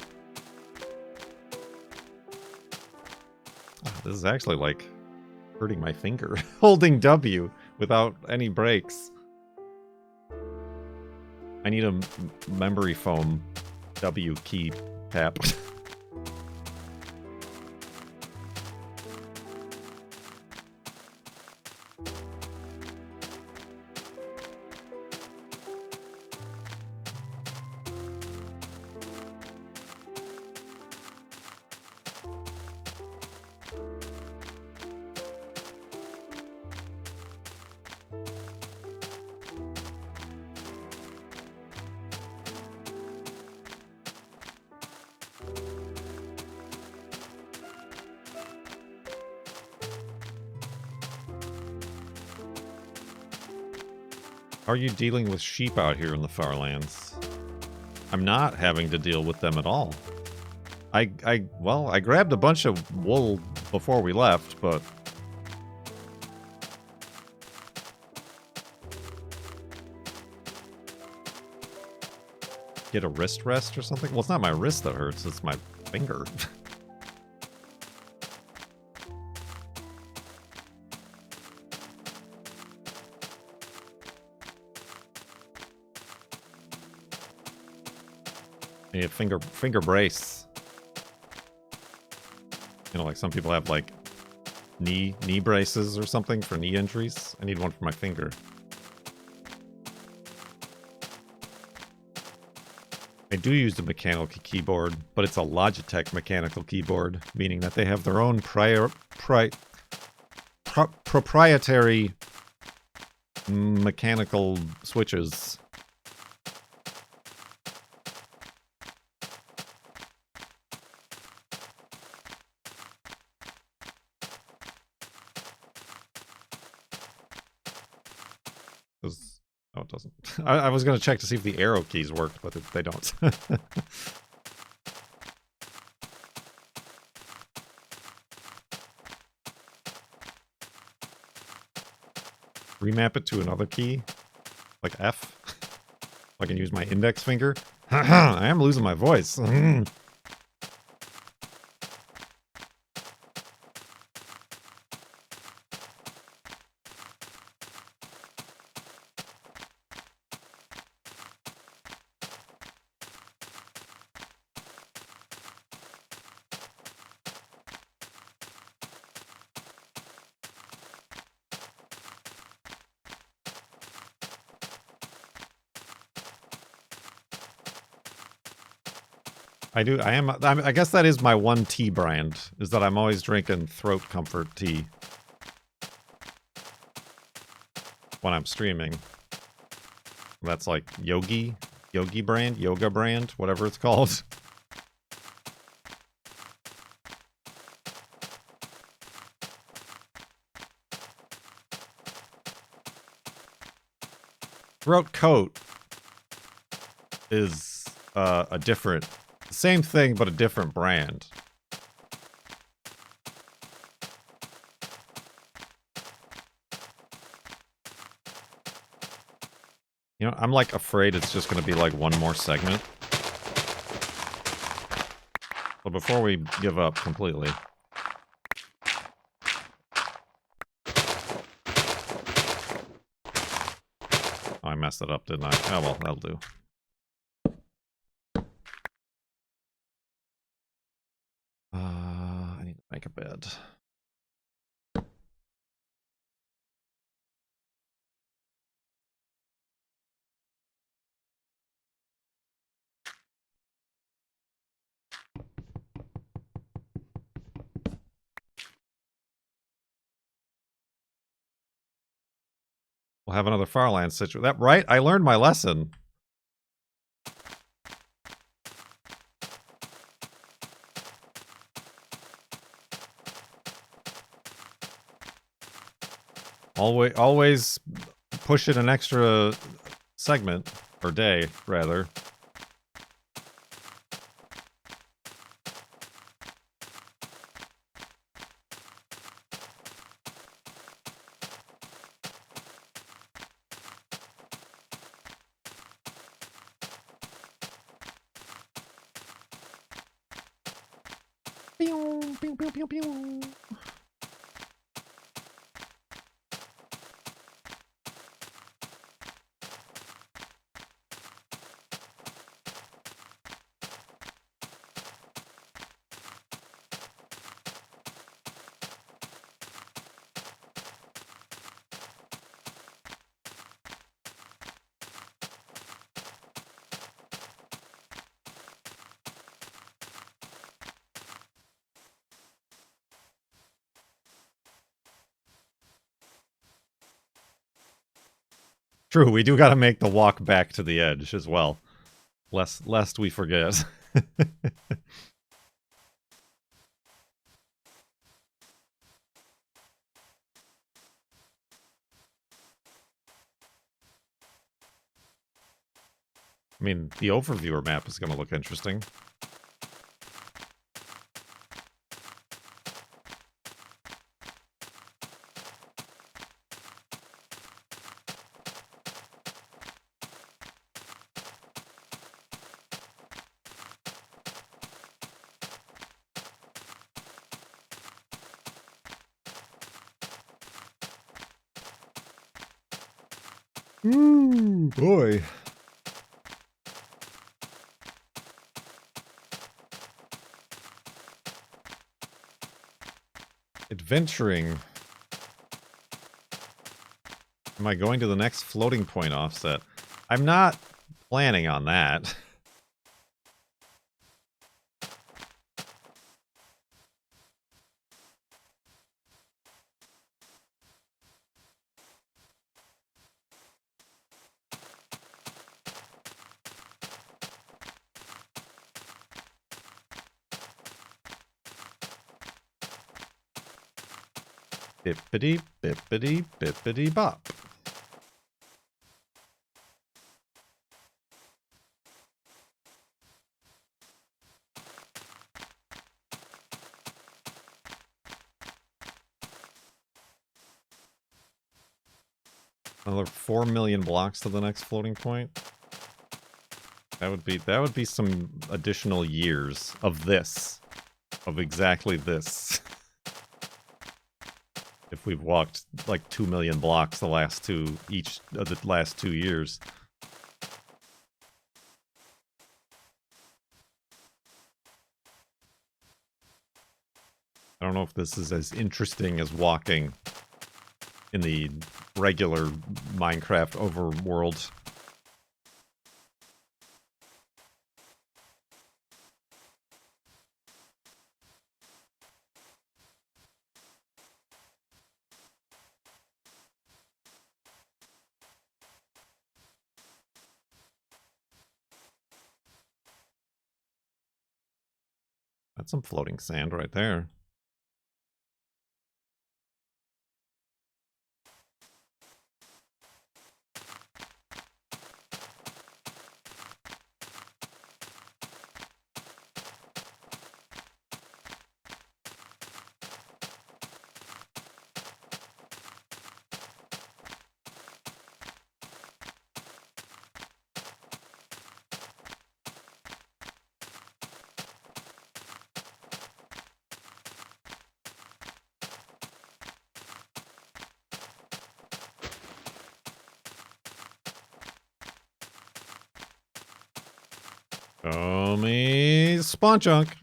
Oh, this is actually like hurting my finger. Holding W without any breaks. I need a memory foam W key tap. How are you dealing with sheep out here in the Farlands? I'm not having to deal with them at all. Well, I grabbed a bunch of wool before we left, but... Get a wrist rest or something? Well, it's not my wrist that hurts, it's my finger. A finger brace. You know, like some people have like knee braces or something for knee injuries. I need one for my finger. I do use the mechanical keyboard, but it's a Logitech mechanical keyboard, meaning that they have their own proprietary mechanical switches. Oh, it doesn't. I was going to check to see if the arrow keys worked, but they don't. Remap it to another key, like F. I can use my index finger. I am losing my voice. I guess that is my one tea brand, is that I'm always drinking throat comfort tea when I'm streaming. That's like yoga brand, whatever it's called. Throat coat is a different... Same thing, but a different brand. You know, I'm like afraid it's just going to be like one more segment. But before we give up completely... Oh, I messed it up, didn't I? Oh well, that'll do. I need to make a bed. We'll have another Farlands situation. That right? I learned my lesson. Always push it an extra segment, or day, rather. Pew, pew, pew, pew, pew. True, we do got to make the walk back to the edge as well, lest we forget. I mean, the overviewer map is going to look interesting. Ooh, boy. Adventuring. Am I going to the next floating point offset? I'm not planning on that. Bippity, bippity, bippity bop. Another 4 million blocks to the next floating point. That would be some additional years of this. Of exactly this. If we've walked like 2 million blocks the last two years. I don't know if this is as interesting as walking in the regular Minecraft overworld. That's some floating sand right there. Show me spawn chunk.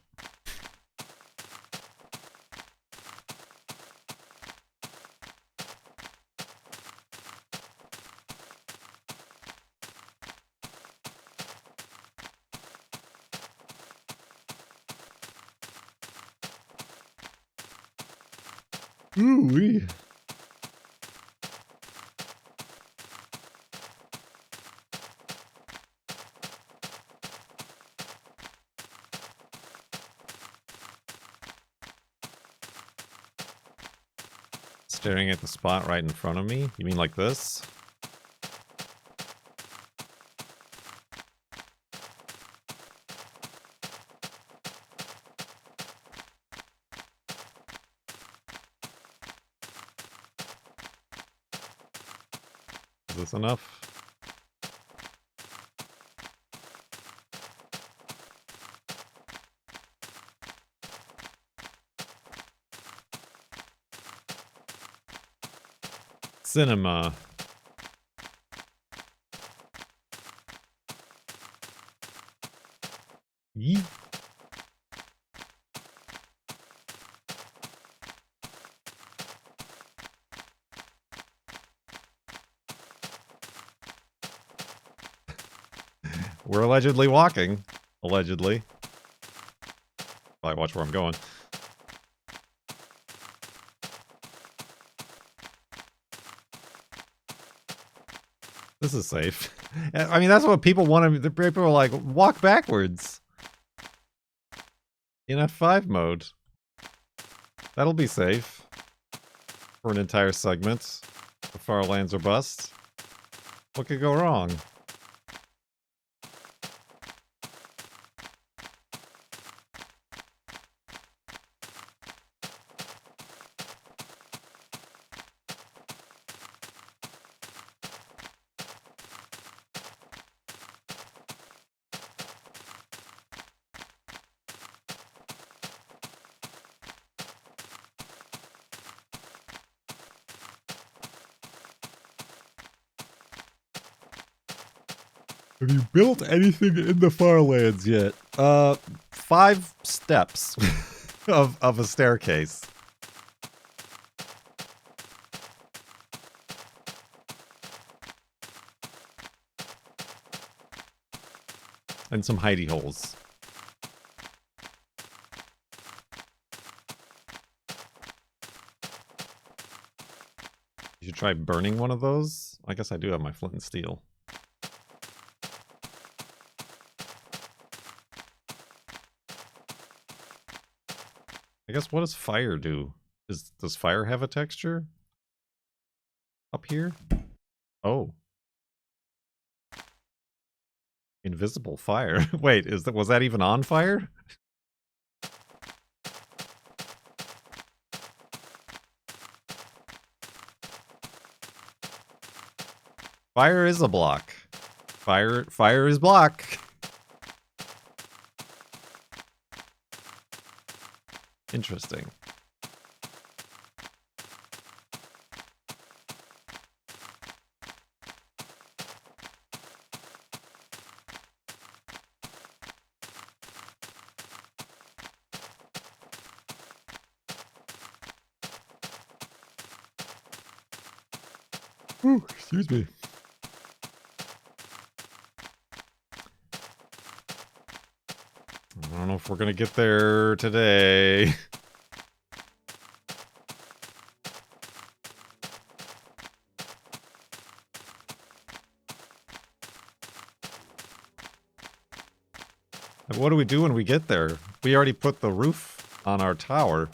Ooh-wee. Staring at the spot right in front of me? You mean like this? Is this enough? Cinema. Yeet. We're allegedly walking. Allegedly. Probably watch where I'm going. This is safe. I mean, that's what people want to... People are like, walk backwards. In F5 mode. That'll be safe. For an entire segment. The Farlands are bust. What could go wrong? Have you built anything in the Farlands yet? 5 steps of a staircase. And some hidey holes. You should try burning one of those. I guess I do have my flint and steel. I guess what does fire do? Does fire have a texture? Up here? Oh. Invisible fire. Wait, was that even on fire? Fire is a block. Fire is block. Interesting. Ooh, excuse me. I don't know if we're gonna get there today. What do we do when we get there? We already put the roof on our tower.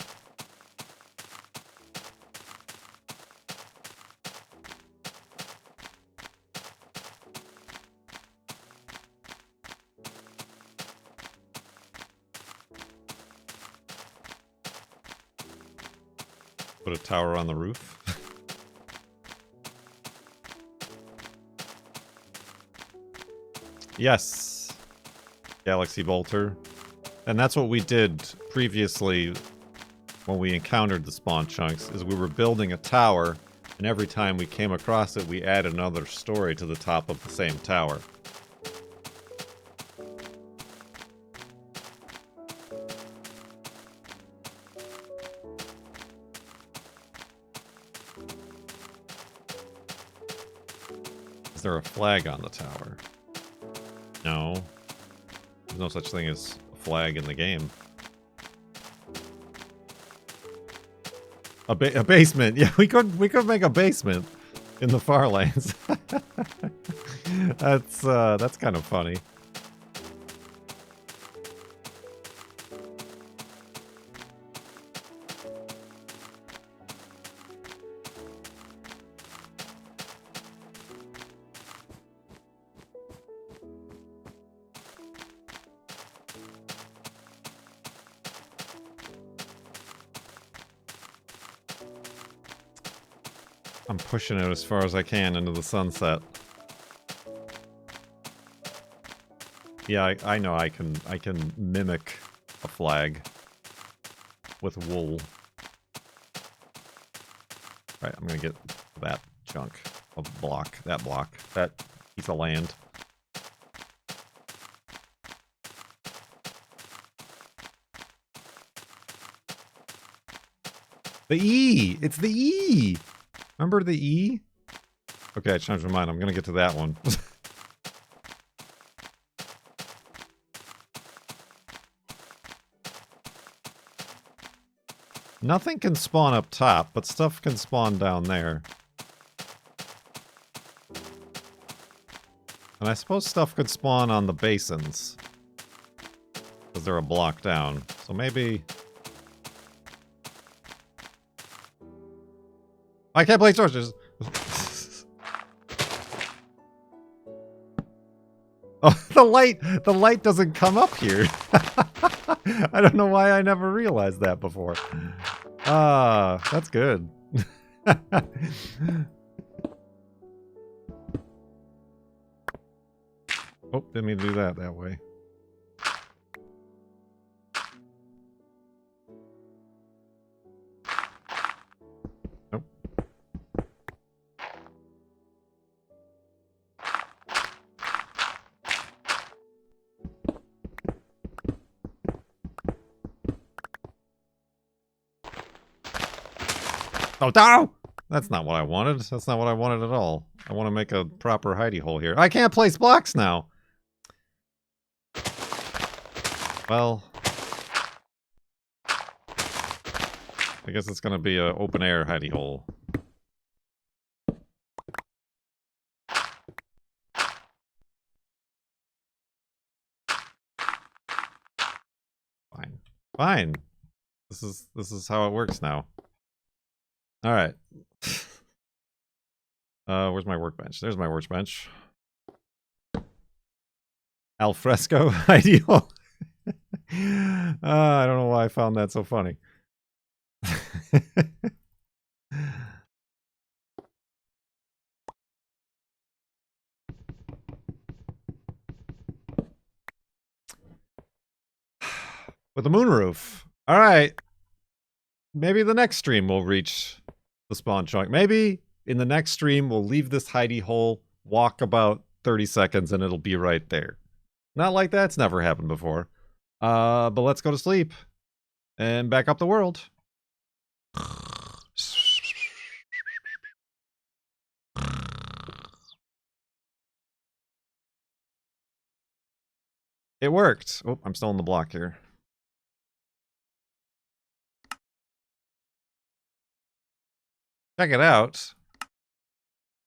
Put a tower on the roof. Yes. Galaxy Bolter. And that's what we did previously when we encountered the spawn chunks, is we were building a tower, and every time we came across it, we add another story to the top of the same tower. Is there a flag on the tower? No. There's no such thing as a flag in the game. A basement. Yeah, we could make a basement in the Farlands. That's kind of funny. I'm pushing it as far as I can into the sunset. Yeah, I know I can mimic a flag with wool. Right, I'm gonna get that chunk of block. That block. That piece of land. The E! It's the E! Remember the E? Okay, I changed my mind. I'm gonna get to that one. Nothing can spawn up top, but stuff can spawn down there. And I suppose stuff could spawn on the basins. Because they're a block down. So maybe... I can't play torches! Oh, the light doesn't come up here. I don't know why I never realized that before. Ah, that's good. Oh, didn't mean to do that way. Nope. Oh, no! That's not what I wanted. That's not what I wanted at all. I want to make a proper hidey hole here. I can't place blocks now! Well... I guess it's gonna be an open air hidey hole. Fine. Fine! This is how it works now. Alright. Where's my workbench? There's my workbench. Alfresco ideal. I don't know why I found that so funny. With the moonroof. Alright. Maybe the next stream will reach the spawn chunk. Maybe in the next stream we'll leave this hidey hole, walk about 30 seconds, and it'll be right there. Not like that. It's never happened before. But let's go to sleep and back up the world. It worked. Oh, I'm still on the block here. Check it out.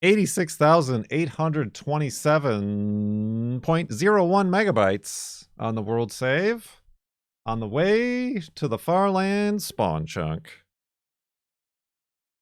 86,827.01 megabytes on the world save. On the way to the Farlands spawn chunk.